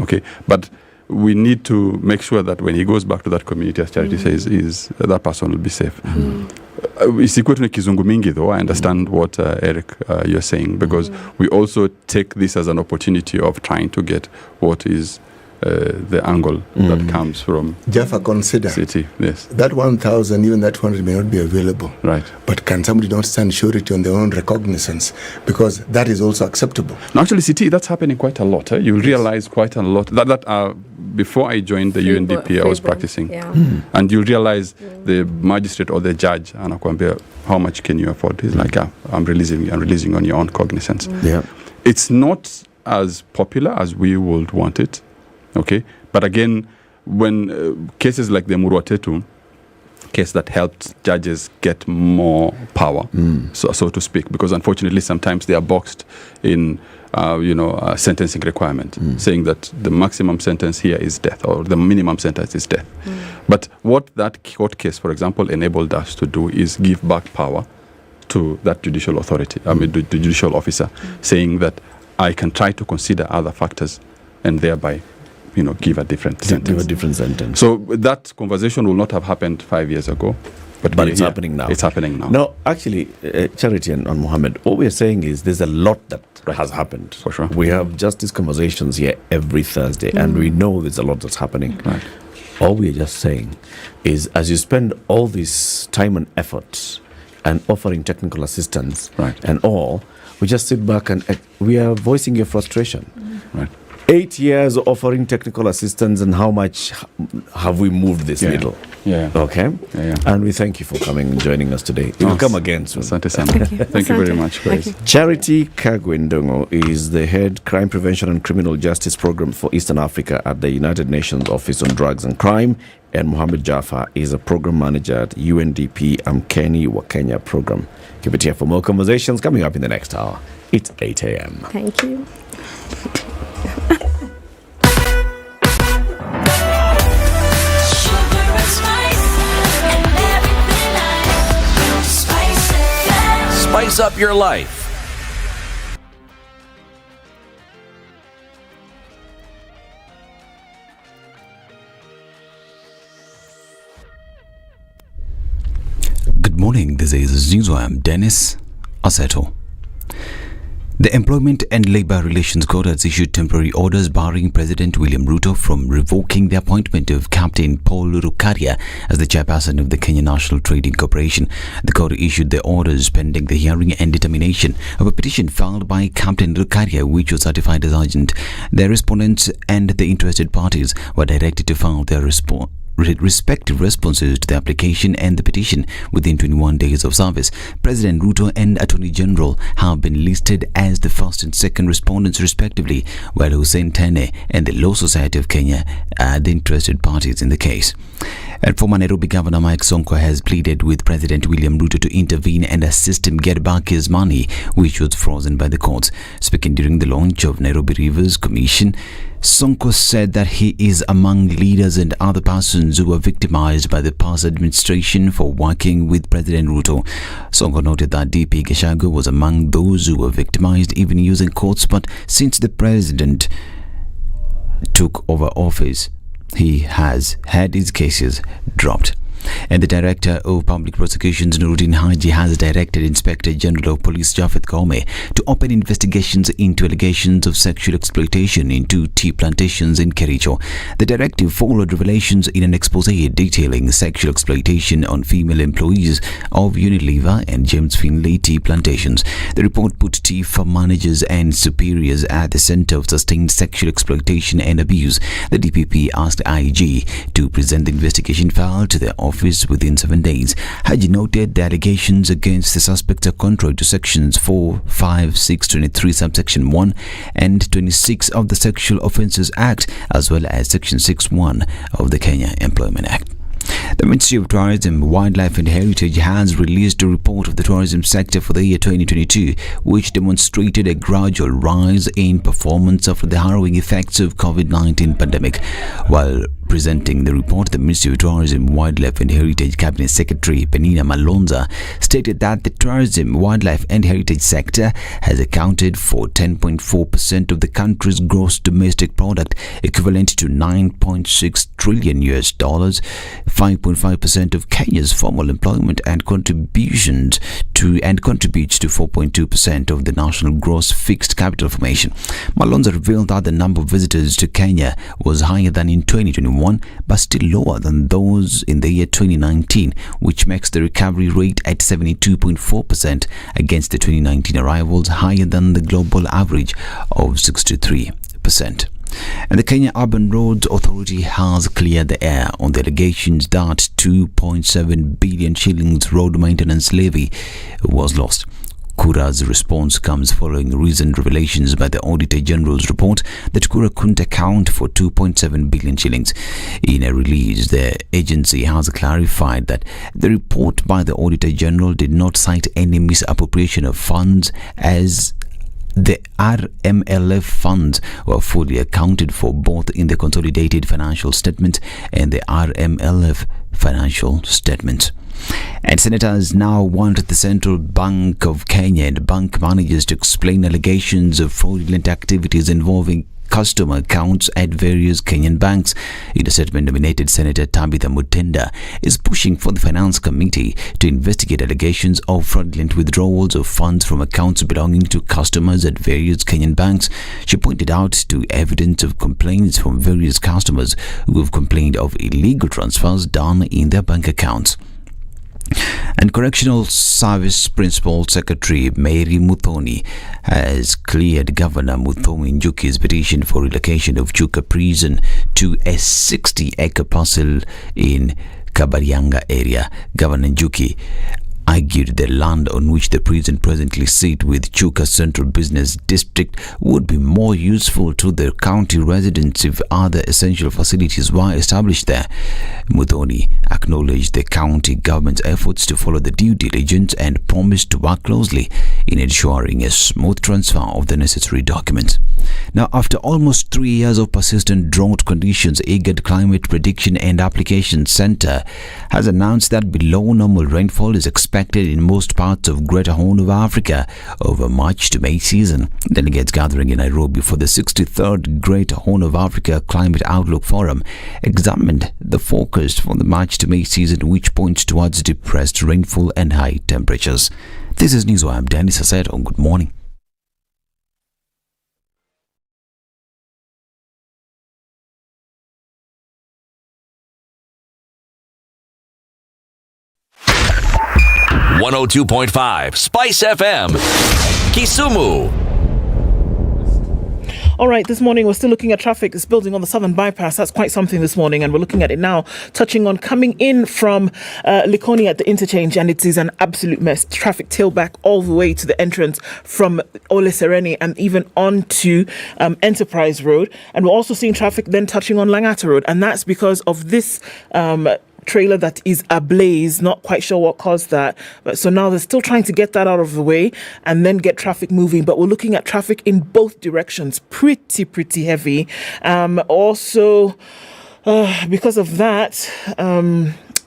Okay. But we need to make sure that when he goes back to that community, as Charity says, that person will be safe. Isikwetu kizungu mingi though, I understand what Eric, you're saying, because we also take this as an opportunity of trying to get what is the angle that comes from Jaffa, consider city. Yes. That 1,000, even that 200 may not be available. Right. But can somebody not stand surety on their own recognizance? Because that is also acceptable. No, actually, city, that's happening quite a lot. You'll realize quite a lot. Before I joined the UNDP, I was practicing. Yeah. And you'll realize the magistrate or the judge, anakuambia, how much can you afford? He's like, I'm releasing on your own cognizance. Yeah. It's not as popular as we would want it. Okay, but again, when cases like the Murwatetu case that helped judges get more power, so to speak, because unfortunately sometimes they are boxed in sentencing requirement, saying that the maximum sentence here is death or the minimum sentence is death. But what that court case, for example, enabled us to do is give back power to that judicial authority, the judicial officer, saying that I can try to consider other factors and thereby give a different sentence. Give a different sentence. So that conversation will not have happened 5 years ago. But it's happening now. It's happening now. No, actually, Charity and Mohammed, what we're saying is there's a lot that has happened. For sure. We have justice conversations here every Thursday, and we know there's a lot that's happening. Right. All we're just saying is as you spend all this time and effort and offering technical assistance and all, we just sit back and we are voicing your frustration. Right. 8 years offering technical assistance, and how much have we moved this needle? Yeah. Okay? Yeah. And we thank you for coming and joining us today. You will come again soon. Thank you very much, Grace. Charity Kagwendongo is the head crime prevention and criminal justice program for Eastern Africa at the United Nations Office on Drugs and Crime, and Mohammed Jaffa is a program manager at UNDP Amkeni wa Kenya program. Keep it here for more conversations coming up in the next hour. It's 8 a.m. Thank you. Spice up your life. Good morning, this is Zizo. I'm Dennis Aseto. The Employment and Labour Relations Court has issued temporary orders barring President William Ruto from revoking the appointment of Captain Paul Rukaria as the chairperson of the Kenya National Trading Corporation. The court issued the orders pending the hearing and determination of a petition filed by Captain Rukaria, which was certified as urgent. The respondents and the interested parties were directed to file their respective responses to the application and the petition within 21 days of service. President Ruto and Attorney General have been listed as the first and second respondents respectively, while Hussein Tene and the Law Society of Kenya are the interested parties in the case. And former Nairobi Governor Mike Sonko has pleaded with President William Ruto to intervene and assist him get back his money, which was frozen by the courts. Speaking during the launch of Nairobi Rivers Commission, Sonko said that he is among leaders and other persons who were victimized by the past administration for working with President Ruto. Sonko noted that DP Gachagua was among those who were victimized, even using courts, but since the president took over office, he has had his cases dropped. And the Director of Public Prosecutions, Nuruddin Haji, has directed Inspector General of Police Japhet Koome to open investigations into allegations of sexual exploitation in 2 tea plantations in Kericho. The directive followed revelations in an expose detailing sexual exploitation on female employees of Unilever and James Finlay tea plantations. The report put tea farm managers and superiors at the center of sustained sexual exploitation and abuse. The DPP asked IG to present the investigation file to the office within 7 days. Haji noted the allegations against the suspects are contrary to sections 4, 5, 6, 23, subsection 1 and 26 of the Sexual Offences Act, as well as section 6(1) of the Kenya Employment Act. The Ministry of Tourism, Wildlife and Heritage has released a report of the tourism sector for the year 2022, which demonstrated a gradual rise in performance after the harrowing effects of COVID-19 pandemic. While presenting the report, the Ministry of Tourism, Wildlife and Heritage Cabinet Secretary Penina Malonza stated that the tourism, wildlife and heritage sector has accounted for 10.4% of the country's gross domestic product, equivalent to $9.6 trillion, 5.5% of Kenya's formal employment, and contributes to 4.2% of the national gross fixed capital formation. Malonza revealed that the number of visitors to Kenya was higher than in 2021, but still lower than those in the year 2019, which makes the recovery rate at 72.4% against the 2019 arrivals, higher than the global average of 63%. And the Kenya Urban Roads Authority has cleared the air on the allegations that 2.7 billion shillings road maintenance levy was lost. Kura's response comes following recent revelations by the Auditor General's report that Kura couldn't account for 2.7 billion shillings. In a release, the agency has clarified that the report by the Auditor General did not cite any misappropriation of funds, as the RMLF funds were fully accounted for both in the consolidated financial statement and the RMLF financial statement. And senators now want the Central Bank of Kenya and bank managers to explain allegations of fraudulent activities involving customer accounts at various Kenyan banks. In a statement, nominated Senator Tabitha Mutenda is pushing for the Finance Committee to investigate allegations of fraudulent withdrawals of funds from accounts belonging to customers at various Kenyan banks. She pointed out to evidence of complaints from various customers who have complained of illegal transfers done in their bank accounts. And Correctional Service Principal Secretary Mary Muthoni has cleared Governor Muthomi Njuki's petition for relocation of Chuka Prison to a 60-acre parcel in Kabarianga area. Governor Njuki argued the land on which the prison presently sits with Chuka Central Business District would be more useful to the county residents if other essential facilities were established there. Muthoni acknowledged the county government's efforts to follow the due diligence and promised to work closely in ensuring a smooth transfer of the necessary documents. Now, after almost 3 years of persistent drought conditions, IGAD Climate Prediction and Application Center has announced that below normal rainfall is expected in most parts of Greater Horn of Africa over March to May season. Delegates gathering in Nairobi for the 63rd Greater Horn of Africa Climate Outlook Forum examined the forecast for the March to May season, which points towards depressed rainfall and high temperatures. This is News. I'm Dennis Asset on Good Morning. .5 Spice FM, Kisumu. All right, this morning we're still looking at traffic. It's building on the Southern Bypass. That's quite something this morning, and we're looking at it now, touching on coming in from Likoni at the interchange, and it is an absolute mess. Traffic tailback all the way to the entrance from Ole Sereni and even on to Enterprise Road. And we're also seeing traffic then touching on Langata Road, and that's because of this trailer that is ablaze. Not quite sure what caused that, but so now they're still trying to get that out of the way and then get traffic moving. But we're looking at traffic in both directions, pretty heavy. Also because of that,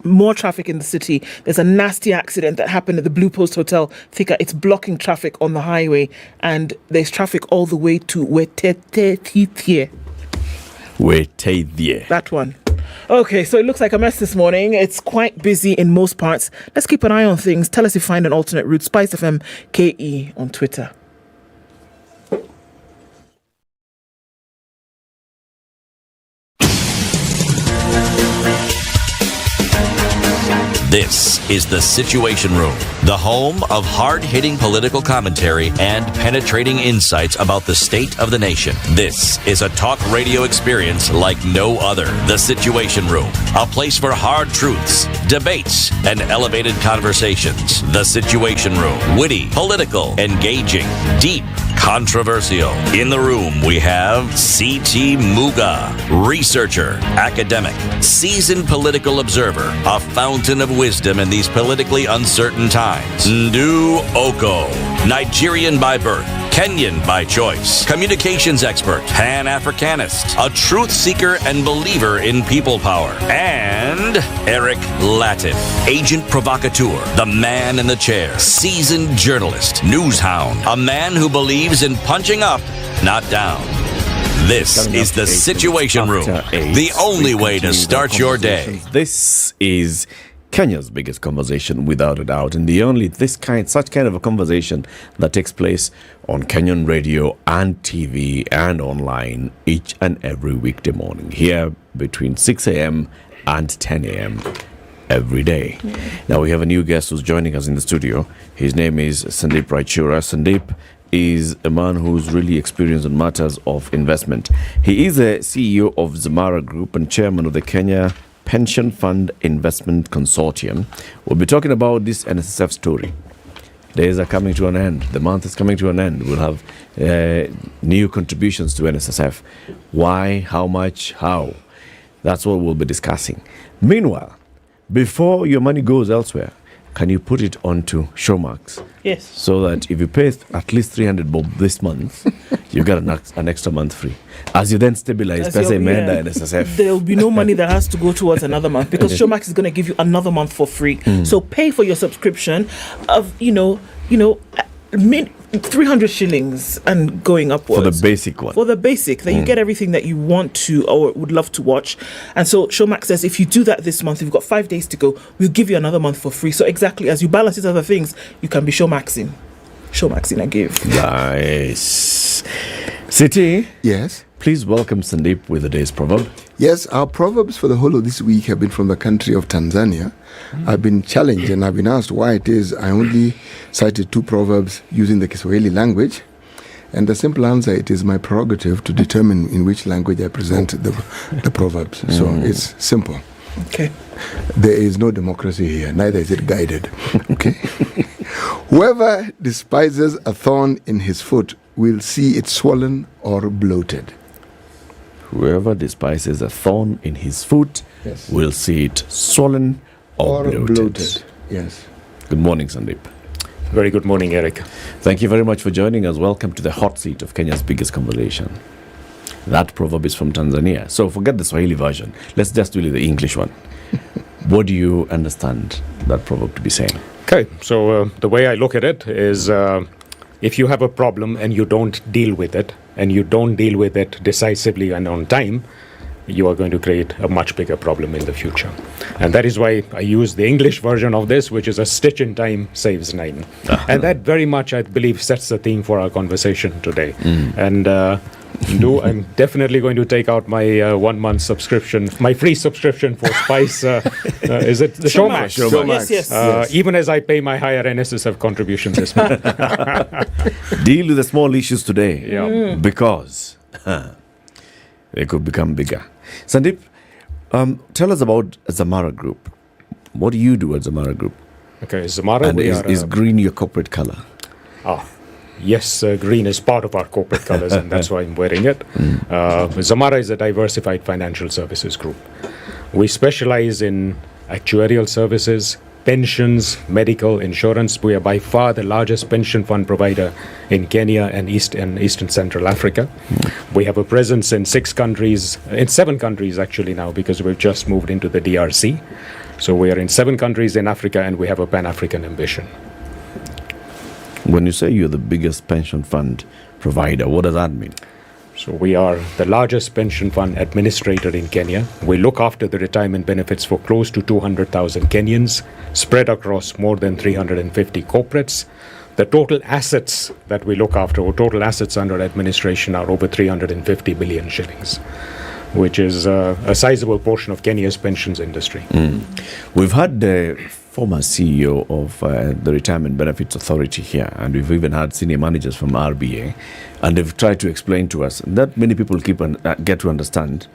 more traffic in the city. There's a nasty accident that happened at the Blue Post Hotel Thika. It's blocking traffic on the highway, and there's traffic all the way to Wetetethie. That one. Okay, so it looks like a mess this morning. It's quite busy in most parts. Let's keep an eye on things. Tell us if you find an alternate route. SpiceFM KE on Twitter. This is The Situation Room, the home of hard-hitting political commentary and penetrating insights about the state of the nation. This is a talk radio experience like no other. The Situation Room, a place for hard truths, debates, and elevated conversations. The Situation Room, witty, political, engaging, deep, controversial. In the room, we have C.T. Muga, researcher, academic, seasoned political observer, a fountain of wisdom in these politically uncertain times. Ndu Oko, Nigerian by birth, Kenyan by choice, communications expert, Pan-Africanist, a truth seeker and believer in people power, and Eric Latif, agent provocateur, the man in the chair, seasoned journalist, news hound, a man who believes in punching up, not down. This is The Situation Room, the only way to start your day. This is Kenya's biggest conversation, without a doubt, and the only such kind of a conversation that takes place on Kenyan radio and TV and online each and every weekday morning, here between 6 a.m. and 10 a.m. every day. Now we have a new guest who's joining us in the studio. His name is Sandeep Raichura. Sandeep is a man who's really experienced in matters of investment. He is a CEO of Zamara Group and chairman of the Kenya Pension Fund Investment Consortium. We'll be talking about this NSSF story. days are coming to an end. The month is coming to an end. We'll have new contributions to NSSF. Why, how much, how? That's what we'll be discussing. Meanwhile, before your money goes elsewhere, can you put it onto Showmax? Yes. So that if you pay at least 300 bob this month, you get an extra month free. As you then stabilize, NSSF. There'll be no money that has to go towards another month because Showmax is going to give you another month for free. So pay for your subscription of 300 shillings and going upwards. For the basic one. For the basic, that you get everything that you want to or would love to watch. And so Showmax says if you do that this month, you've got 5 days to go, we'll give you another month for free. So exactly, as you balance these other things, you can be Showmaxing. Showmaxing a give. Nice. City? Yes? Please welcome Sandeep with the day's proverb. Yes, our proverbs for the whole of this week have been from the country of Tanzania. I've been challenged and I've been asked why it is I only cited 2 proverbs using the Kiswahili language. And the simple answer, it is my prerogative to determine in which language I present the proverbs. So it's simple. Okay. There is no democracy here, neither is it guided. Okay. Whoever despises a thorn in his foot will see it swollen or bloated. Whoever despises a thorn in his foot will see it swollen or bloated. Yes. Good morning, Sandeep. Very good morning, Eric. Thank you very much for joining us. Welcome to the hot seat of Kenya's biggest conversation. That proverb is from Tanzania. So forget the Swahili version. Let's just do the English one. What do you understand that proverb to be saying? Okay, so the way I look at it is if you have a problem and you don't deal with it, and you don't deal with it decisively and on time, you are going to create a much bigger problem in the future. And that is why I use the English version of this, which is a stitch in time saves 9. And that very much, I believe, sets the theme for our conversation today. And I'm definitely going to take out my 1 month subscription, my free subscription for Spice. Is it the Showmax? Yes. Even as I pay my higher NSSF contribution this month. Deal with the small issues today because they could become bigger. Sandeep, tell us about Zamara Group. What do you do at Zamara Group? Okay, Zamara, and is green your corporate color? Yes, green is part of our corporate colors, and that's why I'm wearing it. Zamara is a diversified financial services group. We specialize in actuarial services, pensions, medical insurance. We are by far the largest pension fund provider in Kenya and Eastern Central Africa. We have a presence in 7 countries actually now, because we've just moved into the DRC. So we are in 7 countries in Africa, and we have a Pan-African ambition. When you say you're the biggest pension fund provider, what does that mean? So we are the largest pension fund administrator in Kenya. We look after the retirement benefits for close to 200,000 Kenyans, spread across more than 350 corporates. The total assets that we look after, or total assets under administration, are over 350 billion shillings, which is a sizable portion of Kenya's pensions industry. We've had the former CEO of the Retirement Benefits Authority here, and we've even had senior managers from RBA, and they've tried to explain to us that many people get to understand.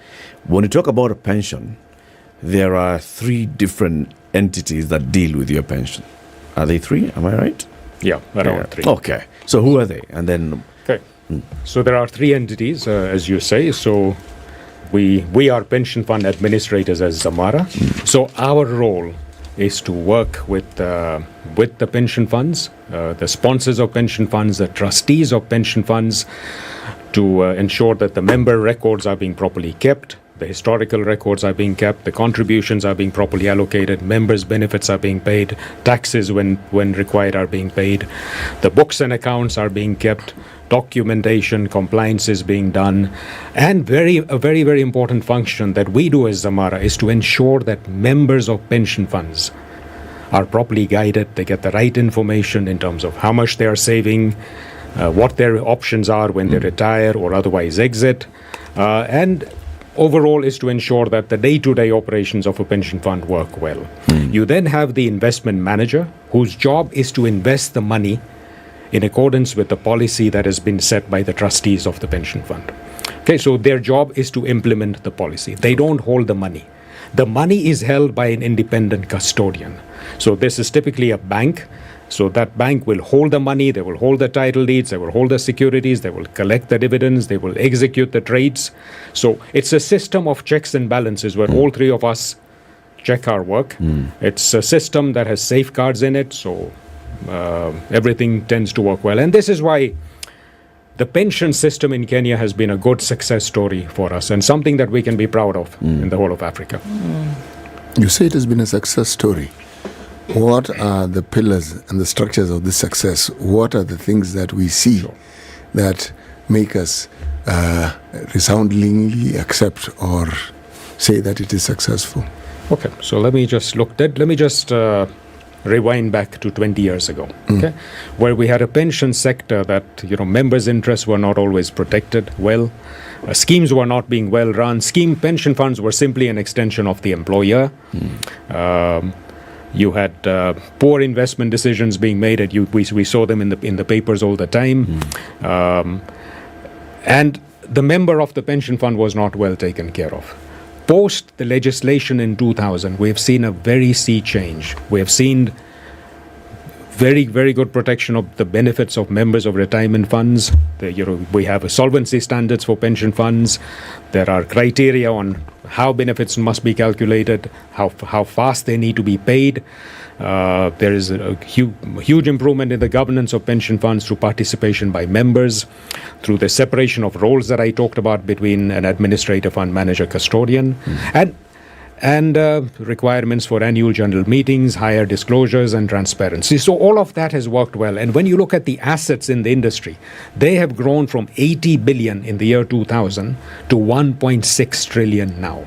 When you talk about a pension, there are 3 different entities that deal with your pension. Are they 3? Am I right? Yeah, around 3. Okay. So who are they? And then... Okay. So there are 3 entities, as you say. So we are pension fund administrators as Zamara. So our role is to work with the pension funds, the sponsors of pension funds, the trustees of pension funds, to ensure that the member records are being properly kept, the historical records are being kept, the contributions are being properly allocated, members' benefits are being paid, taxes when required are being paid, the books and accounts are being kept, documentation, compliance is being done, and a very, very important function that we do as Zamara is to ensure that members of pension funds are properly guided, they get the right information in terms of how much they are saving, what their options are when they retire or otherwise exit, and overall is to ensure that the day-to-day operations of a pension fund work well. You then have the investment manager, whose job is to invest the money in accordance with the policy that has been set by the trustees of the pension fund. Okay, so their job is to implement the policy. They don't hold the money. The money is held by an independent custodian. So this is typically a bank. So that bank will hold the money, they will hold the title deeds, they will hold the securities, they will collect the dividends, they will execute the trades. So it's a system of checks and balances where all three of us check our work. It's a system that has safeguards in it, so everything tends to work well. And this is why the pension system in Kenya has been a good success story for us and something that we can be proud of in the whole of Africa. You say it has been a success story. What are the pillars and the structures of this success? What are the things that we see that make us resoundingly accept or say that it is successful? Okay, so let me just rewind back to 20 years ago, okay, where we had a pension sector that, members' interests were not always protected well. Schemes were not being well run. Pension funds were simply an extension of the employer. You had poor investment decisions being made. We saw them in the papers all the time. And the member of the pension fund was not well taken care of. Post the legislation in 2000, we have seen a very sea change. We have seen very, very good protection of the benefits of members of retirement funds. We have solvency standards for pension funds. There are criteria on how benefits must be calculated, how fast they need to be paid. There is a huge improvement in the governance of pension funds through participation by members, through the separation of roles that I talked about between an administrator, fund manager, custodian, and requirements for annual general meetings, higher disclosures and transparency. So all of that has worked well. And when you look at the assets in the industry, they have grown from 80 billion in the year 2000 to 1.6 trillion now.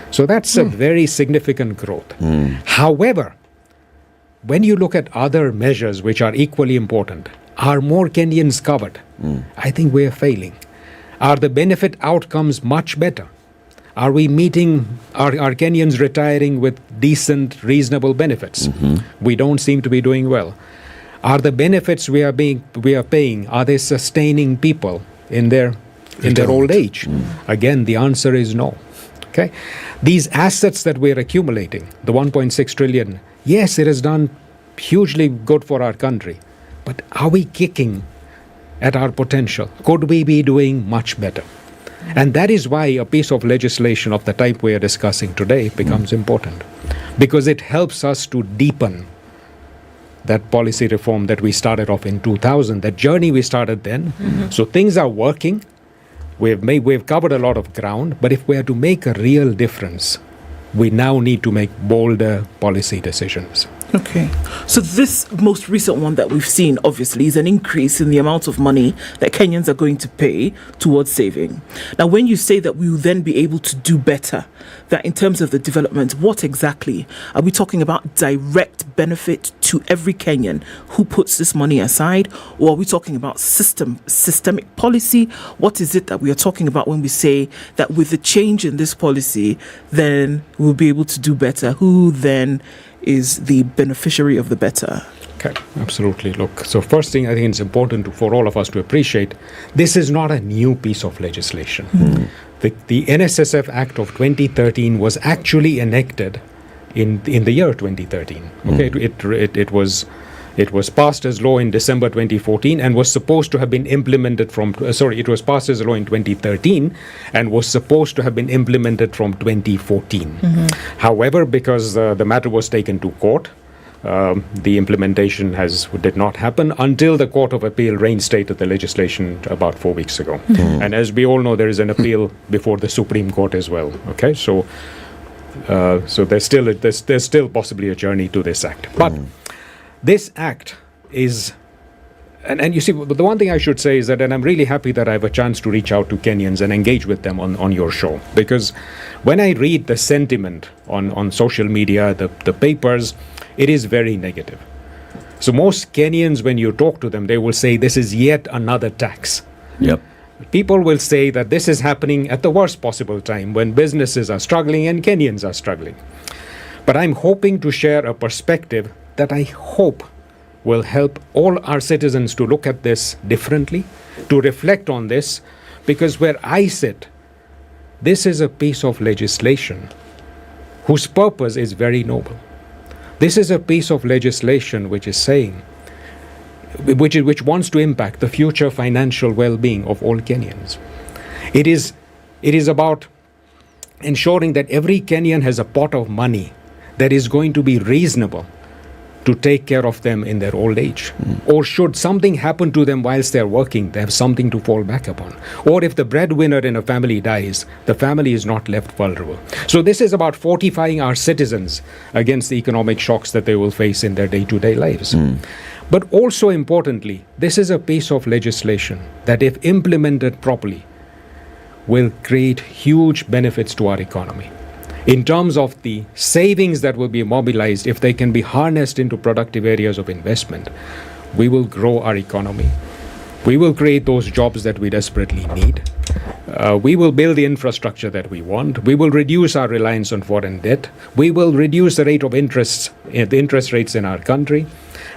So that's a very significant growth. However, when you look at other measures which are equally important, are more Kenyans covered? I think we are failing. Are the benefit outcomes much better? Are we meeting, are Kenyans retiring with decent, reasonable benefits? We don't seem to be doing well. Are the benefits we are paying, are they sustaining people in their old age? Again, the answer is no. Okay, these assets that we're accumulating, the 1.6 trillion, yes, it has done hugely good for our country, but are we kicking at our potential? Could we be doing much better? And that is why a piece of legislation of the type we are discussing today becomes important, because it helps us to deepen that policy reform that we started off in 2000, that journey we started then. So things are working. We've covered a lot of ground, but if we are to make a real difference, we now need to make bolder policy decisions. Okay. So this most recent one that we've seen, obviously, is an increase in the amount of money that Kenyans are going to pay towards saving. Now, when you say that we will then be able to do better, that in terms of the development, what exactly? Are we talking about direct benefit to every Kenyan who puts this money aside? Or are we talking about systemic policy? What is it that we are talking about when we say that with the change in this policy, then we'll be able to do better? Who then is the beneficiary of the better? Okay, absolutely. Look, so first thing I think it's important for all of us to appreciate, this is not a new piece of legislation. The NSSF Act of 2013 was actually enacted in the year 2013. Okay, it was passed as law in December 2014 and was supposed to have been implemented from, it was passed as a law in 2013 and was supposed to have been implemented from 2014. However, because the matter was taken to court, the implementation did not happen until the Court of Appeal reinstated the legislation about 4 weeks ago. And as we all know, there is an appeal before the Supreme Court as well. Okay, so there's still possibly a journey to this act. But this act is, and you see, the one thing I should say is that, and I'm really happy that I have a chance to reach out to Kenyans and engage with them on your show, because when I read the sentiment on social media, the papers, it is very negative. So most Kenyans, when you talk to them, they will say this is yet another tax. People will say that this is happening at the worst possible time when businesses are struggling and Kenyans are struggling. But I'm hoping to share a perspective that I hope will help all our citizens to look at this differently, to reflect on this, because where I sit, this is a piece of legislation whose purpose is very noble. This is a piece of legislation which is saying, which wants to impact the future financial well-being of all Kenyans. It is about ensuring that every Kenyan has a pot of money that is going to be reasonable to take care of them in their old age. Or should something happen to them whilst they're working, they have something to fall back upon. Or if the breadwinner in a family dies, the family is not left vulnerable. So this is about fortifying our citizens against the economic shocks that they will face in their day-to-day lives. But also importantly, this is a piece of legislation that, if implemented properly, will create huge benefits to our economy. In terms of the savings that will be mobilized, if they can be harnessed into productive areas of investment, we will grow our economy. We will create those jobs that we desperately need. We will build the infrastructure that we want. We will reduce our reliance on foreign debt. We will reduce the rate of interest, the interest rates in our country,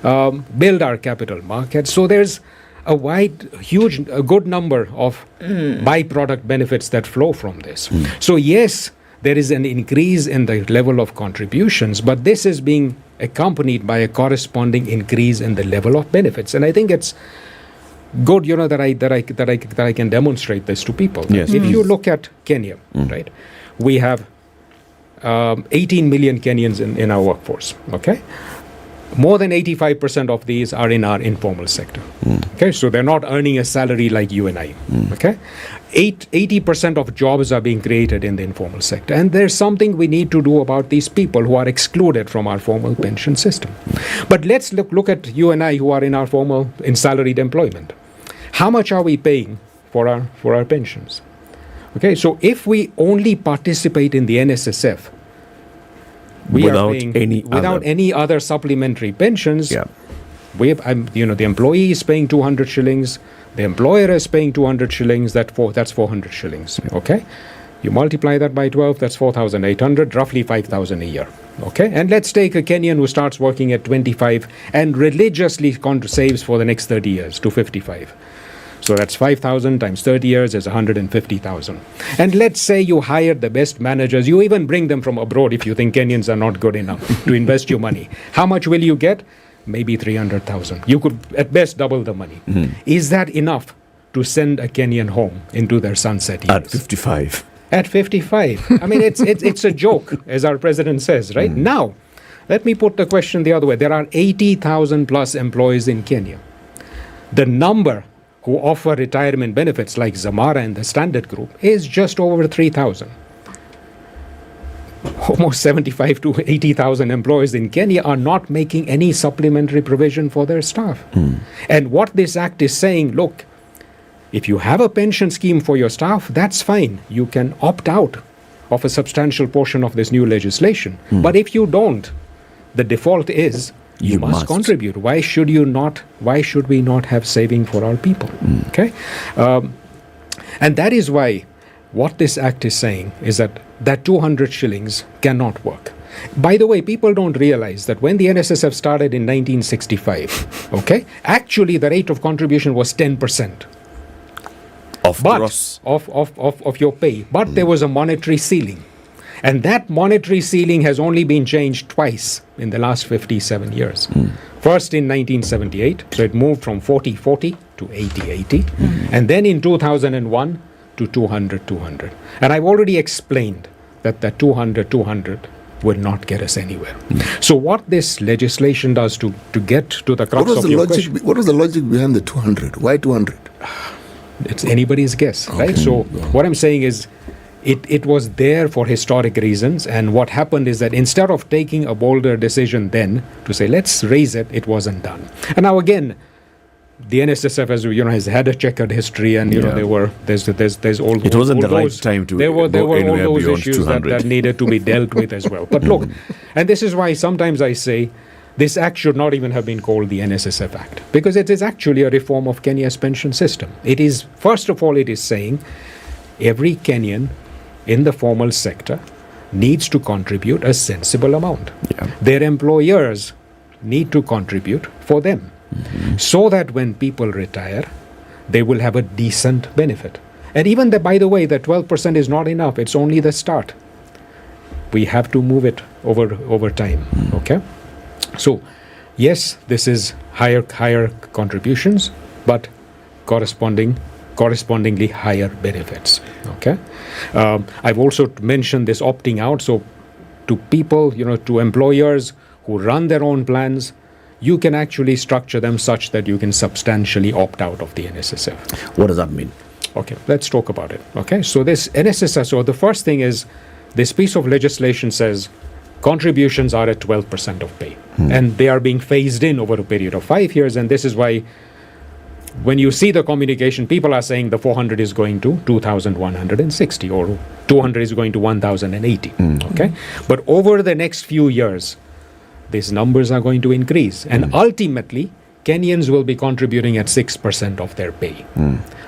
build our capital markets. So there's a good number of byproduct benefits that flow from this. So yes, there is an increase in the level of contributions, but this is being accompanied by a corresponding increase in the level of benefits. And I think it's good, that I can demonstrate this to people. Yes. If you look at Kenya, right, we have 18 million Kenyans in our workforce. Okay, more than 85% of these are in our informal sector. Okay, so they're not earning a salary like you and I. Okay, 80% of jobs are being created in the informal sector, and there's something we need to do about these people who are excluded from our formal pension system. But let's look at you and I, who are in salaried employment. How much are we paying for our pensions? Okay, so if we only participate in the NSSF, without any other supplementary pensions, the employee is paying 200 shillings, the employer is paying 200 shillings, that's 400 shillings. Okay, you multiply that by 12, that's 4,800, roughly 5,000 a year. Okay, and let's take a Kenyan who starts working at 25 and religiously saves for the next 30 years to 55. So that's 5,000 times 30 years is 150,000. And let's say you hired the best managers. You even bring them from abroad if you think Kenyans are not good enough to invest your money. How much will you get? Maybe 300,000. You could at best double the money. Is that enough to send a Kenyan home into their sunset years? At 55. At 55. I mean, it's a joke, as our president says, right? Now, let me put the question the other way. There are 80,000 plus employees in Kenya. The number who offer retirement benefits like Zamara and the Standard Group is just over 3,000. Almost 75 to 80,000 employees in Kenya are not making any supplementary provision for their staff. And what this act is saying, look, if you have a pension scheme for your staff, that's fine. You can opt out of a substantial portion of this new legislation. But if you don't, the default is you must contribute. Why should we not have saving for our people? Okay, and that is why what this act is saying is that 200 shillings cannot work. By the way, people don't realize that when the NSSF started in 1965, okay, actually the rate of contribution was 10% of your pay, but there was a monetary ceiling. And that monetary ceiling has only been changed twice in the last 57 years. First in 1978, so it moved from 40-40 to 80-80. And then in 2001 to 200-200. And I've already explained that 200-200 will not get us anywhere. So what this legislation does to get to the crux of your question... What was the logic behind the 200? Why 200? It's anybody's guess, right? So what I'm saying is, It was there for historic reasons, and what happened is that instead of taking a bolder decision then to say let's raise it, it wasn't done. And now again, the NSSF, as has had a checkered history, and there's all. It wasn't the right time to. There were all those issues that needed to be dealt with as well. But look, and this is why sometimes I say this act should not even have been called the NSSF Act, because it is actually a reform of Kenya's pension system. It is, first of all, it is saying every Kenyan in the formal sector needs to contribute a sensible amount. Their employers need to contribute for them, so that when people retire, they will have a decent benefit. And even by the way, the 12% is not enough. It's only the start. We have to move it over time. Okay. So, yes, this is higher contributions, but correspondingly higher benefits. Okay, I've also mentioned this opting out. So, to people, to employers who run their own plans, you can actually structure them such that you can substantially opt out of the NSSF. What does that mean? Okay, let's talk about it. Okay, so this NSSF, so the first thing is this piece of legislation says contributions are at 12% of pay. And they are being phased in over a period of 5 years. And this is why when you see the communication, people are saying the 400 is going to 2,160 or 200 is going to 1,080. Okay, but over the next few years, these numbers are going to increase. And ultimately, Kenyans will be contributing at 6% of their pay.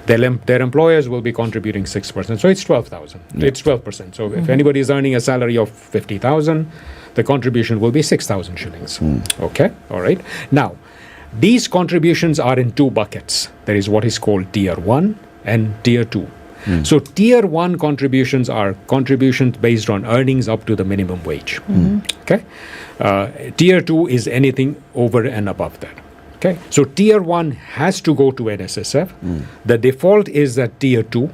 Their employers will be contributing 6%. So it's 12,000. It's 12%. So if anybody is earning a salary of 50,000, the contribution will be 6,000 shillings. Okay, all right. Now, these contributions are in two buckets. There is what is called Tier 1 and Tier 2. So Tier 1 contributions are contributions based on earnings up to the minimum wage. Okay. Tier 2 is anything over and above that. Okay. So Tier 1 has to go to NSSF. The default is that Tier 2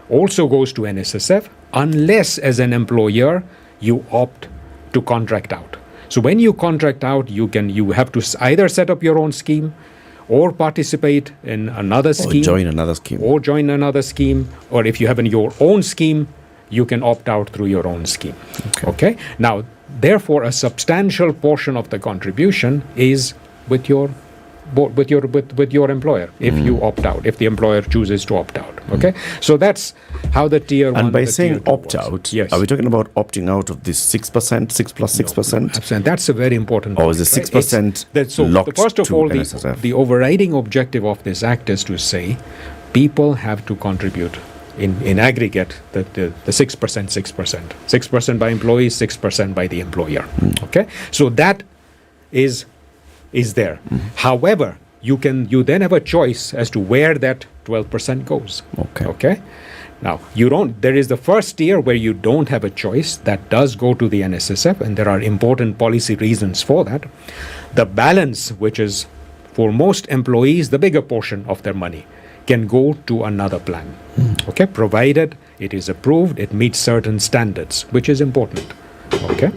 also goes to NSSF unless as an employer you opt to contract out. So when you contract out, you have to either set up your own scheme or participate in another scheme. Or join another scheme. Or if you have your own scheme, you can opt out through your own scheme. Okay. Now, therefore, a substantial portion of the contribution is with your employer if you opt out, if the employer chooses to opt out. Okay, so that's how the Tier 1 and by saying opt out, yes, are we talking about opting out of this 6%, 6 plus 6%? No, that's a very important point. Or is it 6% so locked first of to all, NSSF? the overriding objective of this act is to say people have to contribute in aggregate the 6%, 6% by employees, 6% by the employer. Okay, so that is there. However, you then have a choice as to where that 12% goes. Okay. Now, there is the first tier where you don't have a choice. That does go to the NSSF, and there are important policy reasons for that. The balance, which is for most employees, the bigger portion of their money, can go to another plan. Okay, provided it is approved, it meets certain standards, which is important. Okay,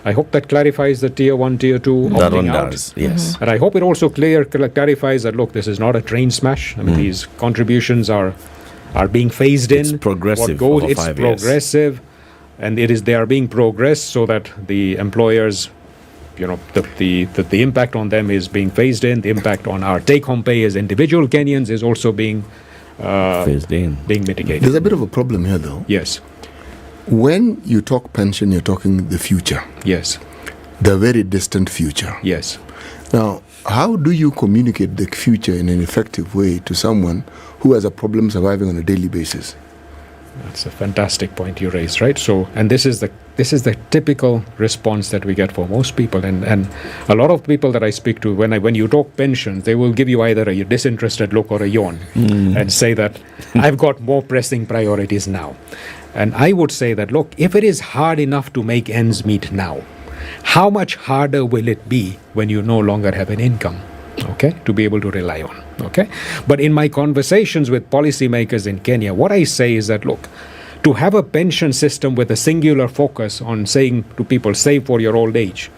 I hope that clarifies the Tier 1, Tier 2 opting that one out. does, yes. And I hope it also clarifies that, look, this is not a train smash. I mean, these contributions are being phased in. It's progressive over 5 years. It's progressive, and they are being progressed so that the employers, the impact on them is being phased in. The impact on our take-home pay as individual Kenyans is also being phased in, being mitigated. There's a bit of a problem here, though. Yes. When you talk pension, you're talking the future. Yes. The very distant future. Yes. Now, how do you communicate the future in an effective way to someone who has a problem surviving on a daily basis? That's a fantastic point you raised, right? So, and this is the typical response that we get for most people, and a lot of people that I speak to, when you talk pensions, they will give you either a disinterested look or a yawn and say that I've got more pressing priorities now. And I would say that, look, if it is hard enough to make ends meet now, how much harder will it be when you no longer have an income, okay, to be able to rely on, okay? But in my conversations with policymakers in Kenya, what I say is that, look, to have a pension system with a singular focus on saying to people, save for your old age,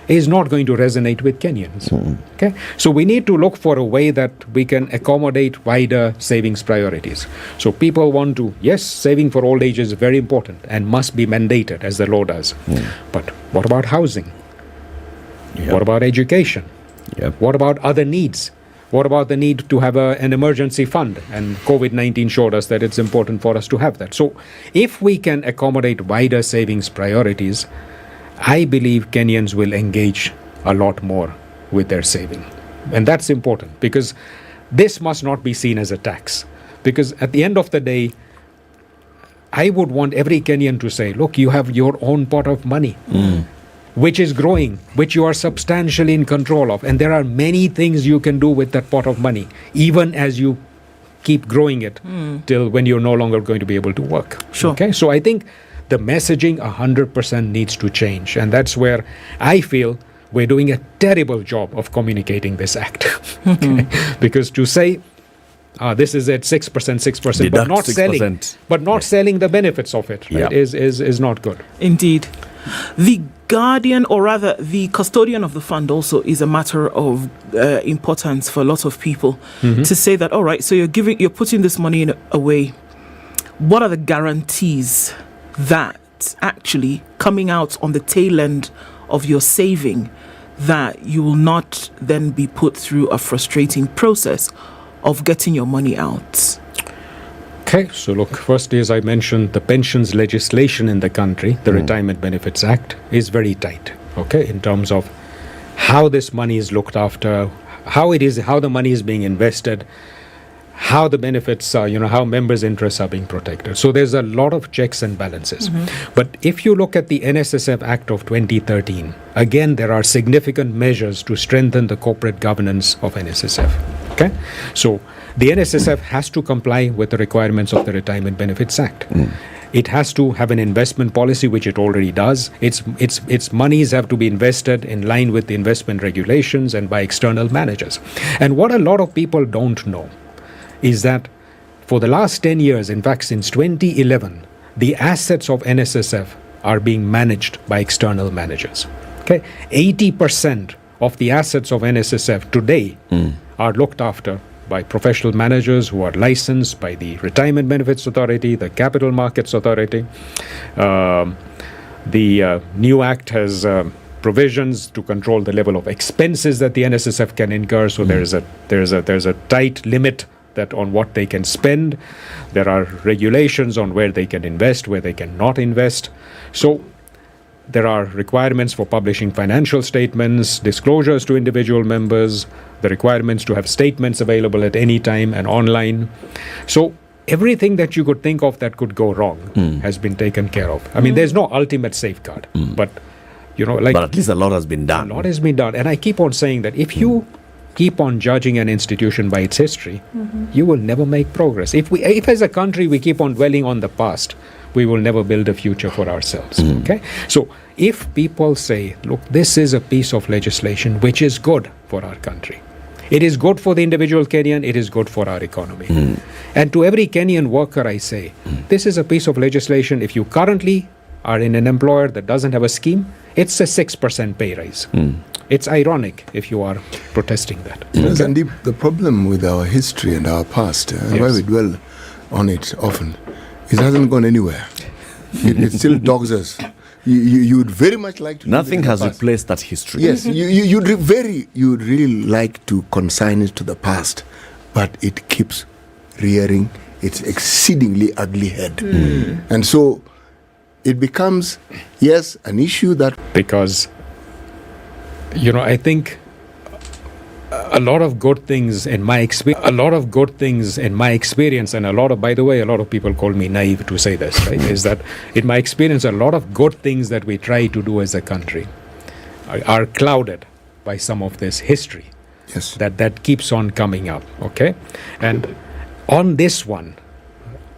is not going to resonate with Kenyans. Okay, so we need to look for a way that we can accommodate wider savings priorities. So people want to, yes, saving for old age is very important and must be mandated as the law does. But what about housing? What about education? What about other needs? What about the need to have an emergency fund? And COVID-19 showed us that it's important for us to have that. So if we can accommodate wider savings priorities, I believe Kenyans will engage a lot more with their saving. And that's important because this must not be seen as a tax. Because at the end of the day, I would want every Kenyan to say, look, you have your own pot of money, which is growing, which you are substantially in control of. And there are many things you can do with that pot of money, even as you keep growing it till when you're no longer going to be able to work. Sure. Okay, so I think the messaging 100% needs to change. And that's where I feel we're doing a terrible job of communicating this act. Okay? Because to say, this is at 6%, but not 6%. Selling the benefits of it, right, is not good. Indeed. The guardian, or rather the custodian of the fund, also is a matter of importance for a lot of people. To say that, all right, so you're putting this money away. What are the guarantees that actually coming out on the tail end of your saving, that you will not then be put through a frustrating process of getting your money out? Okay, so look, firstly, as I mentioned, the pensions legislation in the country, the Retirement Benefits Act, is very tight, okay, in terms of how this money is looked after, how the money is being invested, how the benefits are, how members' interests are being protected. So there's a lot of checks and balances. But if you look at the NSSF Act of 2013, again, there are significant measures to strengthen the corporate governance of NSSF. Okay? So the NSSF has to comply with the requirements of the Retirement Benefits Act. It has to have an investment policy, which it already does. Its monies have to be invested in line with the investment regulations and by external managers. And what a lot of people don't know is that for the last 10 years, in fact, since 2011, the assets of NSSF are being managed by external managers. Okay, 80% of the assets of NSSF today are looked after by professional managers who are licensed by the Retirement Benefits Authority, the Capital Markets Authority. The new act has provisions to control the level of expenses that the NSSF can incur. So there's a tight limit that on what they can spend. There are regulations on where they can invest, where they cannot invest. So there are requirements for publishing financial statements, disclosures to individual members, the requirements to have statements available at any time and online. So everything that you could think of that could go wrong has been taken care of. I mean, there's no ultimate safeguard, but but at least a lot has been done. A lot has been done, and I keep on saying that if you keep on judging an institution by its history, you will never make progress. If as a country we keep on dwelling on the past, we will never build a future for ourselves. Okay? So if people say, look, this is a piece of legislation which is good for our country, it is good for the individual Kenyan, it is good for our economy. And to every Kenyan worker I say, this is a piece of legislation. If you currently are in an employer that doesn't have a scheme, it's a 6% pay rise. It's ironic if you are protesting that. Sandeep, the problem with our history and our past, and why we dwell on it often, it hasn't gone anywhere. It still dogs us. You would very much like to. Nothing has replaced that history. Yes, you'd really like to consign it to the past, but it keeps rearing its exceedingly ugly head, and so it becomes an issue that because. I think a lot of good things in my experience, and by the way, a lot of people call me naive to say this, right? Is that in my experience, a lot of good things that we try to do as a country are clouded by some of this history. Yes. That keeps on coming up, okay? And on this one,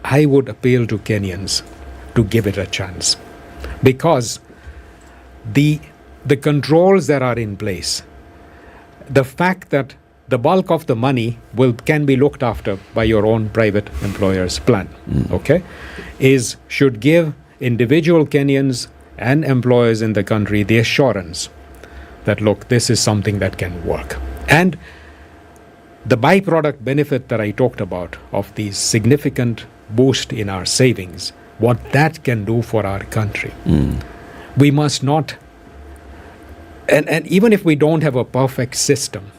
I would appeal to Kenyans to give it a chance, because the controls that are in place, the fact that the bulk of the money can be looked after by your own private employer's plan, okay, should give individual Kenyans and employers in the country the assurance that, look, this is something that can work. And the byproduct benefit that I talked about of the significant boost in our savings, what that can do for our country, we must not. And even if we don't have a perfect system,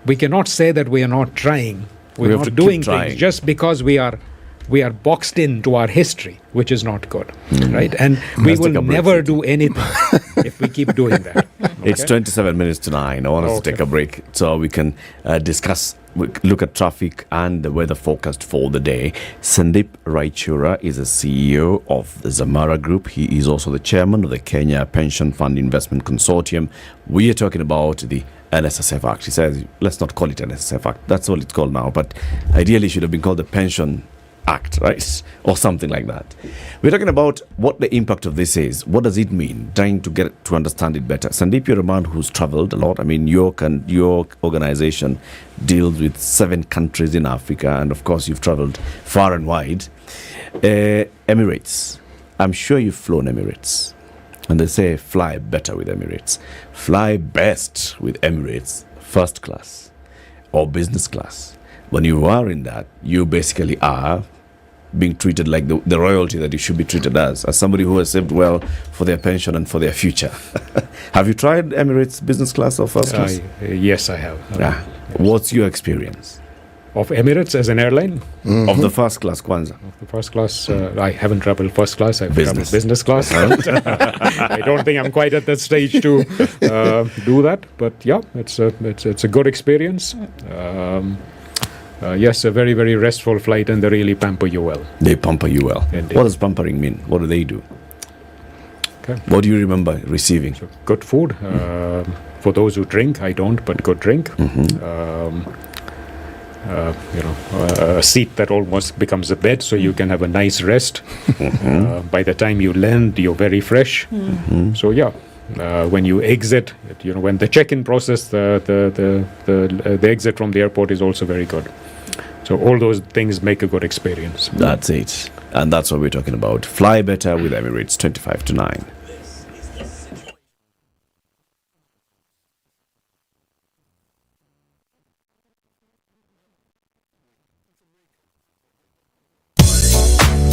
we cannot say that we are not trying. We're not doing things just because we are boxed into our history, which is not good, right? And we will never do anything if we keep doing that. Okay? It's 27 minutes to 9. I want us to take a break so we can look at traffic and the weather forecast for the day. Sandeep Raichura is the CEO of the Zamara Group. He is also the chairman of the Kenya Pension Fund Investment Consortium. We are talking about the NSSF Act. He says, let's not call it NSSF Act. That's all it's called now. But ideally, it should have been called the Pension Act, right? Or something like that. We're talking about what the impact of this is. What does it mean? Trying to get to understand it better. Sandeep, you're a man who's traveled a lot. I mean, your organization deals with 7 countries in Africa, and of course, you've traveled far and wide. Emirates. I'm sure you've flown Emirates. And they say fly better with Emirates. Fly best with Emirates, first class or business class. When you are in that, you basically are being treated like the royalty that you should be treated as somebody who has saved well for their pension and for their future. Have you tried Emirates business class or first class? Yes, I have. What's your experience? Of Emirates as an airline? Of the first class, Kwanzaa. Of the first class, I haven't traveled first class, I've traveled business class. I don't think I'm quite at that stage to do that, but yeah, it's a good experience. Yes, a very, very restful flight, and they really pamper you well. They pamper you well. Indeed. What does pampering mean? What do they do? Okay. What do you remember receiving? So good food. For those who drink, I don't, but good drink. A seat that almost becomes a bed, so you can have a nice rest. By the time you land, you're very fresh. So yeah. When you exit, when the check-in process, the exit from the airport is also very good. So all those things make a good experience. That's it. And that's what we're talking about. Fly better with Emirates, 25 to 9.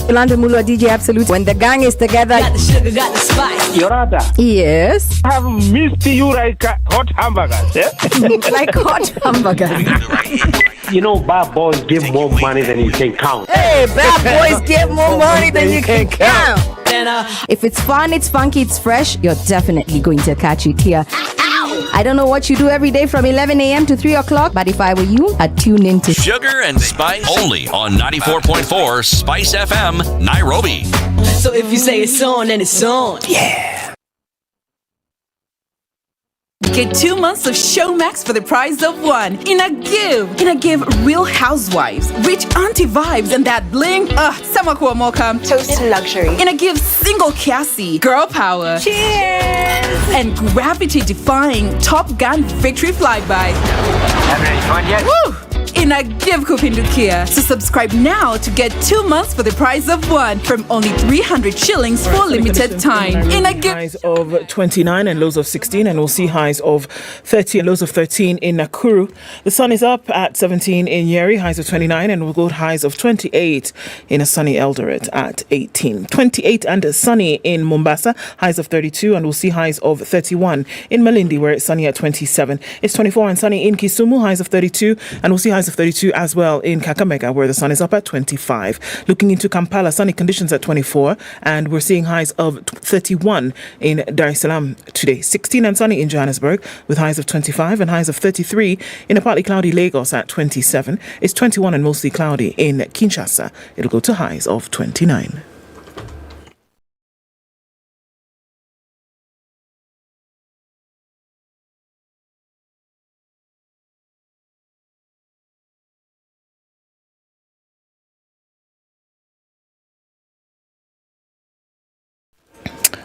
Yolanda Mulwa, DJ Absolute. When the gang is together, Got the sugar, got the spice. Yorada, yes, I have missed you like hot hamburgers. Eh? like hot hamburgers. You know, bad boys give more money than you can count. Hey, bad boys get more money than you can count. And If it's fun, it's funky, it's fresh, you're definitely going to catch it here. I don't know what you do every day from 11 a.m. to 3 o'clock, but if I were you, I'd tune in to Sugar and Spice only on 94.4 Spice FM, Nairobi. so if you say it's on, then it's on. Yeah. Get 2 months of Showmax for the price of 1 in a give Real Housewives, rich auntie vibes, and that bling. Samakuwa Mocha. Toast to luxury. In a give single Cassie, girl power. Cheers! And gravity-defying Top Gun victory flyby. Haven't any fun yet? Woo! In a give Kupindukia. So subscribe now to get 2 months for the price of 1 from only 300 shillings for limited time. In a give highs of 29 and lows of 16, and we'll see highs of 30 and lows of 13 in Nakuru. The sun is up at 17 in Nyeri, highs of 29, and we'll go highs of 28 in a sunny Eldoret at 18. 28 and sunny in Mombasa, highs of 32, and we'll see highs of 31 in Malindi, where it's sunny at 27. It's 24 and sunny in Kisumu, highs of 32, and we'll see highs of 32 as well in Kakamega, where the sun is up at 25. Looking into Kampala, sunny conditions at 24, and we're seeing highs of 31 in Dar es Salaam today. 16 and sunny in Johannesburg, with highs of 25 and highs of 33 in a partly cloudy Lagos at 27. It's 21 and mostly cloudy in Kinshasa. It'll go to highs of 29.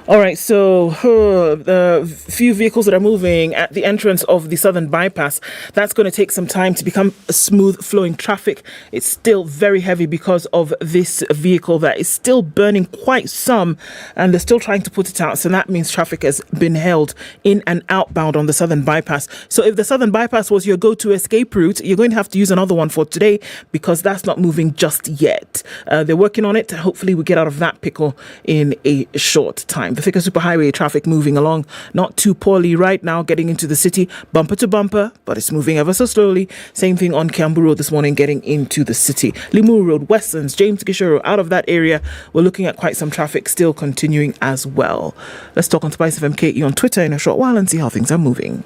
All right, so the few vehicles that are moving at the entrance of the southern bypass, that's going to take some time to become a smooth flowing traffic. It's still very heavy because of this vehicle that is still burning quite some, and they're still trying to put it out. So that means traffic has been held in and outbound on the southern bypass. So if the southern bypass was your go-to escape route, you're going to have to use another one for today because that's not moving just yet. They're working on it. Hopefully we get out of that pickle in a short time. The Thika Superhighway traffic moving along not too poorly right now, getting into the city bumper to bumper, but it's moving ever so slowly. Same thing on Kiambu Road this morning, getting into the city. Limuru Road, Westlands, James Gishoro, out of that area, we're looking at quite some traffic still continuing as well. Let's talk on SpiceFM KE on Twitter in a short while and see how things are moving.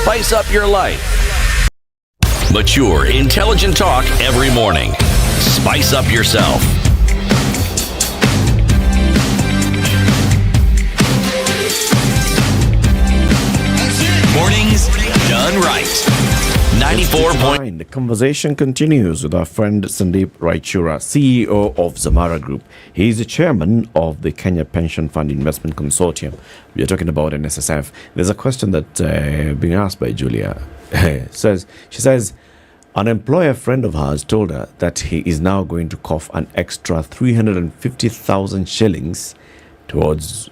Spice up your life. Mature, intelligent talk every morning. Spice up yourself. Mornings done right. 94. The conversation continues with our friend Sandeep Raichura, CEO of Zamara Group. He is the chairman of the Kenya Pension Fund Investment Consortium. We are talking about NSSF. There's a question that being asked by Julia. She says, an employer friend of hers told her that he is now going to cough an extra 350,000 shillings towards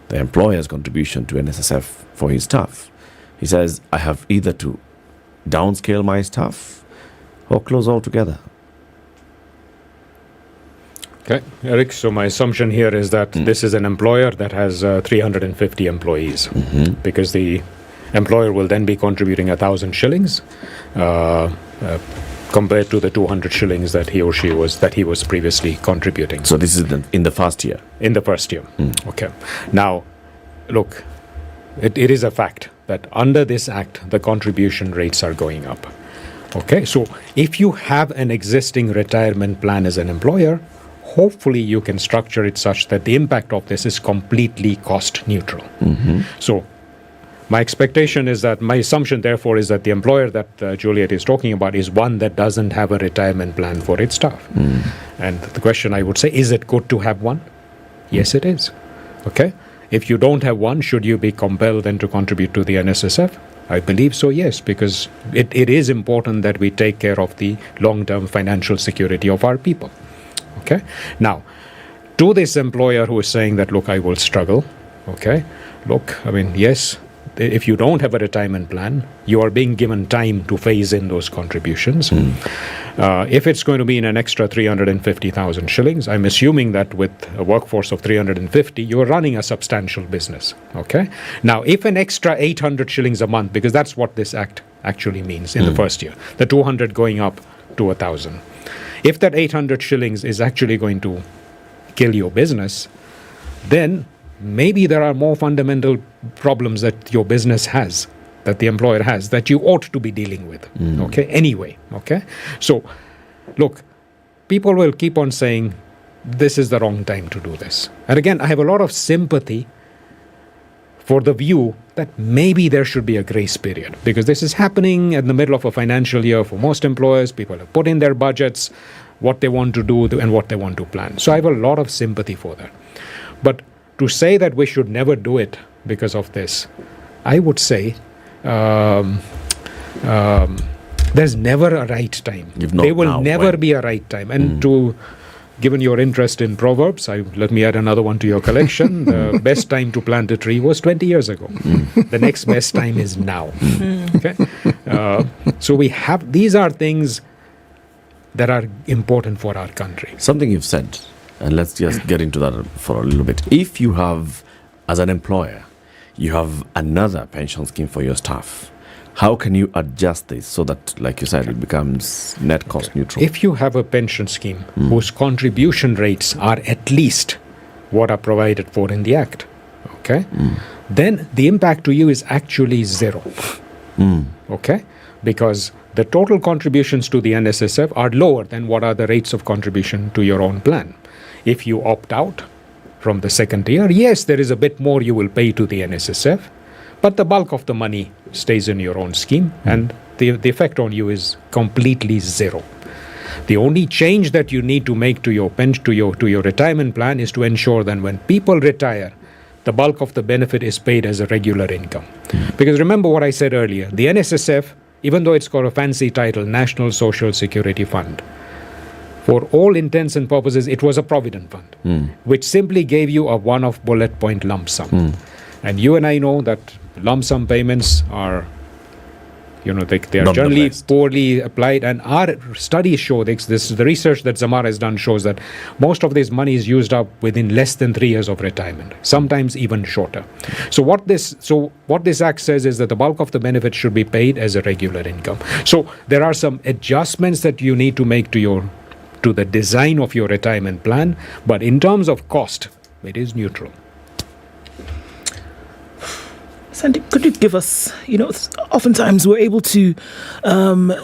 the employer's contribution to NSSF for his staff. He says, I have either to downscale my staff or close altogether. Okay, Eric, so my assumption here is that this is an employer that has 350 employees, because the employer will then be contributing 1,000 shillings compared to the 200 shillings that he was previously contributing. So this is in the first year? In the first year. Okay. Now, look, it is a fact that under this act, the contribution rates are going up. Okay, so if you have an existing retirement plan as an employer, hopefully you can structure it such that the impact of this is completely cost neutral. So my expectation is that, my assumption therefore is that the employer that Juliet is talking about is one that doesn't have a retirement plan for its staff. And the question I would say, is it good to have one? Yes, it is. Okay. If you don't have one, should you be compelled then to contribute to the NSSF? I believe so, yes, because it is important that we take care of the long-term financial security of our people. Okay? Now, to this employer who is saying that, look, I will struggle, okay? Look, I mean, yes, if you don't have a retirement plan, you are being given time to phase in those contributions. If it's going to be in an extra 350,000 shillings, I'm assuming that with a workforce of 350, you're running a substantial business. Okay. Now, if an extra 800 shillings a month, because that's what this act actually means in the first year, the 200 going up to 1,000. If that 800 shillings is actually going to kill your business, then maybe there are more fundamental problems that your business has, that the employer has, that you ought to be dealing with. Okay, anyway. Okay, so look, people will keep on saying this is the wrong time to do this. And again, I have a lot of sympathy for the view that maybe there should be a grace period, because this is happening in the middle of a financial year for most employers. People have put in their budgets, what they want to do and what they want to plan. So I have a lot of sympathy for that. But to say that we should never do it because of this, I would say there's never a right time. There will never be a right time. And given your interest in Proverbs, let me add another one to your collection. The best time to plant a tree was 20 years ago. The next best time is now. Okay? So these are things that are important for our country. Something you've said, and let's just get into that for a little bit. If you have, as an employer, you have another pension scheme for your staff, how can you adjust this so that, like you said, it becomes net cost neutral? If you have a pension scheme whose contribution rates are at least what are provided for in the Act, okay, then the impact to you is actually zero. Okay? Because the total contributions to the NSSF are lower than what are the rates of contribution to your own plan. If you opt out from the second year, yes, there is a bit more you will pay to the NSSF, but the bulk of the money stays in your own scheme, and the effect on you is completely zero. The only change that you need to make to your retirement plan is to ensure that when people retire, the bulk of the benefit is paid as a regular income. Because remember what I said earlier, the NSSF, even though it's got a fancy title, National Social Security Fund, for all intents and purposes, it was a provident fund, which simply gave you a one-off bullet point lump sum. And you and I know that lump sum payments are, they are generally poorly applied. And our studies show the research that Zamara has done shows that most of this money is used up within less than 3 years of retirement, sometimes even shorter. So what this act says is that the bulk of the benefit should be paid as a regular income. So there are some adjustments that you need to make to the design of your retirement plan, but in terms of cost, it is neutral. Sandy, could you give us, oftentimes we're able to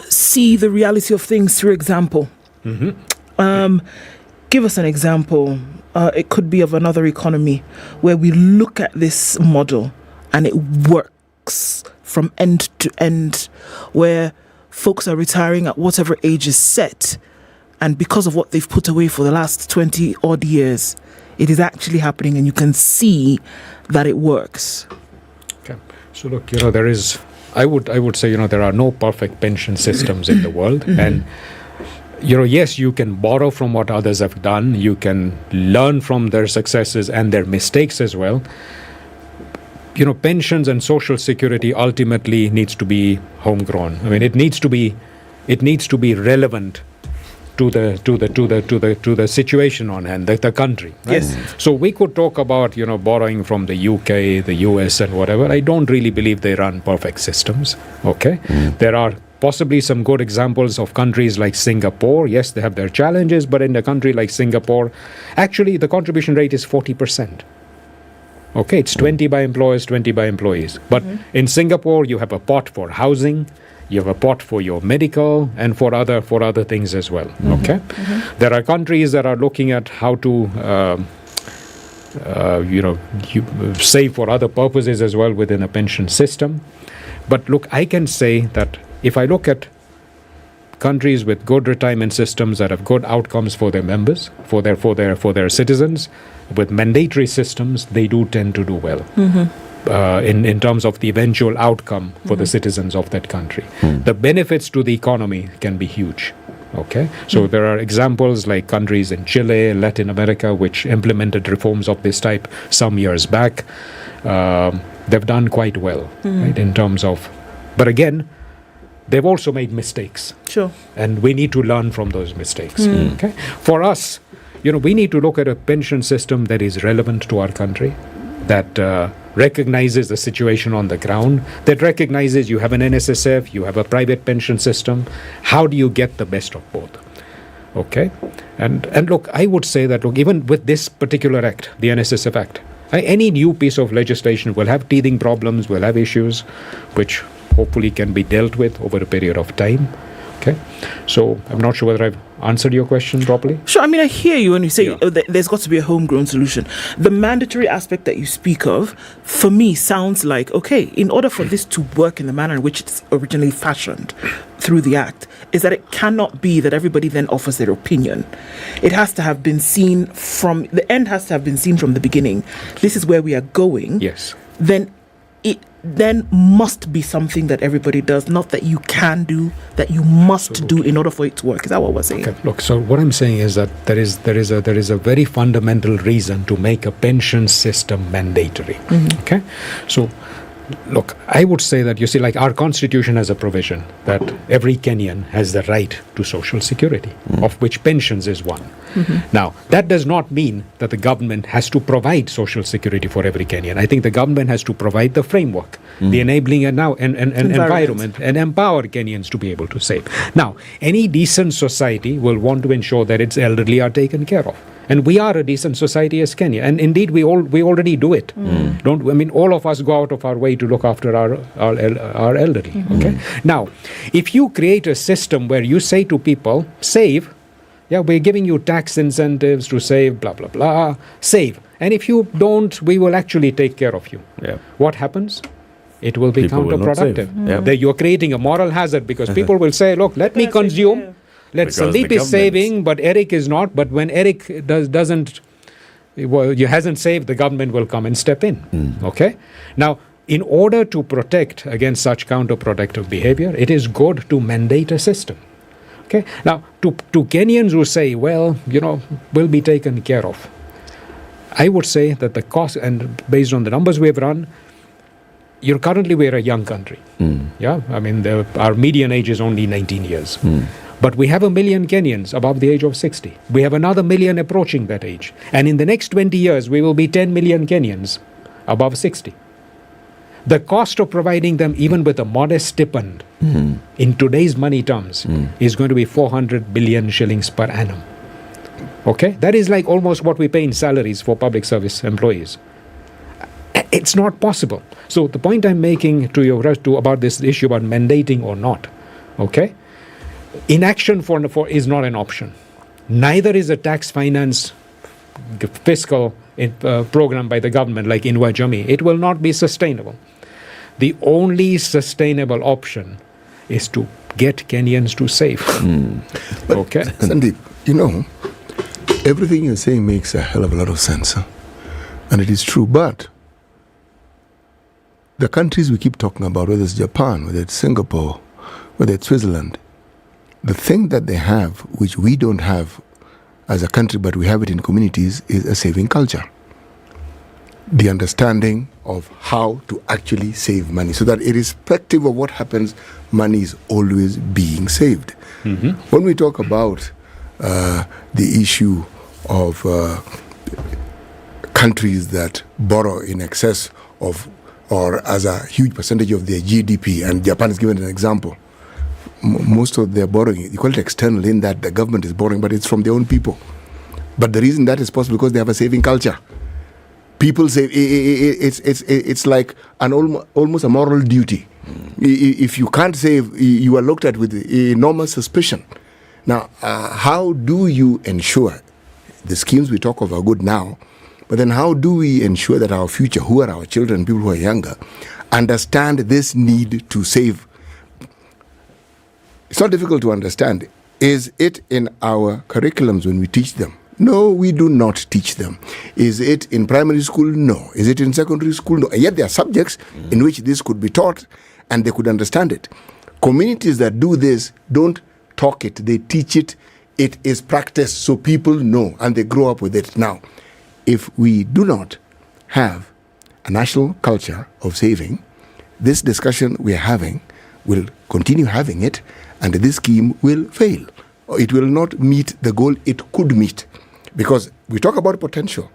see the reality of things through example. Give us an example. It could be of another economy where we look at this model and it works from end to end, where folks are retiring at whatever age is set, and because of what they've put away for the last 20 odd years, it is actually happening and you can see that it works. Okay. So look, there is, I would say, there are no perfect pension systems in the world. And, yes, you can borrow from what others have done. You can learn from their successes and their mistakes as well. Pensions and social security ultimately needs to be homegrown. I mean, it needs to be relevant to the situation on hand, the country. Right? Yes. So we could talk about borrowing from the UK, the US, and whatever. I don't really believe they run perfect systems. Okay, there are possibly some good examples of countries like Singapore. Yes, they have their challenges, but in a country like Singapore, actually the contribution rate is 40%. Okay, it's 20 by employers, 20 by employees. But in Singapore, you have a pot for housing, you have a pot for your medical, and for other things as well. Okay, there are countries that are looking at how to save for other purposes as well within a pension system. But look, I can say that if I look at countries with good retirement systems that have good outcomes for their members, for their citizens, with mandatory systems, they do tend to do well. In terms of the eventual outcome for the citizens of that country. The benefits to the economy can be huge. Okay, so there are examples like countries in Chile, Latin America, which implemented reforms of this type some years back. They've done quite well, right, in terms of, but again, they've also made mistakes. Sure. And we need to learn from those mistakes. Okay, for us, we need to look at a pension system that is relevant to our country, that recognizes the situation on the ground, that recognizes you have an NSSF, you have a private pension system. How do you get the best of both? Okay, and look, I would say that, look, even with this particular act, the NSSF Act, any new piece of legislation will have teething problems, will have issues, which hopefully can be dealt with over a period of time. Okay, so I'm not sure whether I've answered your question properly. Sure, I mean, I hear you when you say there's got to be a homegrown solution. The mandatory aspect that you speak of, for me, sounds like, okay, in order for this to work in the manner in which it's originally fashioned through the Act, is that it cannot be that everybody then offers their opinion. It has to have been seen from, the end has to have been seen from the beginning. This is where we are going. Yes. Then it then must be something that everybody does, not that you can do, that you must do in order for it to work. Is that what we're saying? Okay, look, so what I'm saying is that there is a very fundamental reason to make a pension system mandatory. Okay, so look, I would say that, you see, like our constitution has a provision that every Kenyan has the right to social security, of which pensions is one. Now, that does not mean that the government has to provide social security for every Kenyan. I think the government has to provide the framework, the enabling environment, and empower Kenyans to be able to save. Now, any decent society will want to ensure that its elderly are taken care of. And we are a decent society as Kenya, and indeed we already do it. All of us go out of our way to look after our elderly. Okay. Now, if you create a system where you say to people, save, we're giving you tax incentives to save, blah blah blah, save, and if you don't, we will actually take care of you. What happens? It will be people counterproductive. You're creating a moral hazard because people will say, look, let me consume. Sandeep is saving, but Eric is not. But when Eric hasn't saved, the government will come and step in. Okay. Now, in order to protect against such counterproductive behavior, it is good to mandate a system. Okay. Now, to Kenyans who say, well, will be taken care of, I would say that the cost, and based on the numbers we've run, currently we're a young country. Our median age is only 19 years. But we have 1 million Kenyans above the age of 60. We have another 1 million approaching that age. And in the next 20 years, we will be 10 million Kenyans above 60. The cost of providing them, even with a modest stipend, in today's money terms, is going to be 400 billion shillings per annum. Okay? That is like almost what we pay in salaries for public service employees. It's not possible. So the point I'm making to you about this issue about mandating or not, okay? Inaction for is not an option. Neither is a tax finance fiscal program by the government like Inwa Jamii. It will not be sustainable. The only sustainable option is to get Kenyans to save. Okay? Sandeep, everything you're saying makes a hell of a lot of sense. Huh? And it is true. But the countries we keep talking about, whether it's Japan, whether it's Singapore, whether it's Switzerland, the thing that they have, which we don't have as a country, but we have it in communities, is a saving culture. The understanding of how to actually save money, so that irrespective of what happens, money is always being saved. Mm-hmm. When we talk about the issue of countries that borrow in excess of or as a huge percentage of their GDP, and Japan is given an example, most of their borrowing, you call it external, in that the government is borrowing, but it's from their own people. But the reason that is possible because they have a saving culture. People say it's like an almost a moral duty. If you can't save, you are looked at with enormous suspicion. Now, how do you ensure the schemes we talk of are good now, but then how do we ensure that our future, who are our children, people who are younger, understand this need to save? It's not difficult to understand. Is it in our curriculums when we teach them? No, we do not teach them. Is it in primary school? No. Is it in secondary school? No. And yet there are subjects in which this could be taught and they could understand it. Communities that do this don't talk it, they teach it. It is practiced so people know and they grow up with it. Now, if we do not have a national culture of saving, this discussion we are having will continue having it, and this scheme will fail. It will not meet the goal it could meet. Because we talk about potential.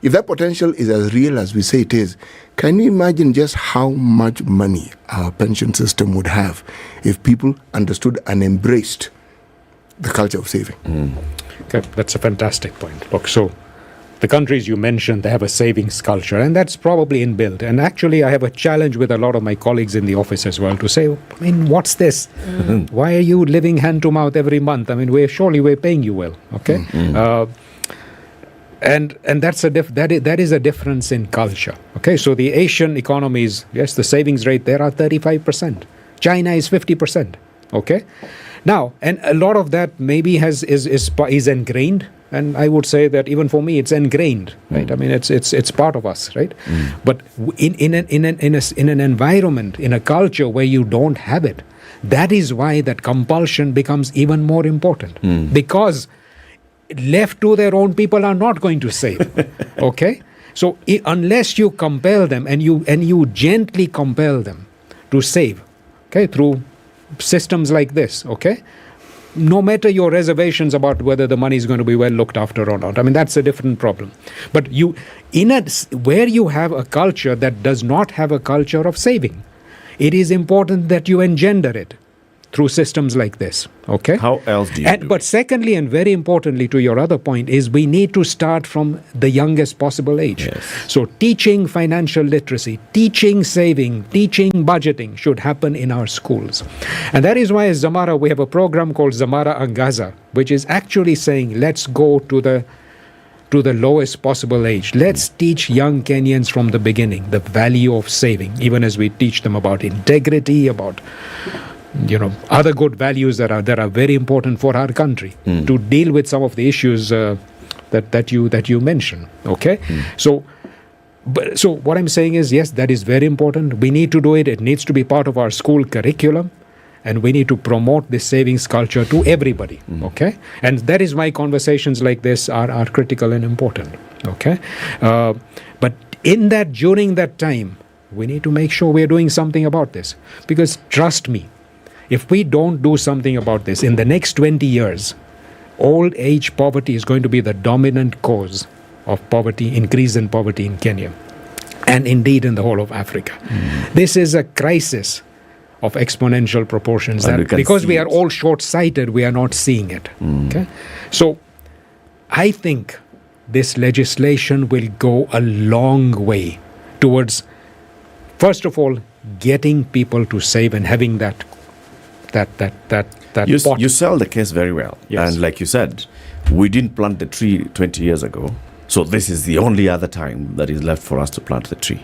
If that potential is as real as we say it is, can you imagine just how much money our pension system would have if people understood and embraced the culture of saving? Okay, that's a fantastic point. Look, so the countries you mentioned, they have a savings culture, and that's probably inbuilt. And actually, I have a challenge with a lot of my colleagues in the office as well to say, what's this? Why are you living hand to mouth every month? We're paying you well, okay? And that's that is a difference in culture. Okay, so the Asian economies, yes, the savings rate there are 35%. China is 50%. Okay, now, and a lot of that maybe is ingrained, and I would say that even for me it's ingrained, right? It's part of us, right? But in an environment, in a culture where you don't have it, that is why that compulsion becomes even more important, because left to their own, people are not going to save. Okay, so unless you compel them and you gently compel them to save, okay, through systems like this, okay, no matter your reservations about whether the money is going to be well looked after or not, that's a different problem. But where you have a culture that does not have a culture of saving, it is important that you engender it through systems like this, okay? How else do you do it? But secondly, and very importantly to your other point, is we need to start from the youngest possible age. Yes. So teaching financial literacy, teaching saving, teaching budgeting should happen in our schools. And that is why as Zamara, we have a program called Zamara Angaza, which is actually saying, let's go to the lowest possible age. Let's teach young Kenyans from the beginning the value of saving, even as we teach them about integrity, about other good values that are very important for our country to deal with some of the issues that you mentioned. Okay, so what I'm saying is, yes, that is very important. We need to do it. It needs to be part of our school curriculum, and we need to promote this savings culture to everybody. Okay, and that is why conversations like this are critical and important. Okay, but during that time, we need to make sure we are doing something about this, because trust me, if we don't do something about this, in the next 20 years, old age poverty is going to be the dominant cause of poverty, increase in poverty in Kenya, and indeed in the whole of Africa. This is a crisis of exponential proportions, that because we are all short-sighted, we are not seeing it. Okay? So I think this legislation will go a long way towards, first of all, getting people to save and having that pot. You sell the case very well. Yes. And like you said, we didn't plant the tree 20 years ago. So this is the only other time that is left for us to plant the tree.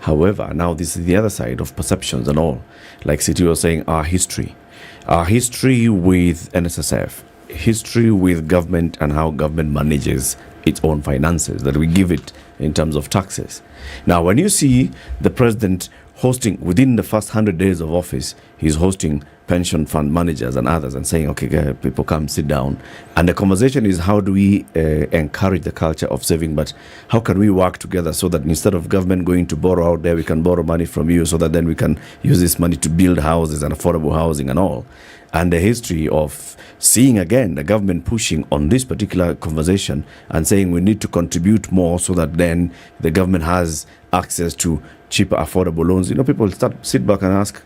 However, now this is the other side of perceptions and all. Like Siti was saying, our history with NSSF, history with government and how government manages its own finances that we give it in terms of taxes. Now, when you see the president hosting, within the first 100 days of office, he's hosting pension fund managers and others and saying, okay, people come sit down. And the conversation is, how do we encourage the culture of saving, but how can we work together so that instead of government going to borrow out there, we can borrow money from you so that then we can use this money to build houses and affordable housing and all. And the history of seeing again the government pushing on this particular conversation and saying we need to contribute more so that then the government has access to cheaper, affordable loans. People sit back and ask,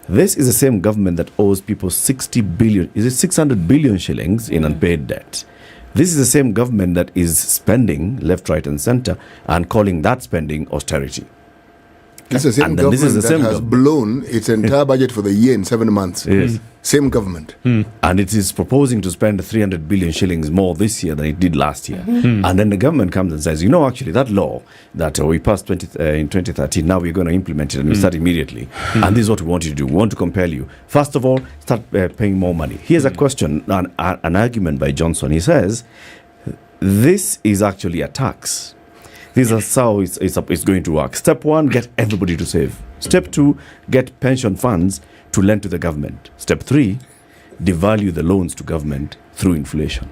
this is the same government that owes people 60 billion, is it 600 billion shillings in unpaid debt? This is the same government that is spending left, right, and center and calling that spending austerity. This is the same government that has blown its entire budget for the year in 7 months. Yes. Same government. And it is proposing to spend 300 billion shillings more this year than it did last year. And then the government comes and says, actually, that law that we passed in 2013, now we're going to implement it and we start immediately. And this is what we want you to do. We want to compel you. First of all, start paying more money. Here's a question, an argument by Johnson. He says, this is actually a tax. This is how it's going to work. Step 1, get everybody to save. Step 2, get pension funds to lend to the government. Step 3, devalue the loans to government through inflation.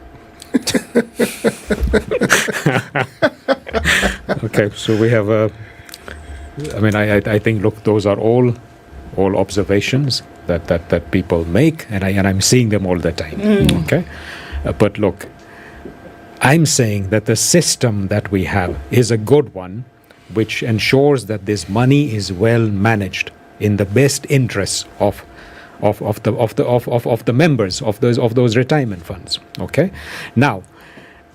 Okay, so we have I think, look, those are all observations that people make, and I'm seeing them all the time. Okay, but look, I'm saying that the system that we have is a good one, which ensures that this money is well managed in the best interests of the members of those retirement funds. Okay, now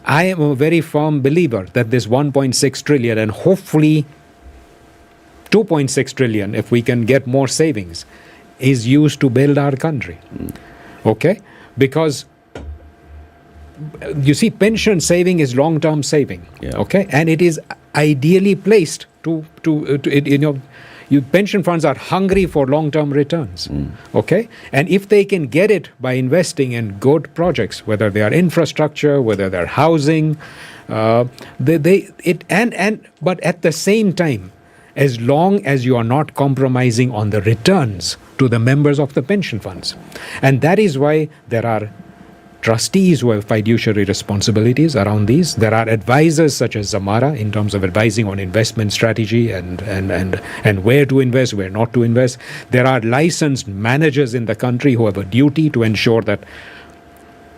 I am a very firm believer that this 1.6 trillion and hopefully 2.6 trillion, if we can get more savings, is used to build our country. Okay, because you see, pension saving is long-term saving. Okay, and it is ideally placed to pension funds are hungry for long-term returns. Okay, and if they can get it by investing in good projects, whether they are infrastructure, whether they're housing, but at the same time, as long as you are not compromising on the returns to the members of the pension funds, and that is why there are trustees who have fiduciary responsibilities around these. There are advisors such as Zamara in terms of advising on investment strategy and where to invest, where not to invest. There are licensed managers in the country who have a duty to ensure that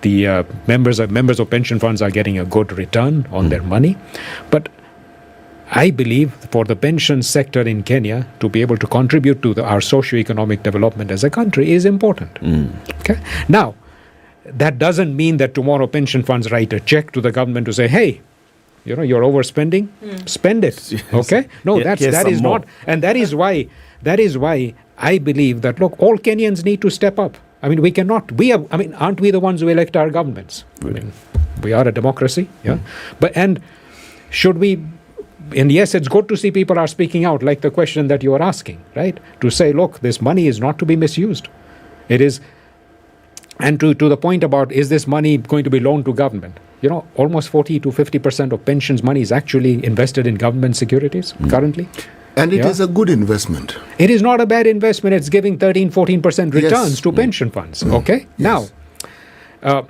the members of pension funds are getting a good return on their money. But I believe for the pension sector in Kenya to be able to contribute to our socio-economic development as a country is important. Okay, now, that doesn't mean that tomorrow pension funds write a check to the government to say, hey, you're overspending, spend it. Okay? No, that is not. And that is why I believe that, look, all Kenyans need to step up. I mean, aren't we the ones who elect our governments? I mean, we are a democracy, yeah? And should we, and yes, it's good to see people are speaking out, like the question that you are asking, right? To say, look, this money is not to be misused. It is. And to the point about, is this money going to be loaned to government? Almost 40 to 50% of pensions money is actually invested in government securities currently. And it is a good investment. It is not a bad investment. It's giving 13-14% returns to pension funds. Okay? Yes. Now,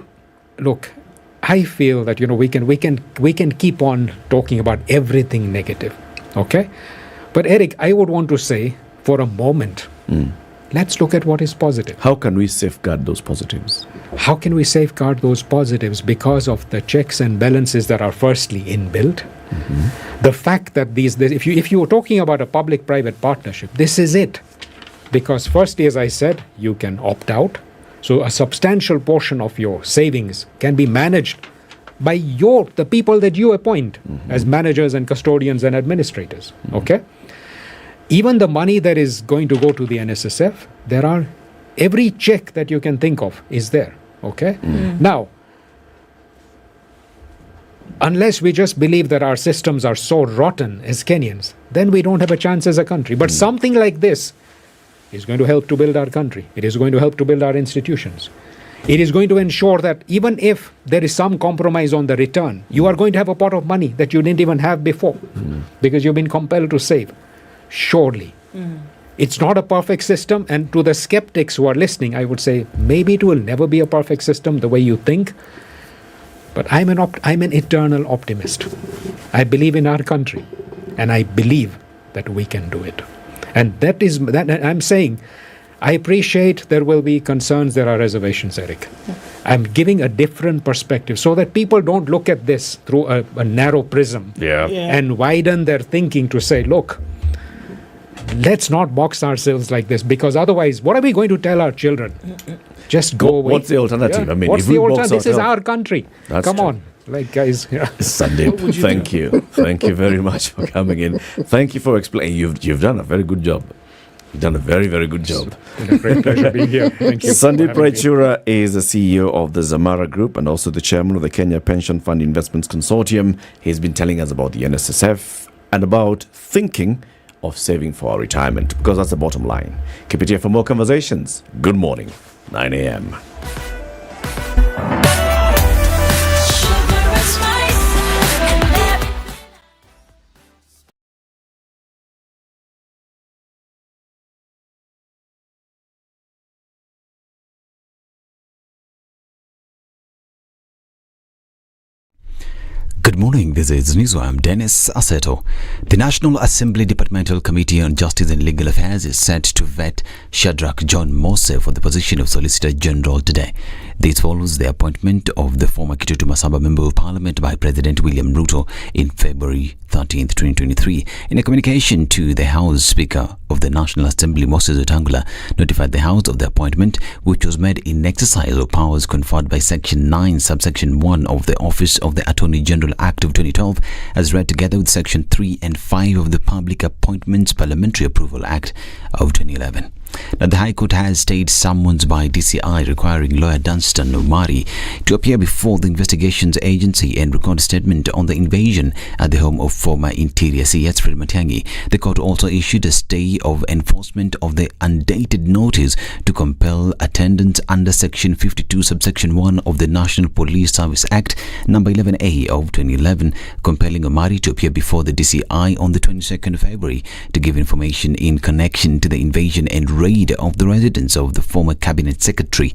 look, I feel that, we can keep on talking about everything negative. Okay? But Eric, I would want to say for a moment, let's look at what is positive. How can we safeguard those positives? How can we safeguard those positives? Because of the checks and balances that are firstly inbuilt. The fact that if you were talking about a public-private partnership, this is it. Because firstly, as I said, you can opt out. So a substantial portion of your savings can be managed by the people that you appoint as managers and custodians and administrators. Okay? Even the money that is going to go to the NSSF, every check that you can think of is there. Okay? Now, unless we just believe that our systems are so rotten as Kenyans, then we don't have a chance as a country. But something like this is going to help to build our country. It is going to help to build our institutions. It is going to ensure that even if there is some compromise on the return, you are going to have a pot of money that you didn't even have before because you've been compelled to save. Surely. It's not a perfect system, and to the skeptics who are listening, I would say maybe it will never be a perfect system the way you think. But I'm an eternal optimist. I believe in our country, and I believe that we can do it. And that I'm saying, I appreciate there will be concerns, there are reservations, Eric. I'm giving a different perspective so that people don't look at this through a narrow prism and widen their thinking to say, look, let's not box ourselves like this, because otherwise, what are we going to tell our children? Just go away. What's the alternative? Yeah. I mean, what's if we the box alternative? This is ourselves- our country. That's Come true. on. Like, guys. Yeah. Sandeep, thank you. Thank you very much for coming in. Thank you for explaining. You've done a very good job. You've done a very, very good job. It's been a great pleasure being here. Thank you. Sandeep Raichura is the CEO of the Zamara Group and also the chairman of the Kenya Pension Fund Investments Consortium. He's been telling us about the NSSF and about thinking of saving for our retirement, because that's the bottom line. Keep it here for more conversations. Good morning, 9 a.m. Good morning, this is News. I'm Dennis Aseto. The National Assembly Departmental Committee on Justice and Legal Affairs is set to vet Shadrach John Mose for the position of Solicitor General today. This follows the appointment of the former Kitutu Masaba Member of Parliament by President William Ruto in February 13th, 2023. In a communication to the House, Speaker of the National Assembly, Moses Wetangula, notified the House of the appointment, which was made in exercise of powers conferred by Section 9, Subsection 1 of the Office of the Attorney General Act of 2012, as read together with Section 3 and 5 of the Public Appointments Parliamentary Approval Act of 2011. Now, the High Court has stayed summons by DCI requiring lawyer Dunstan Omari to appear before the investigations agency and record a statement on the invasion at the home of former Interior CS Fred Matiang'i. The court also issued a stay of enforcement of the undated notice to compel attendance under Section 52, Subsection 1 of the National Police Service Act, number 11A of 2011, compelling Omari to appear before the DCI on the 22nd of February to give information in connection to the invasion and raid of the residence of the former Cabinet Secretary,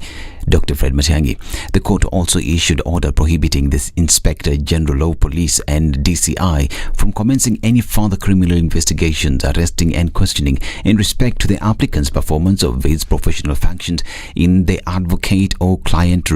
Dr. Fred Matiang'i. The court also issued order prohibiting the Inspector General of Police and DCI from commencing any further criminal investigations, arresting and questioning in respect to the applicant's performance of his professional functions in the advocate or client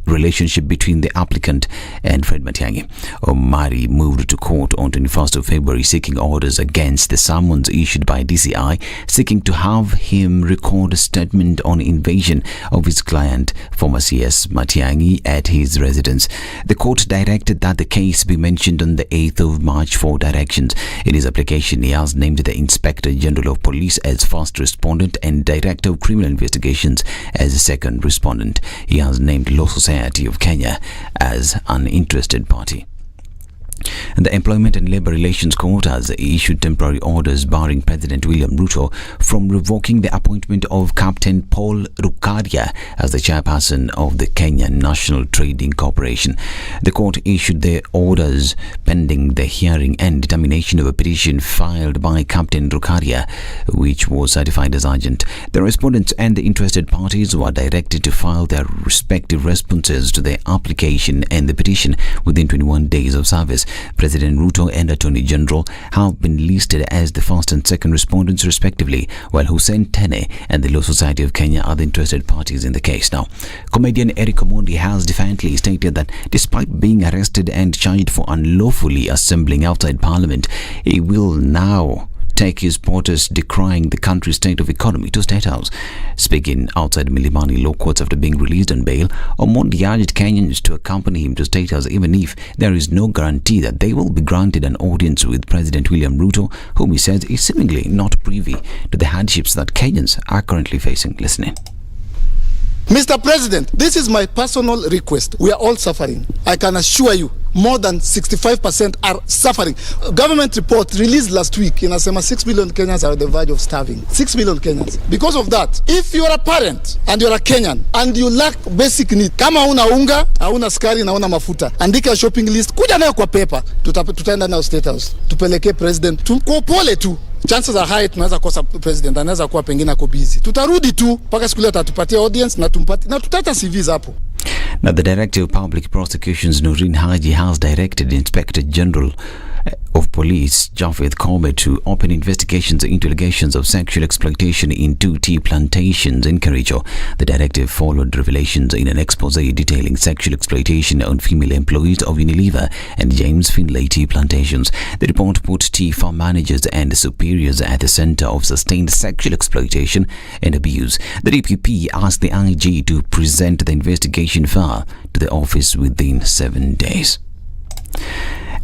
relationship between the applicant and Fred Matiang'i. Omari moved to court on 21st of February seeking orders against the summons issued by DCI, seeking to have him record a statement on invasion of his client, former CS Matiang'i, at his residence. The court directed that the case be mentioned on the 8th of March for directions. In his application, he has named the Inspector General of Police as first respondent and Director of Criminal Investigations as second respondent. He has named Law Society of Kenya as an interested party. And the Employment and Labour Relations Court has issued temporary orders barring President William Ruto from revoking the appointment of Captain Paul Rukaria as the chairperson of the Kenya National Trading Corporation. The court issued the orders pending the hearing and determination of a petition filed by Captain Rukaria, which was certified as urgent. The respondents and the interested parties were directed to file their respective responses to the application and the petition within 21 days of service. President Ruto and Attorney General have been listed as the first and second respondents respectively, while Hussein Tene and the Law Society of Kenya are the interested parties in the case. Now, comedian Eric Omondi has defiantly stated that despite being arrested and charged for unlawfully assembling outside Parliament, he will now take his protest decrying the country's state of economy to State House. Speaking outside Milimani law courts after being released on bail, Omondi urged Kenyans to accompany him to State House even if there is no guarantee that they will be granted an audience with President William Ruto, whom he says is seemingly not privy to the hardships that Kenyans are currently facing. Listening. Mr. President, this is my personal request. We are all suffering. I can assure you, more than 65% are suffering. A government report released last week inasema 6 million Kenyans are at the verge of starving. 6 million Kenyans. Because of that, if you are a parent and you are a Kenyan and you lack basic needs, kama hauna unga, hauna sukari na hauna mafuta, andika shopping list, kuja nayo kwa paper, tutaenda nayo State House, tupeleke president, kwa pole tu. Chances are high tunaweza kosa president, anaweza kuwa pengine ako busy. Tutarudi tu mpaka siku ile atatupatia audience na tutata CVs hapo. Now, the Director of Public Prosecutions, Noreen Haji, has directed Inspector General of Police Javed Kobe to open investigations into allegations of sexual exploitation in 2 tea plantations in Kericho. The directive followed revelations in an expose detailing sexual exploitation on female employees of Unilever and James Finlay tea plantations. The report put tea farm managers and superiors at the center of sustained sexual exploitation and abuse. The DPP asked the IG to present the investigation file to the office within 7 days.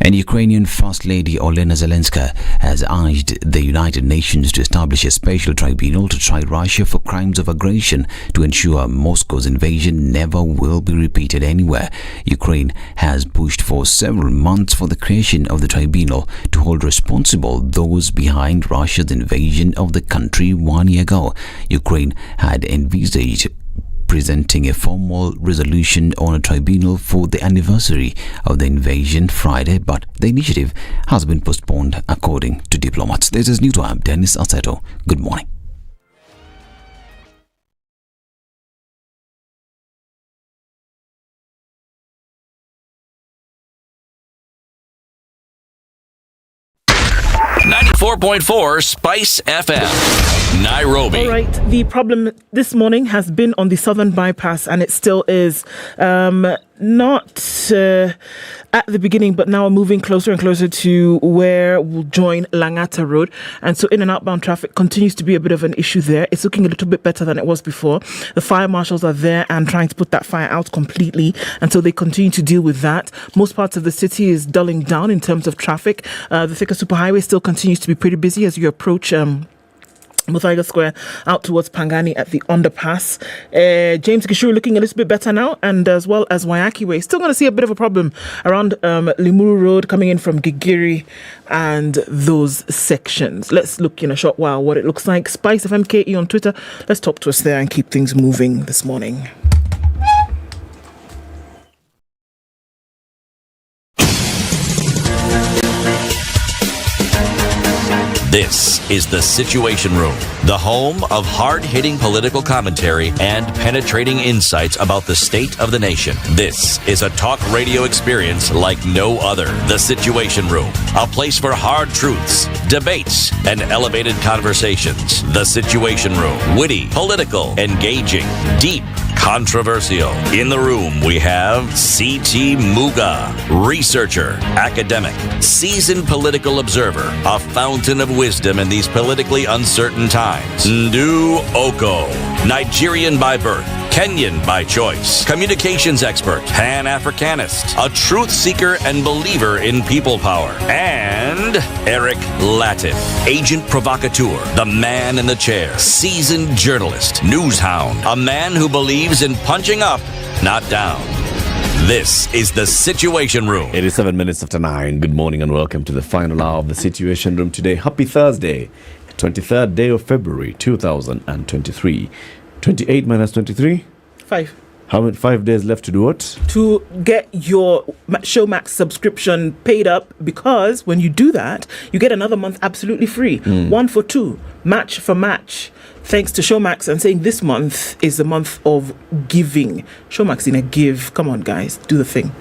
And Ukrainian First Lady Olena Zelenska has urged the United Nations to establish a special tribunal to try Russia for crimes of aggression to ensure Moscow's invasion never will be repeated anywhere. Ukraine has pushed for several months for the creation of the tribunal to hold responsible those behind Russia's invasion of the country 1 year ago. Ukraine had envisaged presenting a formal resolution on a tribunal for the anniversary of the invasion Friday, but the initiative has been postponed according to diplomats. This is New Time. Dennis Aseto. Good morning. .4 Spice FM, Nairobi. All right, the problem this morning has been on the southern bypass, and it still is. Not at the beginning, but now moving closer and closer to where we'll join Langata Road. And so in and outbound traffic continues to be a bit of an issue there. It's looking a little bit better than it was before. The fire marshals are there and trying to put that fire out completely. And so they continue to deal with that. Most parts of the city is dulling down in terms of traffic. The Thika Superhighway still continues to be pretty busy as you approach Muthaiga Square out towards Pangani at the underpass. James Gishuru looking a little bit better now, and as well as Waiyaki Way. Still going to see a bit of a problem around Limuru Road coming in from Gigiri and those sections. Let's look in a short while what it looks like. SpiceFM KE on Twitter. Let's talk to us there and keep things moving this morning. This is The Situation Room, the home of hard-hitting political commentary and penetrating insights about the state of the nation. This is a talk radio experience like no other. The Situation Room, a place for hard truths, debates, and elevated conversations. The Situation Room, witty, political, engaging, deep, controversial. In the room, we have C.T. Muga, researcher, academic, seasoned political observer, a fountain of wisdom in these politically uncertain times. Ndu Oko, Nigerian by birth, Kenyan by choice, communications expert, Pan-Africanist, a truth seeker and believer in people power, and Eric Latif, agent provocateur, the man in the chair, seasoned journalist, news hound, a man who believes in punching up, not down. This is The Situation Room. It is 7 minutes after 9. Good morning and welcome to the final hour of The Situation Room today. Happy Thursday, 23rd day of February 2023. 28 minus 23? 5. How many 5 days left to do what? To get your Showmax subscription paid up, because when you do that, you get another month absolutely free. 1 for 2, match for match. Thanks to Showmax, and saying this month is the month of giving. Showmax in a give. Come on, guys, do the thing.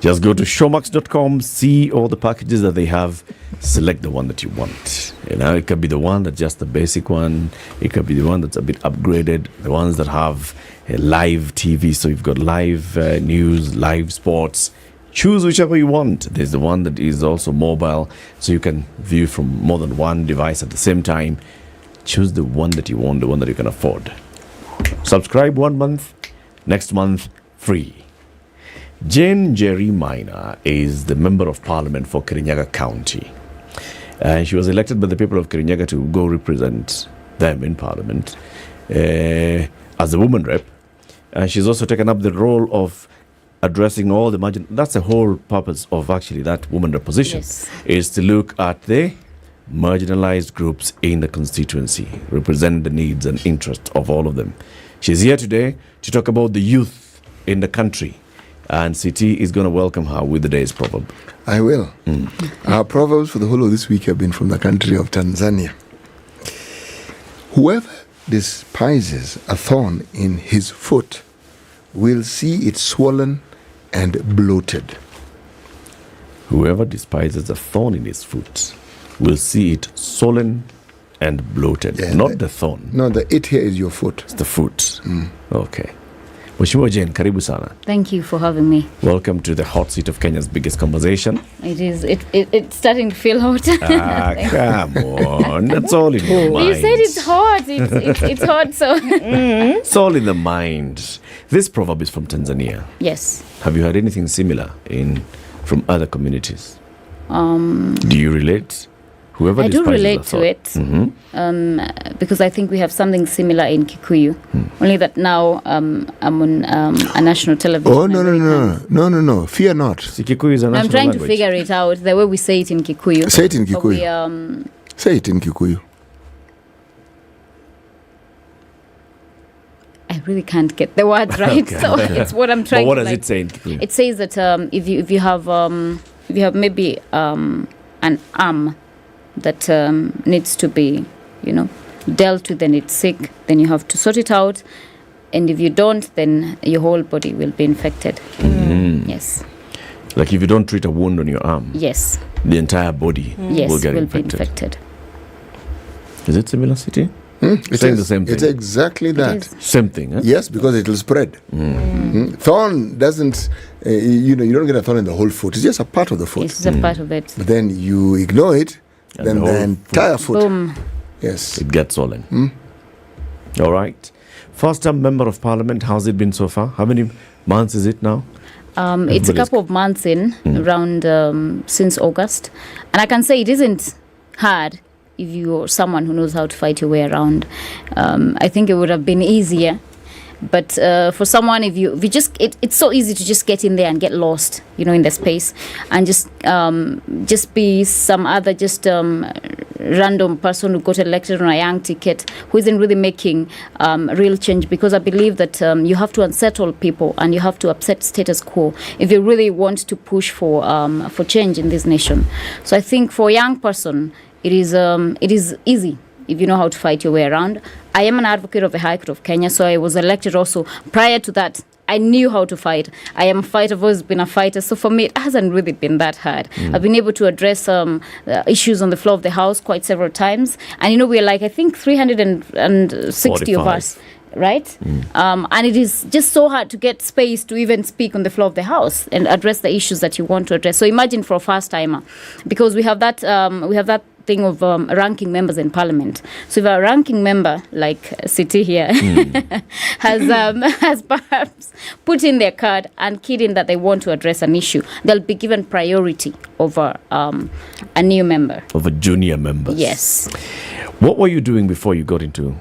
Just go to showmax.com, see all the packages that they have, select the one that you want. You know, it could be the one that's just the basic one. It could be the one that's a bit upgraded. The ones that have a live TV, so you've got live news, live sports. Choose whichever you want. There's the one that is also mobile, so you can view from more than one device at the same time. Choose the one that you want, the one that you can afford. Subscribe 1 month, next month free. Jane Jerry Minor is the Member of Parliament for Kirinyaga County. And she was elected by the people of Kirinyaga to go represent them in Parliament as a woman rep. And she's also taken up the role of addressing all the margin. That's the whole purpose of actually that woman rep position, is to look at the marginalized groups in the constituency, represent the needs and interests of all of them. She's here today to talk about the youth in the country, and CT is going to welcome her with the day's proverb. I will. Our proverbs for the whole of this week have been from the country of Tanzania. Whoever despises a thorn in his foot will see it swollen and bloated. Whoever despises a thorn in his foot will see it swollen and bloated. Not the thorn. No, the it here is your foot. It's the foot. Okay. Mheshimiwa Jane, karibu sana. Thank you for having me. Welcome to the hot seat of Kenya's biggest conversation. It is. It's starting to feel hot. Come on. That's all in your mind. You said it's hot. It's hot, so. It's all in the mind. This proverb is from Tanzania. Yes. Have you heard anything similar from other communities? Do you relate? Whoever I do relate to it, Mm-hmm. because I think we have something similar in Kikuyu. Only that now I'm on a national television. Oh, no. Fear not. Kikuyu is a national I'm trying language. to figure it out, the way we say it in Kikuyu. Say it in But Kikuyu. Say it in Kikuyu. I really can't get the words right, Okay. so it's what I'm trying. But what to does it say in Kikuyu? It says that if you have maybe an arm that needs to be, dealt with, and it's sick, then you have to sort it out, and if you don't, then your whole body will be infected. Yes. Like if you don't treat a wound on your arm, Yes. the entire body Yes, will get will infected. be infected. Is it similar, City? It Saying is. the same thing. It's exactly that. Same thing, huh? Yes, because it will spread. Thorn doesn't, you don't get a thorn in the whole foot. It's just a part of the foot. It's just a part of it. But then you ignore it, And then the the whole entire foot. Boom. Yes. It gets swollen. All right. First time Member of Parliament, how's it been so far? How many months is it now? It's a Everybody's- couple of months in, around since August. And I can say it isn't hard if you're someone who knows how to fight your way around. I think it would have been easier. But for someone, if you it's so easy to just get in there and get lost, in the space, and just be some other random person who got elected on a young ticket who isn't really making real change. Because I believe that you have to unsettle people and you have to upset status quo if you really want to push for change in this nation. So I think for a young person, it is easy if you know how to fight your way around. I am an advocate of the High Court of Kenya, so I was elected also. Prior to that, I knew how to fight. I am a fighter, I've always been a fighter, so for me, it hasn't really been that hard. I've been able to address issues on the floor of the House quite several times. And, we're like, I think 360 of us. Right? And it is just so hard to get space to even speak on the floor of the House and address the issues that you want to address. So imagine for a first timer, because we have that thing of ranking members in Parliament. So if a ranking member like City here has perhaps put in their card and keyed in that they want to address an issue, they'll be given priority over a new member. Of a junior member. Yes. What were you doing before you got into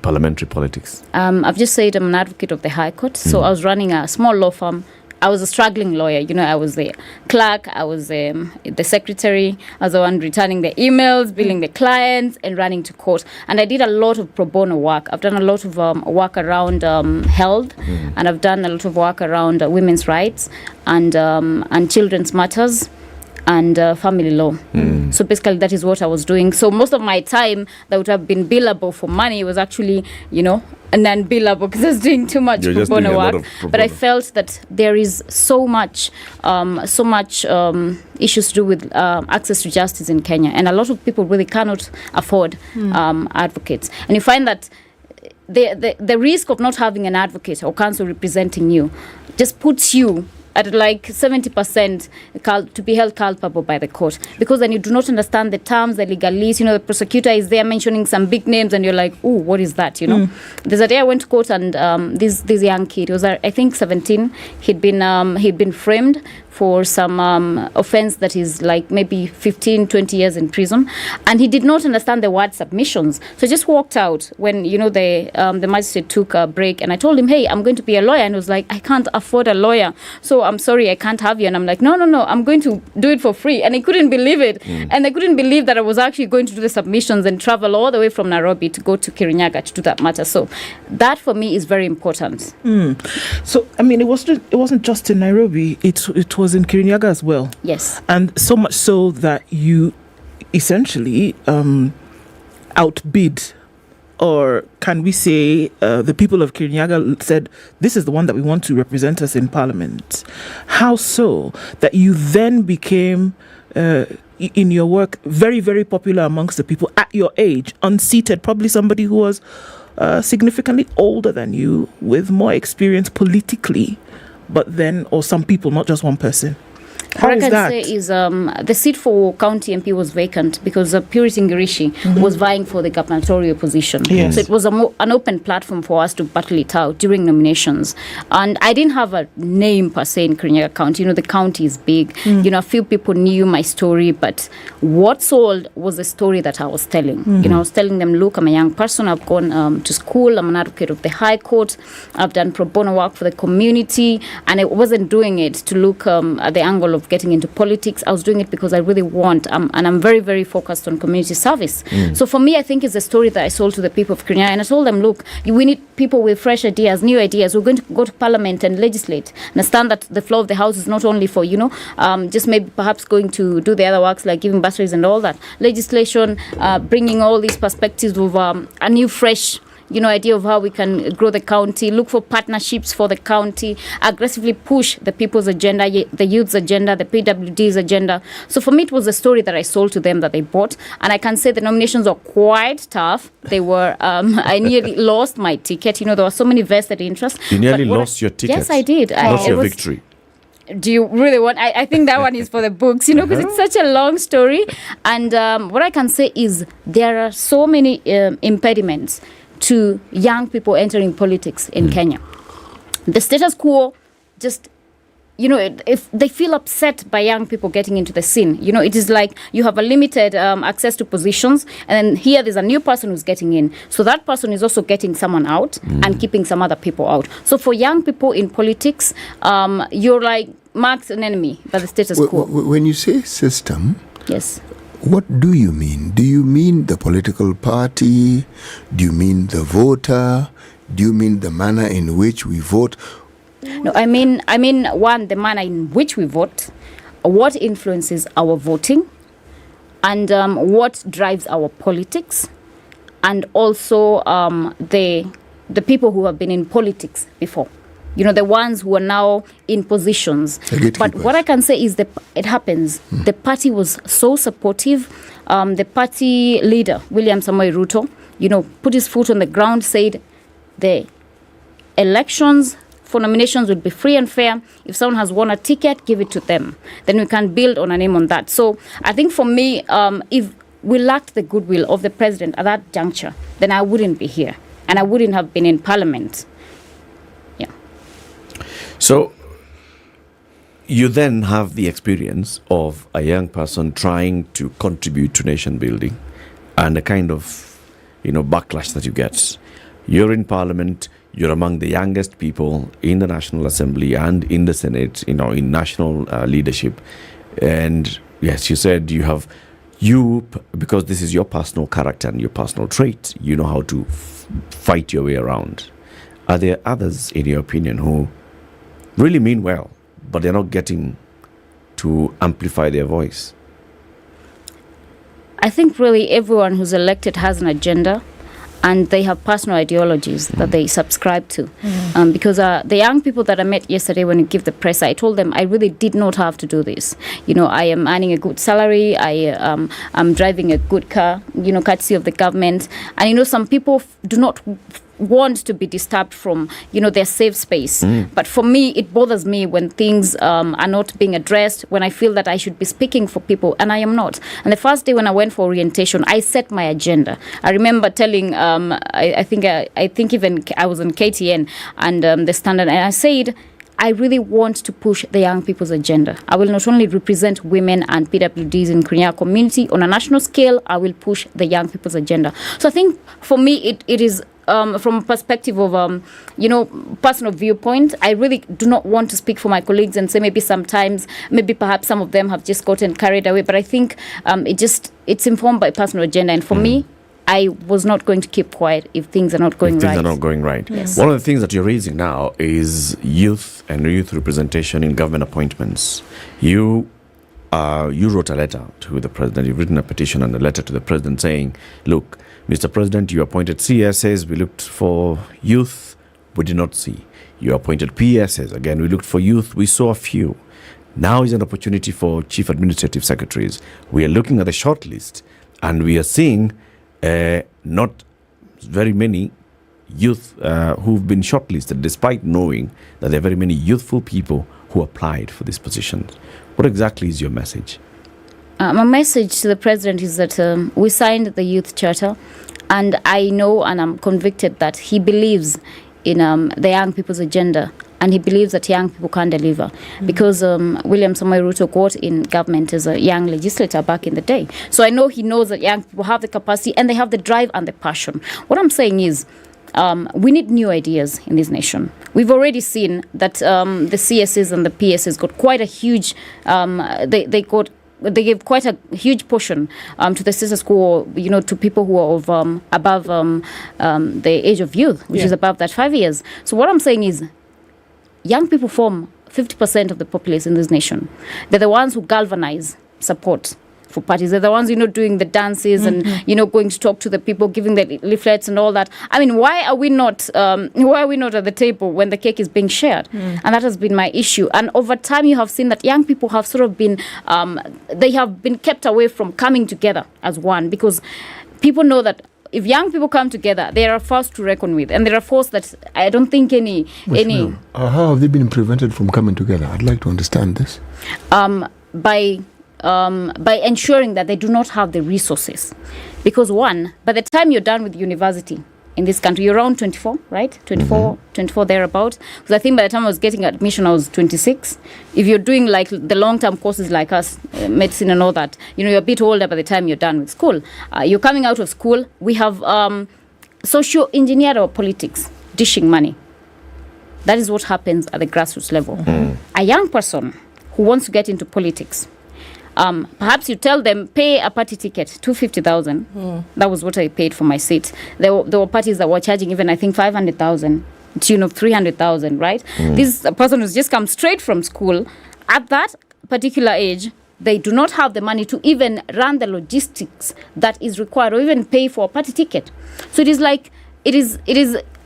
parliamentary politics? I've just said I'm an advocate of the High Court. So I was running a small law firm. I was a struggling lawyer. I was the clerk, I was the secretary, I was the one returning the emails, billing the clients, and running to court. And I did a lot of pro bono work. I've done a lot of work around health, and I've done a lot of work around women's rights and children's matters and family law. So basically that is what I was doing. So most of my time that would have been billable for money was actually, non-billable because I was doing too much pro bono work. But I felt that there is so much issues to do with access to justice in Kenya, and a lot of people really cannot afford advocates. And you find that the risk of not having an advocate or counsel representing you just puts you at like 70% to be held culpable by the court, because then you do not understand the terms, the legalese. The prosecutor is there mentioning some big names, and you're like, oh, what is that? There's a day I went to court, and this young kid, he was I think 17. He'd been framed for some offense that is like maybe 15, 20 years in prison. And he did not understand the word submissions. So he just walked out when, the magistrate took a break. And I told him, hey, I'm going to be a lawyer. And he was like, I can't afford a lawyer. So I'm sorry, I can't have you. And I'm like, no, I'm going to do it for free. And he couldn't believe it. And I couldn't believe that I was actually going to do the submissions and travel all the way from Nairobi to go to Kirinyaga to do that matter. So that for me is very important. So, I mean, it wasn't just in Nairobi. It was in Kirinyaga as well. Yes. And so much so that you essentially outbid, or can we say the people of Kirinyaga said, this is the one that we want to represent us in Parliament. How so that you then became, in your work, very, very popular amongst the people at your age, unseated, probably somebody who was significantly older than you, with more experience politically, but then, or some people, not just one person. How What is I can that? say is the seat for county MP was vacant because Purity Ngirishi was vying for the gubernatorial position. Yes. So it was an open platform for us to battle it out during nominations. And I didn't have a name per se in Kirinyaga County. The county is big. A few people knew my story, but what sold was the story that I was telling. I was telling them, look, I'm a young person. I've gone to school. I'm an advocate of the High Court. I've done pro bono work for the community. And I wasn't doing it to look at the angle of getting into politics. I was doing it because I really want, and I'm very, very focused on community service. So for me, I think it's a story that I sold to the people of Kirinyaga, and I told them, look, we need people with fresh ideas, new ideas. We're going to go to Parliament and legislate. Understand that the floor of the House is not only for, just maybe perhaps going to do the other works like giving bursaries and all that. Legislation, bringing all these perspectives of a new, fresh idea of how we can grow the county, look for partnerships for the county, aggressively push the people's agenda, the youth's agenda, the PWD's agenda. So for me, it was a story that I sold to them that they bought. And I can say the nominations were quite tough. They were, I nearly lost my ticket. There were so many vested interests. You nearly lost your ticket? Yes, I did. That's your victory. Do you really want? I think that one is for the books, because it's such a long story. And what I can say is there are so many impediments to young people entering politics in Kenya. The status quo just, if they feel upset by young people getting into the scene, it is like you have a limited access to positions, and then here there's a new person who's getting in. So that person is also getting someone out and keeping some other people out. So for young people in politics, you're like marked an enemy by the status quo. When you say system, yes. What do you mean? Do you mean the political party? Do you mean the voter? Do you mean the manner in which we vote? No, I mean, one, the manner in which we vote, what influences our voting, and what drives our politics, and also the people who have been in politics before. The ones who are now in positions. But what I can say is that it happens. The party was so supportive. The party leader, William Samoei Ruto, put his foot on the ground, said the elections for nominations would be free and fair. If someone has won a ticket, give it to them. Then we can build on a name on that. So I think for me, if we lacked the goodwill of the president at that juncture, then I wouldn't be here. And I wouldn't have been in Parliament. So you then have the experience of a young person trying to contribute to nation building and a kind of, backlash that you get. You're in Parliament, you're among the youngest people in the National Assembly and in the Senate, in national leadership. And yes, you said because this is your personal character and your personal trait, you know how to fight your way around. Are there others, in your opinion, who really mean well, but they're not getting to amplify their voice? I think really everyone who's elected has an agenda, and they have personal ideologies that they subscribe to. Because the young people that I met yesterday when you give the press, I told them I really did not have to do this. I am earning a good salary. I'm driving a good car, courtesy of the government. And, some people do not want to be disturbed from, their safe space. But for me, it bothers me when things are not being addressed, when I feel that I should be speaking for people, and I am not. And the first day when I went for orientation, I set my agenda. I remember telling, I think even I was on KTN and the Standard, and I said, I really want to push the young people's agenda. I will not only represent women and PWDs in Korean community on a national scale, I will push the young people's agenda. So I think for me, it is from a perspective of, personal viewpoint, I really do not want to speak for my colleagues and say maybe perhaps some of them have just gotten carried away. But I think it's informed by personal agenda. And for me, I was not going to keep quiet if things are not going right. Yes. One of the things that you're raising now is youth and youth representation in government appointments. You wrote a letter to the president. You've written a petition and a letter to the president saying, look, Mr. President, you appointed CSAs. We looked for youth. We did not see. You appointed PSAs. Again, we looked for youth. We saw a few. Now is an opportunity for chief administrative secretaries. We are looking at the short list and we are seeing not very many youth who've been shortlisted, despite knowing that there are very many youthful people who applied for these positions. What exactly is your message? My message to the president is that we signed the youth charter, and I know and I'm convicted that he believes in the young people's agenda, and he believes that young people can deliver. Because William Samoei Ruto got in government as a young legislator back in the day. So I know he knows that young people have the capacity and they have the drive and the passion. What I'm saying is, we need new ideas in this nation. We've already seen that the CSs and the PSs got quite a huge, they gave quite a huge portion to the status quo, to people who are of above the age of youth, which is above that 5 years. So what I'm saying is, young people form 50% of the populace in this nation. They're the ones who galvanize support for parties. They're the ones, doing the dances and, going to talk to the people, giving the leaflets and all that. I mean, why are we not at the table when the cake is being shared? And that has been my issue. And over time, you have seen that young people have sort of been, they have been kept away from coming together as one, because people know that if young people come together, they are a force to reckon with, and they're a force that I don't think any. How have they been prevented from coming together? I'd like to understand this. By ensuring that they do not have the resources, because by the time you're done with university in this country, you're around 24, right? 24 thereabout. Because I think by the time I was getting admission, I was 26. If you're doing like the long-term courses like us, medicine and all that, you're a bit older by the time you're done with school. You're coming out of school. We have socio-engineered our politics, dishing money. That is what happens at the grassroots level. A young person who wants to get into politics, perhaps you tell them, pay a party ticket, 250,000. That was what I paid for my seat. There were parties that were charging even, I think, 500,000, tune of 300,000, right? This is a person who's just come straight from school. At that particular age, they do not have the money to even run the logistics that is required, or even pay for a party ticket. So it is like, it is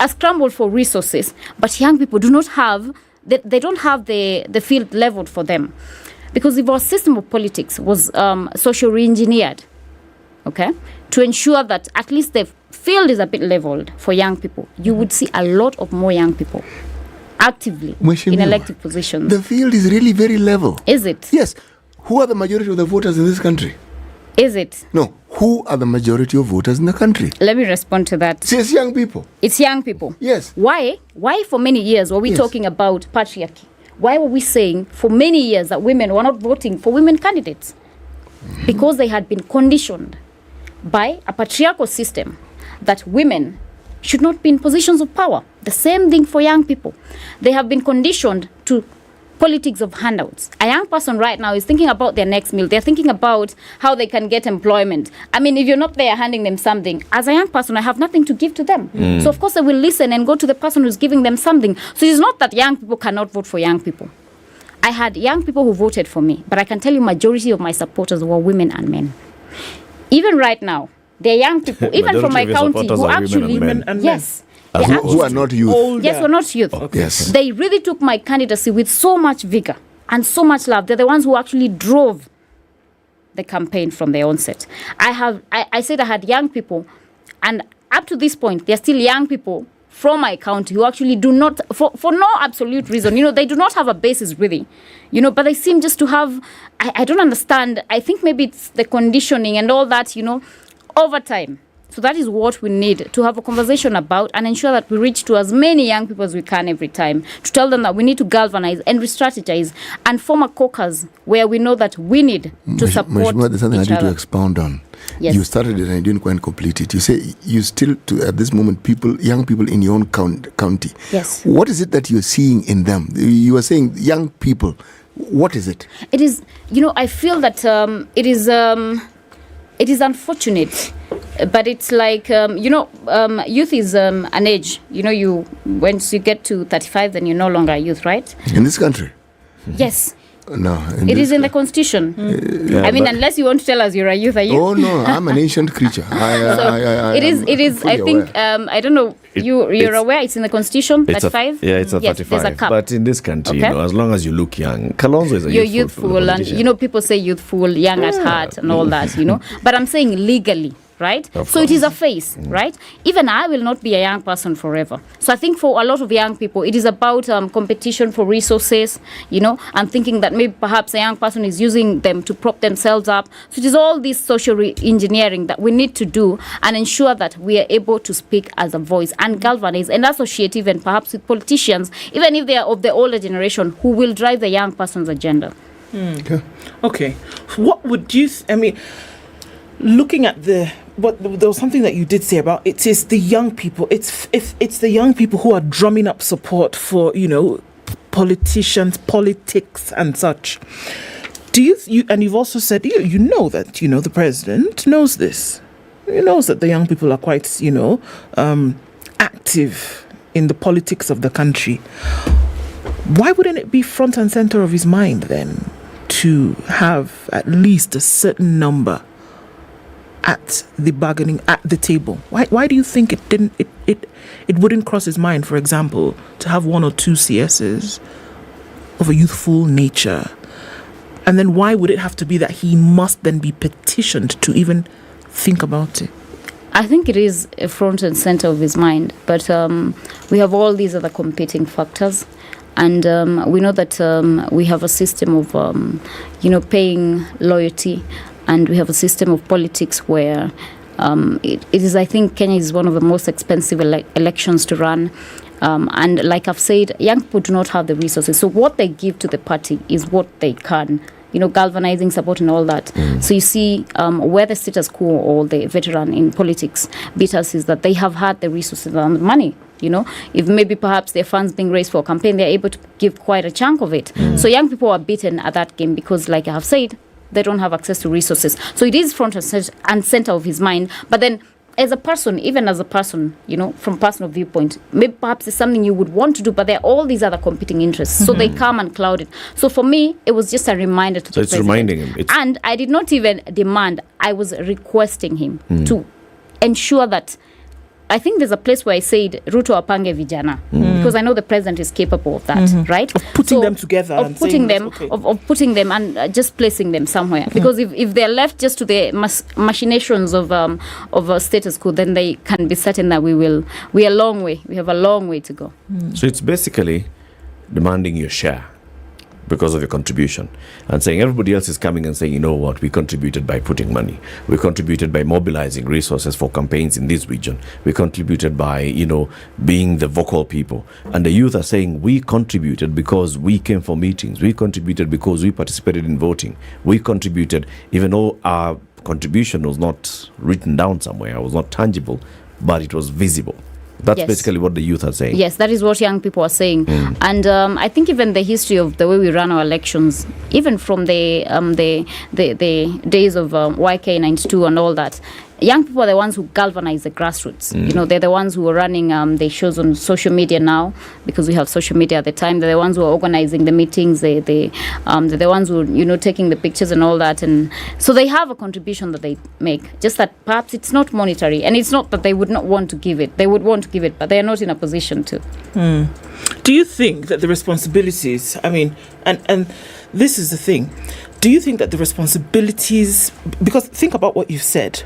a scramble for resources, but young people do not have, they don't have the field leveled for them. Because if our system of politics was social re-engineered, okay, to ensure that at least the field is a bit leveled for young people, you would see a lot of more young people actively in elected positions. The field is really very level. Is it? Yes. Who are the majority of the voters in this country? Is it? No. Who are the majority of voters in the country? Let me respond to that. It's young people. It's young people. Yes. Why for many years were we talking about patriarchy? Why were we saying for many years that women were not voting for women candidates? Because they had been conditioned by a patriarchal system that women should not be in positions of power. The same thing for young people. They have been conditioned to politics of handouts. A young person right now is thinking about their next meal. They're thinking about how they can get employment. I mean, if you're not there handing them something, as a young person, I have nothing to give to them. So of course they will listen and go to the person who's giving them something. So it's not that young people cannot vote for young people. I had young people who voted for me, but I can tell you majority of my supporters were women and men. Even right now, there are young people, even from my county, who actually, yes, who are not youth. Older. Yes, we're not youth. Okay. Yes. They really took my candidacy with so much vigor and so much love. They're the ones who actually drove the campaign from the onset. I said I had young people, and up to this point, they're still young people from my county who actually do not, for no absolute reason, they do not have a basis really, but they seem just to have, I don't understand. I think maybe it's the conditioning and all that, over time. So that is what we need to have a conversation about and ensure that we reach to as many young people as we can every time, to tell them that we need to galvanize and re-strategize and form a caucus where we know that we need to support there's something I each need other. to expound on. Yes. You started it and you didn't quite complete it. You say you still, at this moment, young people in your own county. Yes. What is it that you're seeing in them? You are saying young people. What is it? It is, I feel that it is unfortunate. But it's like, youth is an age. Once you get to 35, then you're no longer a youth, right? In this country? Yes. No. It is in the constitution. Unless you want to tell us you're a youth, are you? Oh, no, I'm an ancient creature. It is. I think, I don't know, you're aware it's in the constitution, 35? It's a 35. There's a cap. But in this country, Okay. as long as you look young, Kalonzo is a You're youthful youthful, and, people say youthful, young at heart, and all that, But I'm saying legally. Right? So it is a phase, right? Even I will not be a young person forever. So I think for a lot of young people, it is about competition for resources, and thinking that maybe perhaps a young person is using them to prop themselves up. So it is all this social engineering that we need to do and ensure that we are able to speak as a voice and galvanize and associate even perhaps with politicians, even if they are of the older generation, who will drive the young person's agenda. Okay. What would you... looking at there was something that you did say about it is the young people. It's the young people who are drumming up support for politicians, politics, and such. Do you and you've also said that the president knows this. He knows that the young people are quite active in the politics of the country. Why wouldn't it be front and center of his mind then to have at least a certain number at the bargaining at the table? Why do you think it wouldn't cross his mind, for example, to have one or two CSs of a youthful nature? And then why would it have to be that he must then be petitioned to even think about it? I think it is a front and center of his mind, but we have all these other competing factors. And we know that we have a system of, paying loyalty. And we have a system of politics where it is, I think, Kenya is one of the most expensive elections to run. And like I've said, young people do not have the resources. So what they give to the party is what they can, galvanizing support and all that. So you see where the status quo or the veteran in politics beat us is that they have had the resources and the money. If maybe perhaps their funds being raised for a campaign, they're able to give quite a chunk of it. So young people are beaten at that game because, like I have said, they don't have access to resources. So it is front and center of his mind. But then as a person, even as a person, from personal viewpoint, maybe perhaps it's something you would want to do, but there are all these other competing interests. So they come and cloud it. So for me, it was just a reminder to the president. Reminding him. And I did not even demand, I was requesting him to ensure that, I think there's a place where I said Ruto apange vijana because I know the president is capable of that, right? Of putting them together, of putting them and just placing them somewhere. Because if they're left just to the machinations of a status quo, then they can be certain that we have a long way to go. So it's basically demanding your share because of your contribution and saying everybody else is coming and saying, we contributed by putting money. We contributed by mobilizing resources for campaigns in this region. We contributed by, being the vocal people. And the youth are saying we contributed because we came for meetings. We contributed because we participated in voting. We contributed even though our contribution was not written down somewhere, it was not tangible, but it was visible. That's basically what the youth are saying. Yes, that is what young people are saying. And I think even the history of the way we run our elections, even from the days of YK 92 and all that, young people are the ones who galvanize the grassroots. They're the ones who are running the shows on social media now, because we have social media at the time. They're the ones who are organizing the meetings. They're the ones who are, taking the pictures and all that. And so they have a contribution that they make, just that perhaps it's not monetary. And it's not that they would not want to give it. They would want to give it, but they're not in a position to. Do you think that the responsibilities, and this is the thing, do you think that the responsibilities, because think about what you've said.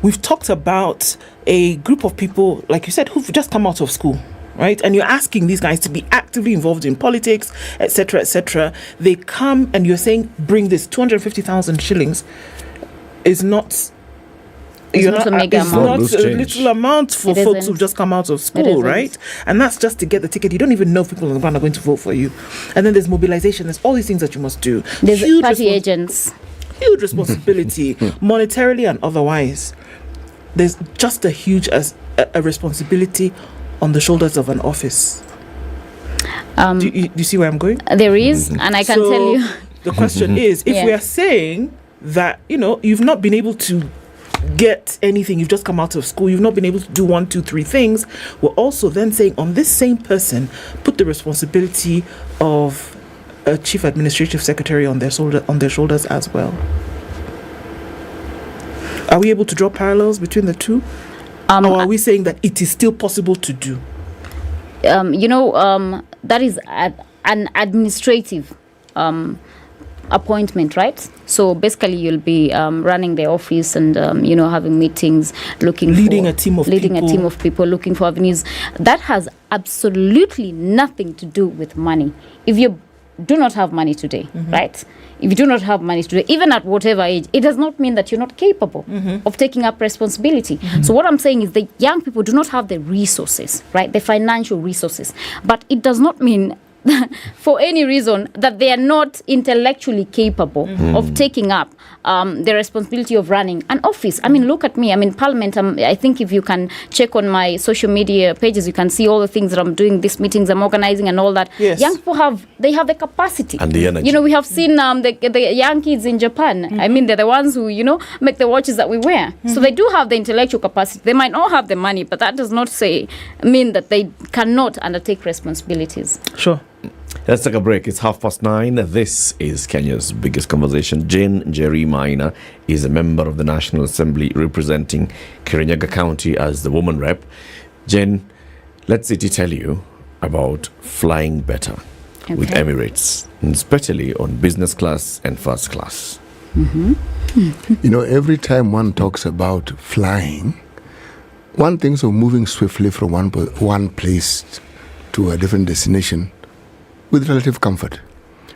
We've talked about a group of people, like you said, who've just come out of school, right? And you're asking these guys to be actively involved in politics, etc., etc. They come and you're saying, bring this 250,000 shillings is not... It's not a mega amount. It's not a little amount for folks who've just come out of school, right? And that's just to get the ticket. You don't even know if people on the ground are going to vote for you. And then there's mobilization. There's all these things that you must do. There's party agents. Huge responsibility, monetarily and otherwise. There's just a huge a responsibility on the shoulders of an office. Do you see where I'm going? There is, and I can tell you. The question is, if we are saying that, you've not been able to get anything, you've just come out of school, you've not been able to do 1, 2, 3 things, we're also then saying on this same person, put the responsibility of a chief administrative secretary on their shoulders as well. Are we able to draw parallels between the two? Or are we saying that it is still possible to do? That is an administrative appointment, right? So basically you'll be running the office and having meetings, leading a team of people, looking for avenues. That has absolutely nothing to do with money. If you do not have money today, right? If you do not have money today, even at whatever age, it does not mean that you're not capable of taking up responsibility. So what I'm saying is the young people do not have the resources, right? The financial resources. But it does not mean for any reason that they are not intellectually capable of taking up the responsibility of running an office. I mean, look at me. I'm in Parliament. I think if you can check on my social media pages, you can see all the things that I'm doing, these meetings I'm organizing and all that. Yes. Young people have the capacity. And the energy. We have seen the young kids in Japan. I mean, they're the ones who, make the watches that we wear. So they do have the intellectual capacity. They might not have the money, but that does not mean that they cannot undertake responsibilities. Sure. Let's take a break. It's 9:30. This is Kenya's biggest conversation. Jane Njeri Maina is a member of the National Assembly representing Kirinyaga County as the woman rep. Jane, let City tell you about flying better with Emirates, and especially on business class and first class. Every time one talks about flying, one thinks of moving swiftly from one place to a different destination with relative comfort.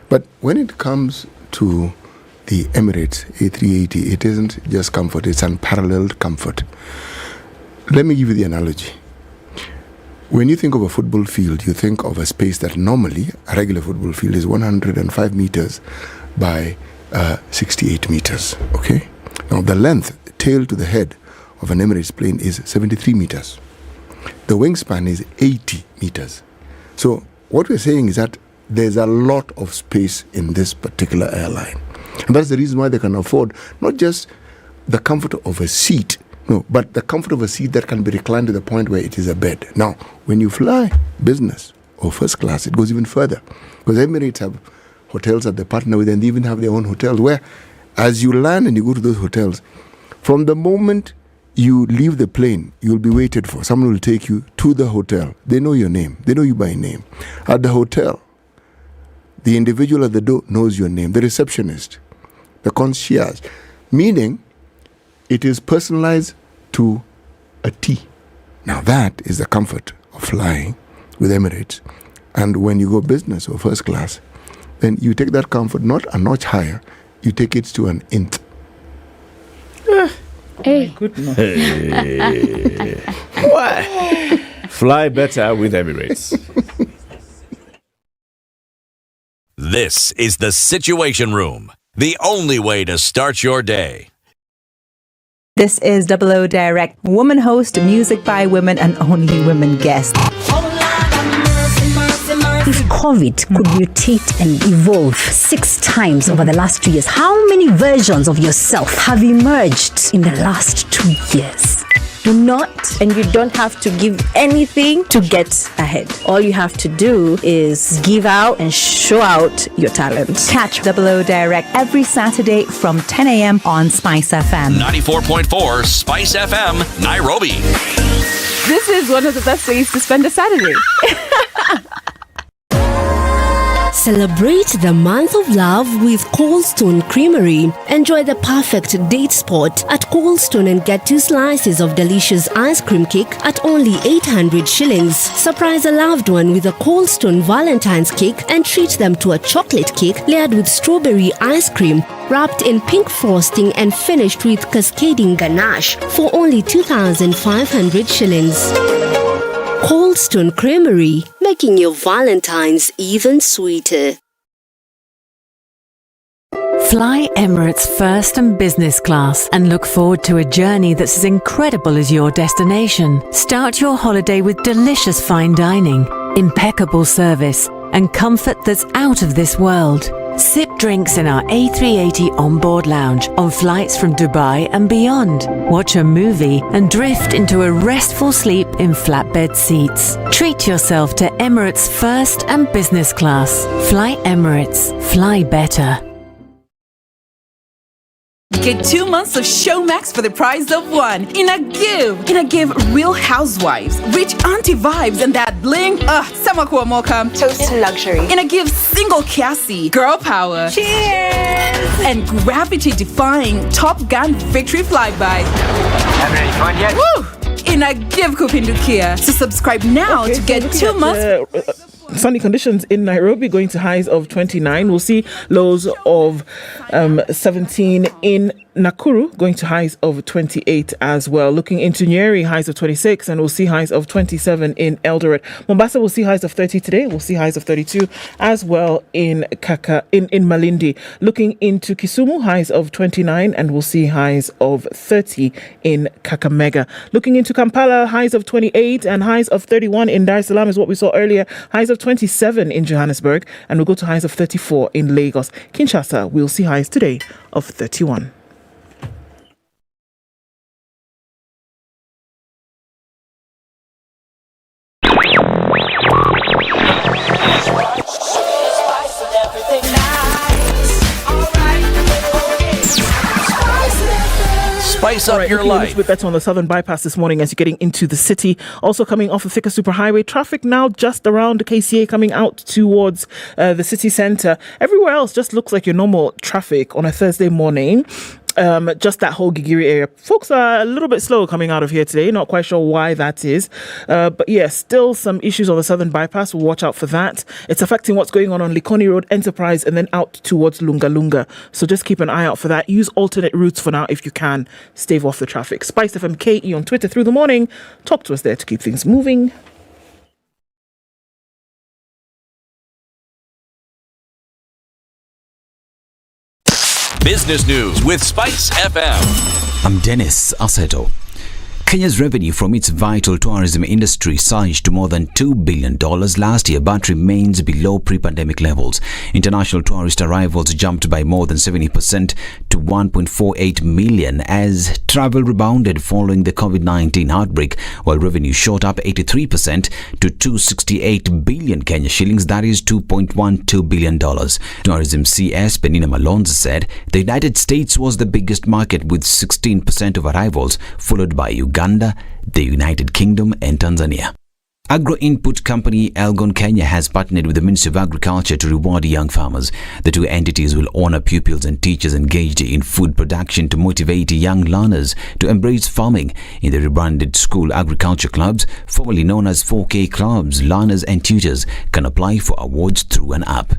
But when it comes to the Emirates A380, it isn't just comfort, it's unparalleled comfort. Let me give you the analogy. When you think of a football field, you think of a space that normally, a regular football field, is 105 meters by 68 meters, okay? Now the length, tail to the head of an Emirates plane is 73 meters. The wingspan is 80 meters. So what we're saying is that there's a lot of space in this particular airline. And that's the reason why they can afford not just the comfort of a seat, but the comfort of a seat that can be reclined to the point where it is a bed. Now, when you fly business or first class, it goes even further. Because Emirates have hotels that they partner with, and they even have their own hotels where, as you land and you go to those hotels, from the moment you leave the plane, you'll be waited for. Someone will take you to the hotel. They know your name. They know you by name. At the hotel, the individual at the door knows your name, the receptionist, the concierge, meaning it is personalized to a T. Now that is the comfort of flying with Emirates. And when you go business or first class, then you take that comfort not a notch higher, you take it to an nth. Hey. Goodness. Hey. Fly better with Emirates. This is the Situation Room, the only way to start your day. This is 00 Direct, woman host, music by women and only women guests. If COVID could mutate and evolve 6 times over the last 2 years, how many versions of yourself have emerged in the last 2 years? Do not, and you don't have to give anything to get ahead. All you have to do is give out and show out your talent. Catch 00 Direct every Saturday from 10 a.m. on SpiceFM. 94.4 Spice FM, Nairobi. This is one of the best ways to spend a Saturday. Celebrate the month of love with Coldstone Creamery. Enjoy the perfect date spot at Coldstone and get 2 slices of delicious ice cream cake at only 800 shillings. Surprise a loved one with a Coldstone Valentine's cake and treat them to a chocolate cake layered with strawberry ice cream, wrapped in pink frosting and finished with cascading ganache for only 2,500 shillings. Coldstone Creamery, making your Valentine's even sweeter. Fly Emirates first and business class and look forward to a journey that's as incredible as your destination. Start your holiday with delicious fine dining, impeccable service, and comfort that's out of this world. Sip drinks in our A380 onboard lounge on flights from Dubai and beyond. Watch a movie and drift into a restful sleep in flatbed seats. Treat yourself to Emirates first and business class. Fly Emirates. Fly better. Get 2 months of Showmax for the price of 1 in a give. Real housewives, rich auntie vibes, and that bling. Sama kuamoka. Toast to luxury. In a give single Cassie, girl power. Cheers! And gravity-defying Top Gun victory flyby. Haven't any fun yet? Woo! In a give kupindukia. So subscribe now to get 2 months. Sunny conditions in Nairobi, going to highs of 29. We'll see lows of 17 in Nakuru, going to highs of 28 as well. Looking into Nyeri, highs of 26, and we'll see highs of 27 in Eldoret. Mombasa will see highs of 30 today. We'll see highs of 32 as well in Malindi. Looking into Kisumu, highs of 29, and we'll see highs of 30 in Kakamega. Looking into Kampala, highs of 28 and highs of 31 in Dar es Salaam is what we saw earlier. Highs of 27 in Johannesburg, and we'll go to highs of 34 in Lagos. Kinshasa, we'll see highs today of 31. Spice up your life. A little bit better on the Southern Bypass this morning as you're getting into the city. Also coming off the thicker superhighway. Traffic now just around the KCA coming out towards the city centre. Everywhere else just looks like your normal traffic on a Thursday morning. Just that whole Gigiri area. Folks are a little bit slow coming out of here today. Not quite sure why that is. But yeah, still some issues on the Southern Bypass. We'll watch out for that. It's affecting what's going on Likoni Road, Enterprise, and then out towards Lunga Lunga. So just keep an eye out for that. Use alternate routes for now if you can. Stave off the traffic. SpiceFM KE on Twitter through the morning. Talk to us there to keep things moving. Business News with Spice FM. I'm Dennis Aseto. Kenya's revenue from its vital tourism industry surged to more than $2 billion last year, but remains below pre-pandemic levels. International tourist arrivals jumped by more than 70% to 1.48 million as travel rebounded following the COVID-19 outbreak, while revenue shot up 83% to 268 billion Kenya shillings, that is $2.12 billion. Tourism CS Penina Malonza said the United States was the biggest market with 16% of arrivals, followed by Uganda, the United Kingdom and Tanzania. Agro-input company Elgon Kenya has partnered with the Ministry of Agriculture to reward young farmers. The two entities will honor pupils and teachers engaged in food production to motivate young learners to embrace farming. In the rebranded school agriculture clubs, formerly known as 4K clubs, learners and tutors can apply for awards through an app.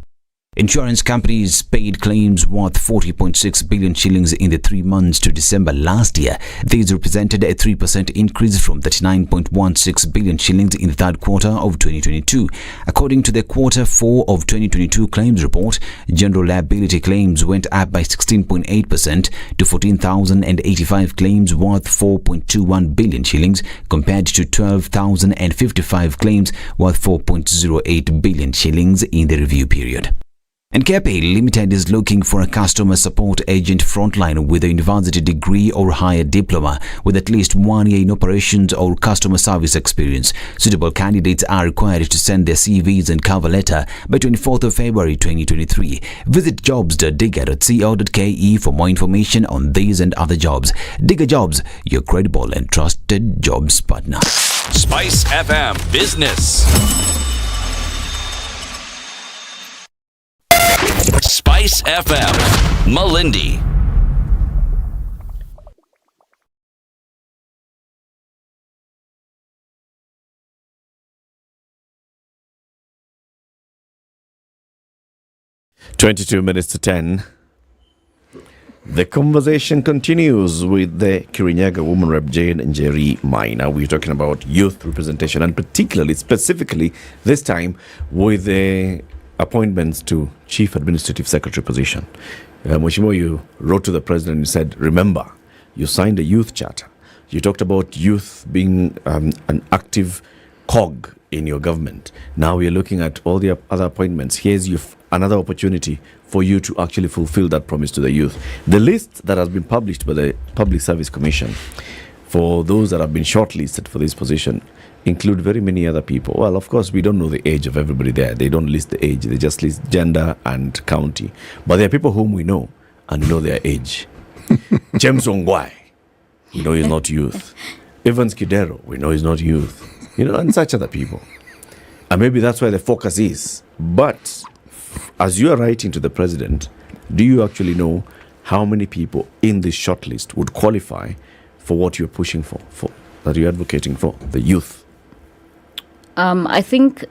Insurance companies paid claims worth 40.6 billion shillings in the 3 months to December last year. These represented a 3% increase from 39.16 billion shillings in the third quarter of 2022. According to the quarter 4 of 2022 claims report, general liability claims went up by 16.8% to 14,085 claims worth 4.21 billion shillings compared to 12,055 claims worth 4.08 billion shillings in the review period. And Kepe Limited is looking for a customer support agent frontline with a university degree or higher diploma with at least 1 year in operations or customer service experience. Suitable candidates are required to send their CVs and cover letter by 24th of February 2023. Visit jobs.digger.co.ke for more information on these and other jobs. Digger Jobs, your credible and trusted jobs partner. Spice FM Business. SpiceFM, Malindi. (22:10). The conversation continues with the Kirinyaga woman rep Jane Nyeri Maina. We're talking about youth representation, and particularly, specifically, this time with the appointments to Chief Administrative Secretary position. Mheshimiwa, you wrote to the president and said, remember, you signed a youth charter. You talked about youth being an active cog in your government. Now we are looking at all the other appointments. Here's another opportunity for you to actually fulfill that promise to the youth. The list that has been published by the Public Service Commission for those that have been shortlisted for this position include very many other people. Well, of course, we don't know the age of everybody there. They don't list the age. They just list gender and county. But there are people whom we know and know their age. James Ongwai, we know he's not youth. Evans Kidero, we know he's not youth. And such other people. And maybe that's where the focus is. But as you are writing to the president, do you actually know how many people in this shortlist would qualify for what you're pushing for that you're advocating for, the youth? I think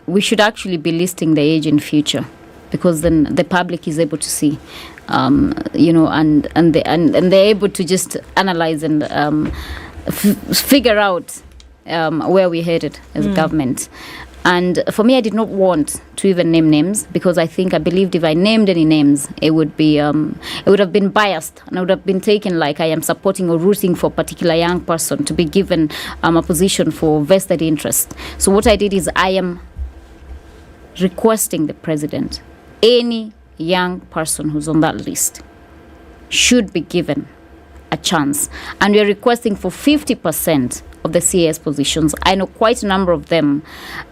we should actually be listing the age in future, because then the public is able to see, and they're able to just analyze and figure out where we're headed as a government. And for me, I did not want to even name names, because I believed if I named any names, it would have been biased, and I would have been taken like I am supporting or rooting for a particular young person to be given a position for vested interest. So what I did is I am requesting the president, any young person who's on that list should be given a chance. And we are requesting for 50% of the CAS positions. I know quite a number of them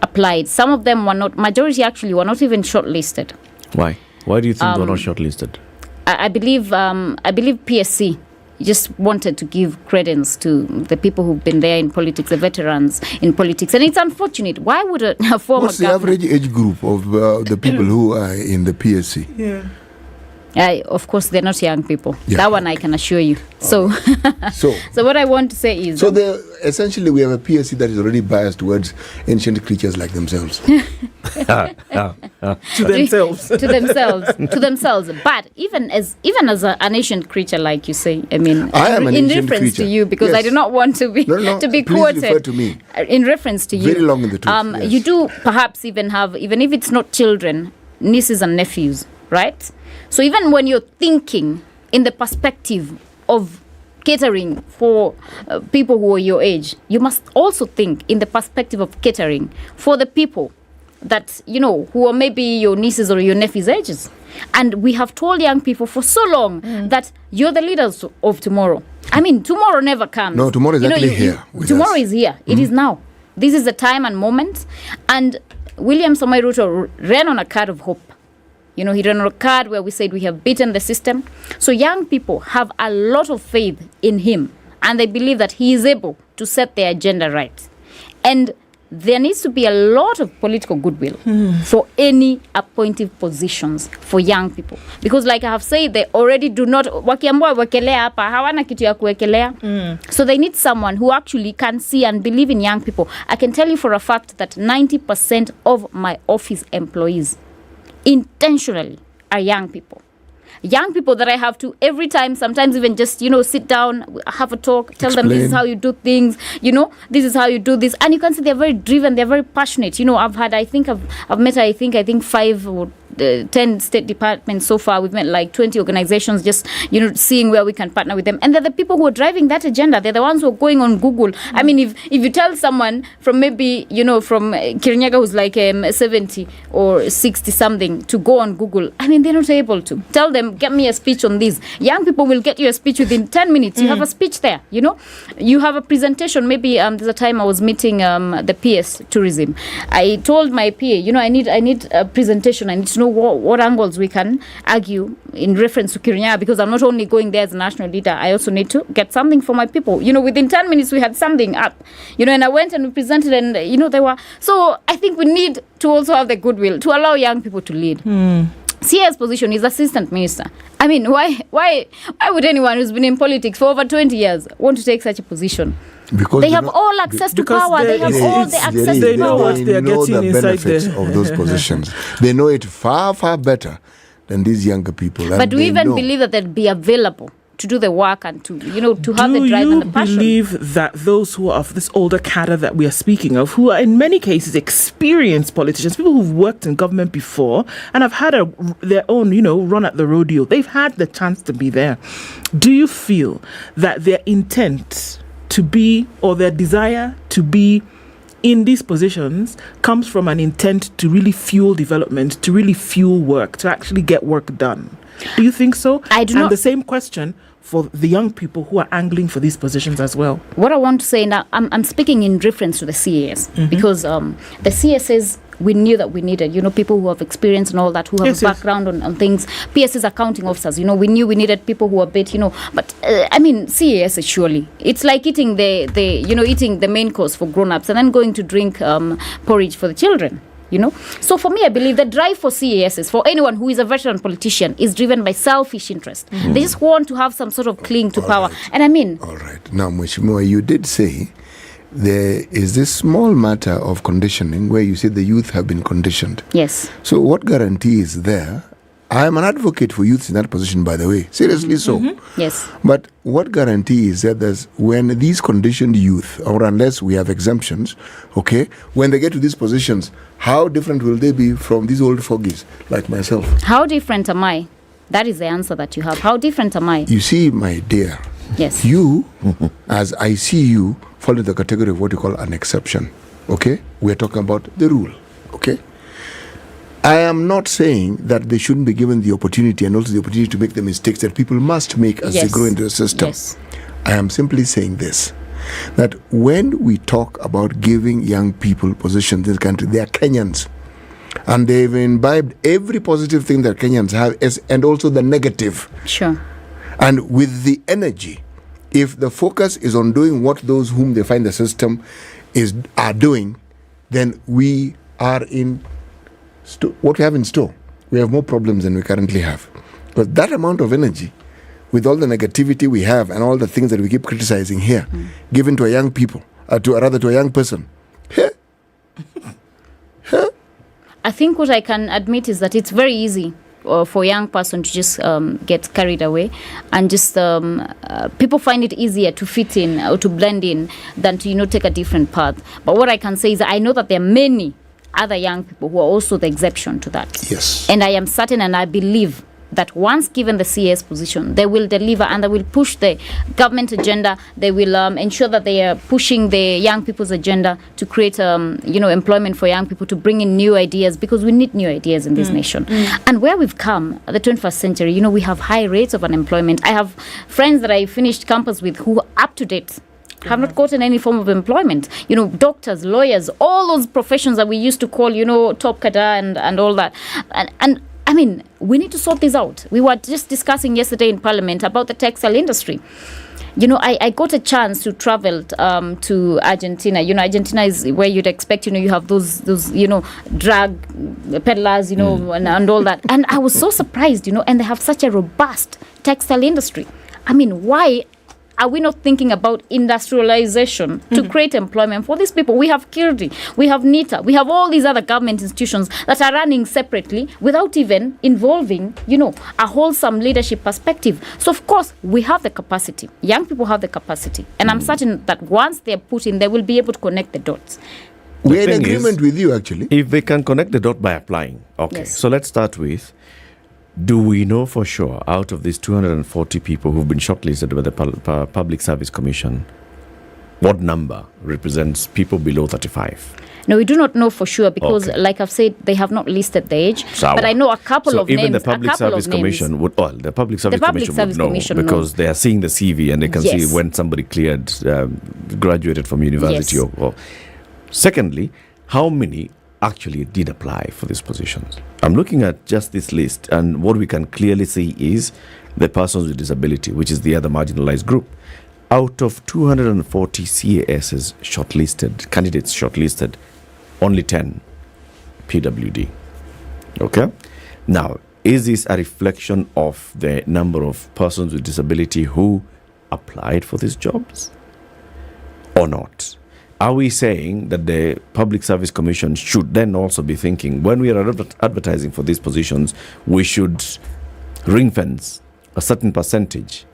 applied. Some of them were not, majority actually were not even shortlisted. Why? Why do you think they were not shortlisted? I believe PSC just wanted to give credence to the people who've been there in politics, the veterans in politics. And it's unfortunate. Why would a former What's the average age group of the people who are in the PSC? Yeah. Of course, they're not young people. Yeah. That one I can assure you. So what I want to say is... So essentially we have a PSC that is already biased towards ancient creatures like themselves. To themselves. to themselves. But even as an ancient creature, like you say, I mean, I am in reference to you, because I do not want to be to be quoted. Refer to me. In reference to you. Very long in the tooth. Yes. You do perhaps even have, even if it's not children, nieces and nephews, right? So even when you're thinking in the perspective of catering for people who are your age, you must also think in the perspective of catering for the people that, who are maybe your nieces or your nephews' ages. And we have told young people for so long that you're the leaders of tomorrow. I mean, tomorrow never comes. No, tomorrow is actually here. Tomorrow is here. It is now. This is the time and moment. And William Samoei Ruto ran on a card of hope. He ran on a card where we said we have beaten the system. So young people have a lot of faith in him, and they believe that he is able to set their agenda right. And there needs to be a lot of political goodwill for any appointive positions for young people. Because like I have said, they already do not, wakiambiwa wekelea hapa, hawana kitu ya kuwekelea. So they need someone who actually can see and believe in young people. I can tell you for a fact that 90% of my office employees intentionally are young people. Young people that I have to every time, sometimes even just, sit down, have a talk, tell them this is how you do things, this is how you do this. And you can see they're very driven, they're very passionate. I've met, I think 5 or 10 state departments so far. We've met like 20 organizations, just, seeing where we can partner with them. And they're the people who are driving that agenda. They're the ones who are going on Google. I mean, if you tell someone from maybe, from Kirinyaga who's like 70 or 60 something to go on Google, I mean, they're not able to. Tell them, get me a speech on this. Young people will get you a speech within 10 minutes. You have a speech there, You have a presentation. Maybe there's a time I was meeting the PS tourism. I told my PA, I need a presentation. I need to know what angles we can argue in reference to Kirinyaga, because I'm not only going there as a national leader, I also need to get something for my people. Within 10 minutes we had something up, and I went and we presented, and they were. So I think we need to also have the goodwill to allow young people to lead. CA's position is assistant minister. I mean, why would anyone who's been in politics for over 20 years want to take such a position? Because they have all access to power. They have all the access to power. They know the benefits of those positions. They know it far, far better than these younger people. But do you even believe that they'd be available to do the work and to have the drive and the passion? Do you believe that those who are of this older cadre that we are speaking of, who are in many cases experienced politicians, people who've worked in government before and have had their own, run at the rodeo, they've had the chance to be there. Do you feel that their intent to be, or their desire to be in these positions, comes from an intent to really fuel development, to really fuel work, to actually get work done? Do you think so? I do not. And the same question for the young people who are angling for these positions as well. What I want to say now, I'm speaking in reference to the CAS, because the CSs, we knew that we needed, people who have experience and all that, who have background on things. PSs, accounting officers, we knew we needed people who are a bit, but CAS is surely, it's like eating eating the main course for grown-ups and then going to drink porridge for the children. So for me, I believe the drive for CASs, for anyone who is a veteran politician, is driven by selfish interest. They just want to have some sort of cling to power. Right. And I mean... All right. Now, Mheshimiwa, you did say there is this small matter of conditioning where you say the youth have been conditioned. Yes. So what guarantee is there? I am an advocate for youth in that position, by the way. Seriously so. Yes. But what guarantee is that when these conditioned youth, or unless we have exemptions, okay, when they get to these positions, how different will they be from these old fogies like myself? How different am I? That is the answer that you have. How different am I? You see, my dear, yes, you, as I see you, fall into the category of what you call an exception, okay? We're talking about the rule, okay? I am not saying that they shouldn't be given the opportunity and also the opportunity to make the mistakes that people must make as they grow into the system. Yes. I am simply saying this, that when we talk about giving young people positions in this country, they are Kenyans. And they've imbibed every positive thing that Kenyans have and also the negative. Sure. And with the energy, if the focus is on doing what those whom they find the system are doing, then we are in what we have in store. We have more problems than we currently have. But that amount of energy, with all the negativity we have and all the things that we keep criticizing here, given to a young people, to a young person. I think what I can admit is that it's very easy for a young person to just get carried away, and just people find it easier to fit in or to blend in than to take a different path. But what I can say is that I know that there are many other young people who are also the exception to that. Yes. And I am certain and I believe that once given the CS position, they will deliver and they will push the government agenda. They will ensure that they are pushing the young people's agenda to create, employment for young people, to bring in new ideas, because we need new ideas in this nation. And where we've come, the 21st century, we have high rates of unemployment. I have friends that I finished campus with who are up to date, have not gotten any form of employment. Doctors, lawyers, all those professions that we used to call, top cadre and all that. And I mean, we need to sort this out. We were just discussing yesterday in Parliament about the textile industry. I got a chance to travel to Argentina. Argentina is where you'd expect, you have those drug peddlers, and all that. And I was so surprised, and they have such a robust textile industry. I mean, why are we not thinking about industrialization to create employment for these people? We have Kirdi, we have NITA, we have all these other government institutions that are running separately without even involving, a wholesome leadership perspective. So, of course, we have the capacity. Young people have the capacity. And I'm certain that once they're put in, they will be able to connect the dots. We're in agreement with you, actually. If they can connect the dot by applying. Okay, Yes. So let's start with, do we know for sure, out of these 240 people who've been shortlisted by the Public Service Commission, what number represents people below 35? No, we do not know for sure because, like I've said, they have not listed the age. But I know a couple of names. So even the Public Service Commission would, the Public Service Commission would know, because they are seeing the CV and they can see when somebody cleared, graduated from university. Or secondly, how many actually did apply for these positions? I'm looking at just this list, and what we can clearly see is the persons with disability, which is the other marginalized group. Out of 240 CASs shortlisted, candidates shortlisted, only 10 PWD. Okay? Now, Is this a reflection of the number of persons with disability who applied for these jobs or not? Are we saying that the Public Service Commission should then also be thinking, when we are advertising for these positions, we should ring fence a certain percentage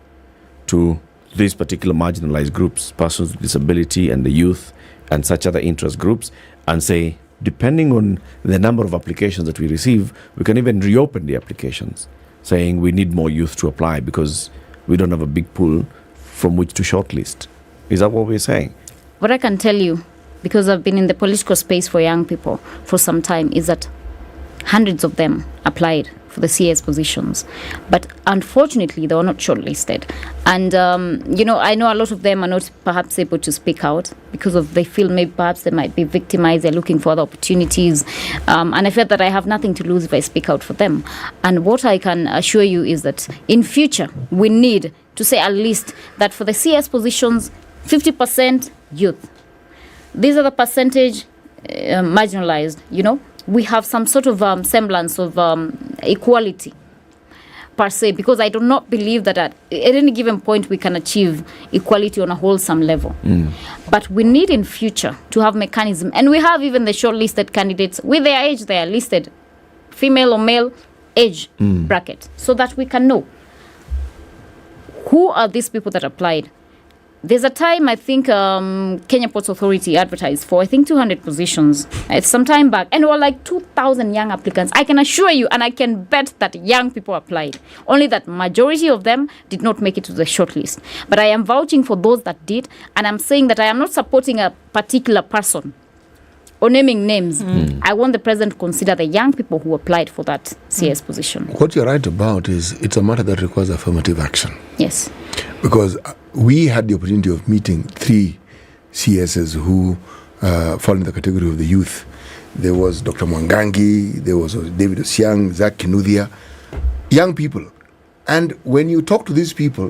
to these particular marginalized groups, persons with disability and the youth and such other interest groups, and say, depending on the number of applications that we receive, we can even reopen the applications, saying we need more youth to apply because we don't have a big pool from which to shortlist. Is that what we're saying? What I can tell you, because I've been in the political space for young people for some time, is that hundreds of them applied for the CS positions, but unfortunately they were not shortlisted. And I know a lot of them are not perhaps able to speak out because of they feel maybe perhaps they might be victimized. They're looking for other opportunities, and I feel that I have nothing to lose if I speak out for them. And what I can assure you is that in future we need to say at least that for the CS positions, 50% youth. These are the percentage marginalized. We have some sort of semblance of equality per se, because I do not believe that at any given point we can achieve equality on a wholesome level. But we need in future to have mechanism, and we have even the shortlisted candidates with their age, they are listed, female or male age bracket, so that we can know who are these people that applied. There's a time, I think, Kenya Ports Authority advertised for, 200 positions. It's some time back. And there were like 2,000 young applicants. I can assure you, and I can bet that young people applied. Only that majority of them did not make it to the shortlist. But I am vouching for those that did. And I'm saying that I am not supporting a particular person or naming names. I want the president to consider the young people who applied for that CS position. What you're right about is it's a matter that requires affirmative action. Yes. Because we had the opportunity of meeting 3 CSs who fall in the category of the youth. There was Dr. Mwangangi, there was David Osiang, Zach Kinuthia, young people. And when you talk to these people,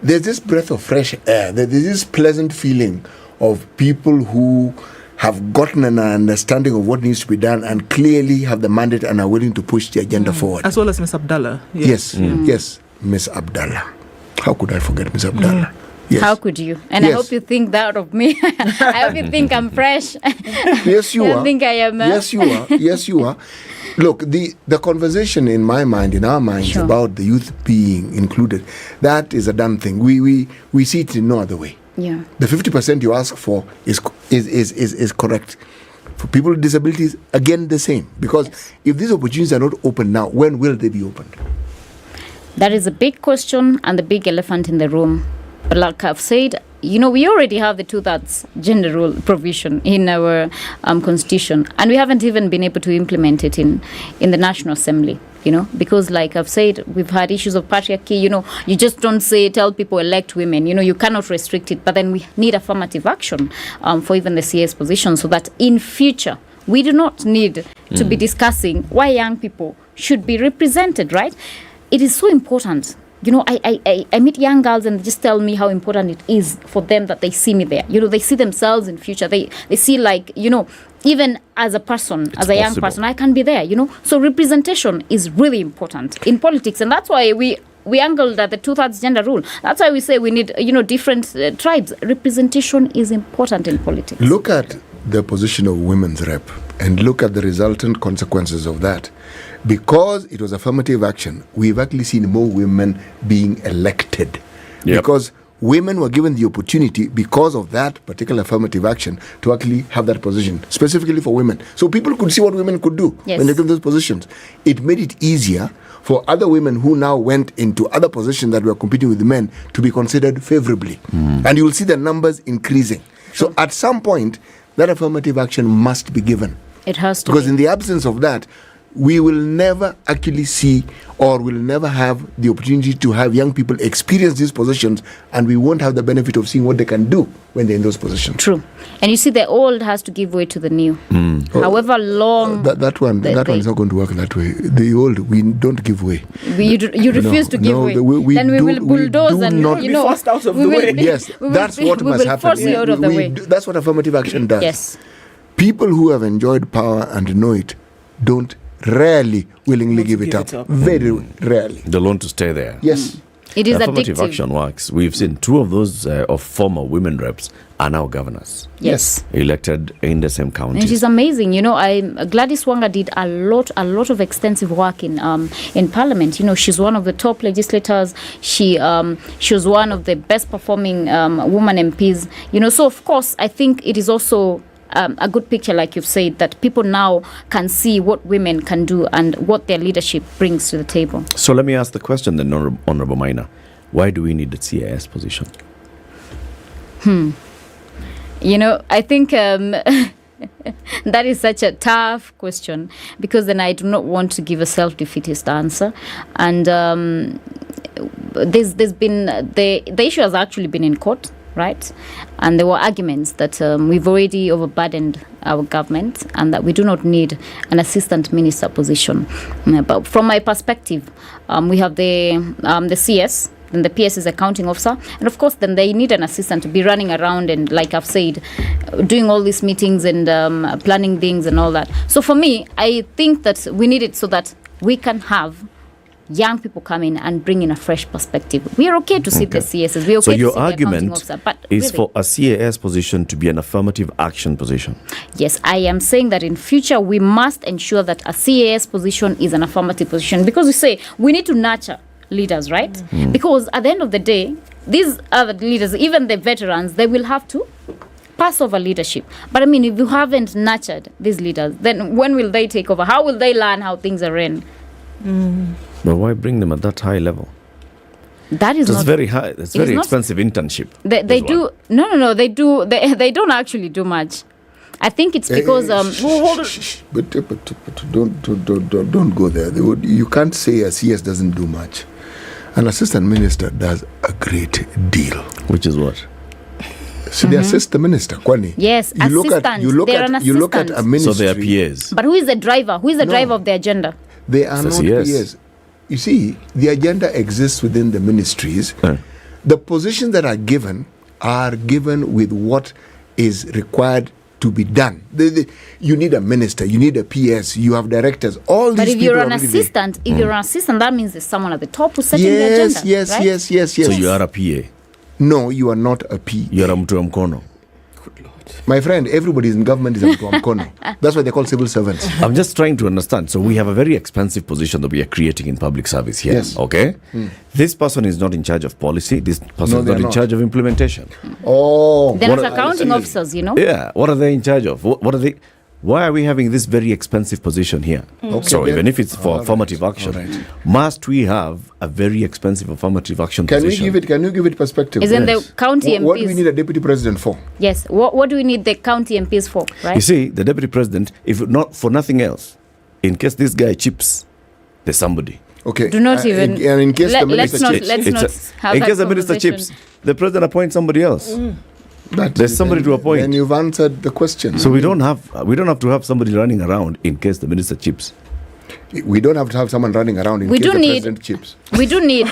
there's this breath of fresh air. There's this pleasant feeling of people who have gotten an understanding of what needs to be done and clearly have the mandate and are willing to push the agenda forward. As well as Ms. Abdallah. Yes, Ms. Abdallah. How could I forget Ms. Abdallah? Yes. How could you? And I hope you think that of me. I hope you think I'm fresh. Yes, you are. I think I am. Yes, you are. Yes, you are. Look, the conversation in my mind, in our minds, about the youth being included, that is a done thing. We see it in no other way. Yeah. The 50% you ask for is correct. For people with disabilities, again, the same. Because if these opportunities are not open now, when will they be opened? That is a big question and the big elephant in the room. But like I've said, we already have the 2/3 gender role provision in our constitution, and we haven't even been able to implement it in the National Assembly. Because like I've said, we've had issues of patriarchy. You just don't tell people elect women. You cannot restrict it. But then we need affirmative action for even the CS position, so that in future we do not need to be discussing why young people should be represented, right? It is so important. I meet young girls and they just tell me how important it is for them that they see me there. They see themselves in future. They see even as a person, as a young person, I can be there, So representation is really important in politics. And that's why we angled at the 2/3 gender rule. That's why we say we need, different tribes. Representation is important in politics. Look at the position of women's rep and look at the resultant consequences of that. Because it was affirmative action, we've actually seen more women being elected. Because women were given the opportunity, because of that particular affirmative action, to actually have that position, specifically for women. So people could see what women could do when they took those positions. It made it easier for other women who now went into other positions that were competing with the men to be considered favorably. And you will see the numbers increasing. So at some point, that affirmative action must be given. It has to. Because in the absence of that, we will never actually see, or will never have the opportunity to have young people experience these positions, and we won't have the benefit of seeing what they can do when they're in those positions. True. And you see, the old has to give way to the new. However long... That one is not going to work that way. The old, we don't give way. You refuse to give way. Then we will bulldoze and, forced out of the way. Yes, that's what must happen. Force you out of the way. That's what affirmative action does. Yes. People who have enjoyed power and know it don't rarely willingly give it up. Very rarely. They'll want to stay there. Yes. It is affirmative addictive. action works. We've seen two of those of former women reps are now governors. Yes. Elected in the same county. It is amazing. Gladys Wanga did a lot of extensive work in Parliament. She's one of the top legislators. She was one of the best performing woman MPs. So of course I think it is also a good picture, like you've said, that people now can see what women can do and what their leadership brings to the table. So let me ask the question then, Honorable Maina. Why do we need the CIS position? I think that is such a tough question, because then I do not want to give a self-defeatist answer. And there's been the issue has actually been in court, right? And there were arguments that we've already overburdened our government and that we do not need an assistant minister position. But from my perspective, we have the CS, then the PS is accounting officer, and of course then they need an assistant to be running around and, like I've said, doing all these meetings and planning things and all that. So for me, I think that we need it so that we can have young people come in and bring in a fresh perspective. We are okay to see the CSs. We are okay So to your see the accounting argument officer, but is really, for a CAS position to be an affirmative action position. yes, I am saying that in future we must ensure that a CAS position is an affirmative position, because we say we need to nurture leaders, right? Because at the end of the day, these other leaders, even the veterans, they will have to pass over leadership. But I mean, if you haven't nurtured these leaders, then when will they take over? How will they learn how things are run? But why bring them at that high level? That is That's not very high. It's it very is not- expensive internship. They do no they do they don't actually do much. I think it's because But don't go there. You can't say a CS doesn't do much. An assistant minister does a great deal. Which is what? So they assist the minister, Kwani. yes, You look at assistants. you look They're an at you look at a assistant. ministry. So they are PAs. But who is the driver? Who is the driver of the agenda? They are It's not a CS. PS. You see, the agenda exists within the ministries. The positions that are given with what is required to be done. You need a minister, you need a PS, you have directors. All these But if people you're are an already assistant, that means there's someone at the top who's setting Yes, the agenda. yes, right? yes. So you are a PA. No, you are not a P. You are a mtu wa mkono. My friend, everybody in government is a mkono. That's why they call civil servants. I'm just trying to understand. So we have a very expensive position that we are creating in public service here. Yes. Okay? This person is not in charge of policy. This person is they're not in not. charge of implementation. Oh. They're not accounting officers, you know? Yeah. What are they in charge of? What are they? Why are we having this very expensive position here? Okay, So then. even if it's for affirmative action, must we have a very expensive affirmative action position? Can you give it perspective? Isn't the county What do we MPs? need a deputy president for? Yes. What do we need the county MPs for, right? You see, the deputy president, if not for nothing else, in case this guy chips, there's somebody. Okay. Do not even. And in case the let's minister not. chips. Let's not have in that case the minister conversation. chips, the president appoints somebody else. There's somebody to appoint. And you've answered the question. So we don't have to have somebody running around in case the minister chips. We don't have to have someone running around in We case do the need- president chips. We do need.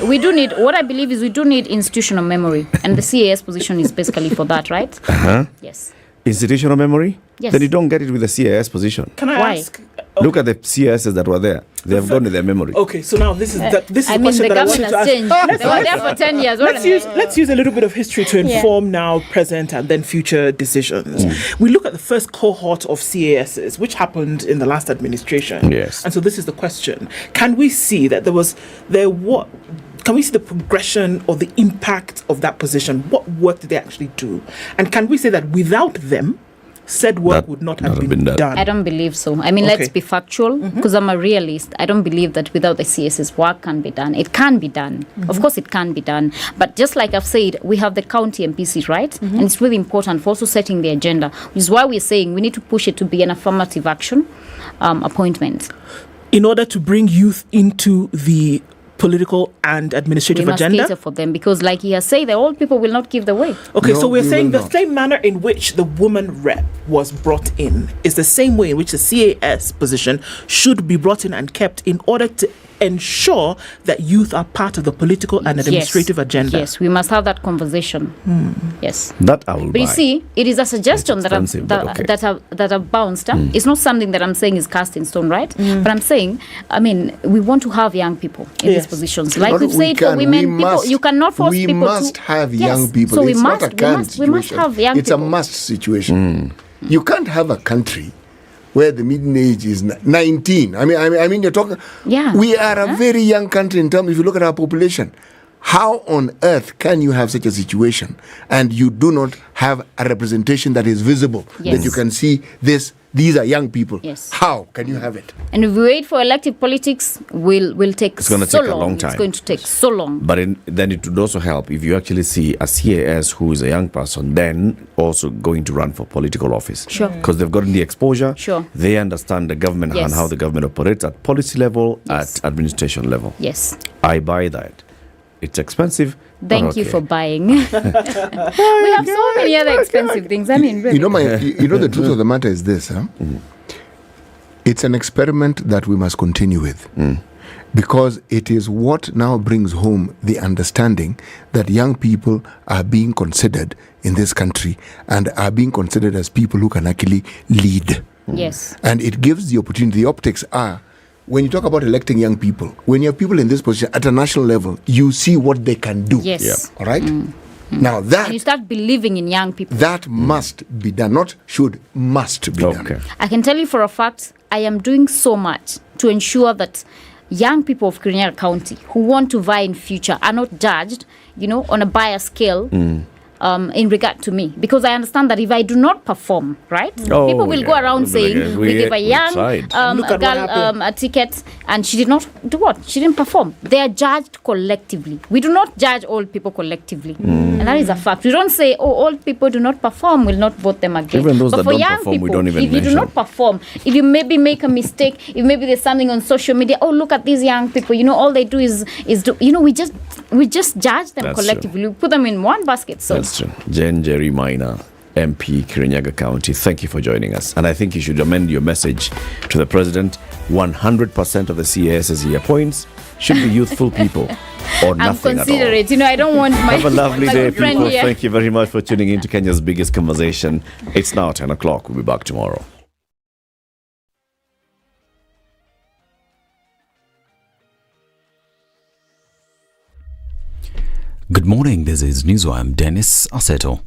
What I believe is we do need institutional memory, and the CAS position is basically for that, right? Yes. Institutional memory? Yes. Then you don't get it with the CIS position. Can I Why? ask? Look at the CISs that were there. They have gone with their memory. Okay, so now this is the I mean, question the that I government wanted to has ask. changed. They were there for 10 years. Let's use a little bit of history to inform now, present, and then future decisions. We look at the first cohort of CASs, which happened in the last administration. Yes. And so this is the question: can we see that Can we see the progression or the impact of that position? What work did they actually do? And can we say that without them, said work would not have been done? I don't believe so. I mean, Okay. let's be factual, because I'm a realist. I don't believe that without the CSS, work can be done. It can be done. Of course, it can be done. But just like I've said, we have the county MPCs, right? And it's really important for also setting the agenda, which is why we're saying we need to push it to be an affirmative action appointment. In order to bring youth into the political and administrative We must agenda? cater for them, because like he has said, the old people will not give the way. Okay, No, so we're we saying will the not. same manner in which the woman rep was brought in is the same way in which the CAS position should be brought in and kept in order to ensure that youth are part of the political and administrative agenda. Yes, we must have that conversation. Yes. That I will But you buy. see, it is a suggestion that I've bounced. It's not something that I'm saying is cast in stone, right? But I'm saying, I mean, we want to have young people in these positions. Like Not we've said for women, people, you cannot force people to... We must have young people. So It's not a can situation. we must have young it's people. a must situation. You can't have a country where the median age is 19. I mean, you're talking... Yeah. We are a very young country in terms, if you look at our population. How on earth can you have such a situation and you do not have a representation that is visible, that you can see these are young people? Yes. How can you have it? And if we wait for elective politics, will take It's going to take a long time. It's going to take so long. But then it would also help if you actually see a CAS who is a young person then also going to run for political office. Sure. Because they've gotten the exposure. Sure. They understand the government and how the government operates at policy level, at administration level. Yes. I buy that. It's expensive. Thank you for buying. We have so many other expensive things. I mean, really. You know the truth of the matter is this, huh? It's an experiment that we must continue with. Because it is what now brings home the understanding that young people are being considered in this country and are being considered as people who can actually lead. Yes. And it gives the opportunity. The optics are, when you talk about electing young people, when you have people in this position at a national level, you see what they can do. Yes. All right? Now that... And you start believing in young people. That must be done. Not should, must be done. I can tell you for a fact, I am doing so much to ensure that young people of Kirinyaga County who want to vie in future are not judged, on a bias scale. In regard to me, because I understand that if I do not perform, right, people will go around saying we give a young girl a ticket and she did not do what? She didn't perform. They are judged collectively. We do not judge old people collectively, and that is a fact. We don't say, old people do not perform, we'll not vote them again. Even those but that for don't young perform, people, we don't even if you do not perform, if you maybe make a mistake, if maybe there's something on social media, look at these young people, all they do is do, we just judge them collectively. We put them in one basket. So that's true. Jane Jerry Minor, MP, Kirinyaga County, thank you for joining us. And I think you should amend your message to the president. 100% of the CASs he appoints should be youthful people or nothing at all. I'm considerate. I don't want my... Have a lovely day, people. Here. Thank you very much for tuning in to Kenya's biggest conversation. It's now 10 o'clock. We'll be back tomorrow. Good morning, this is News. I'm Dennis Aseto.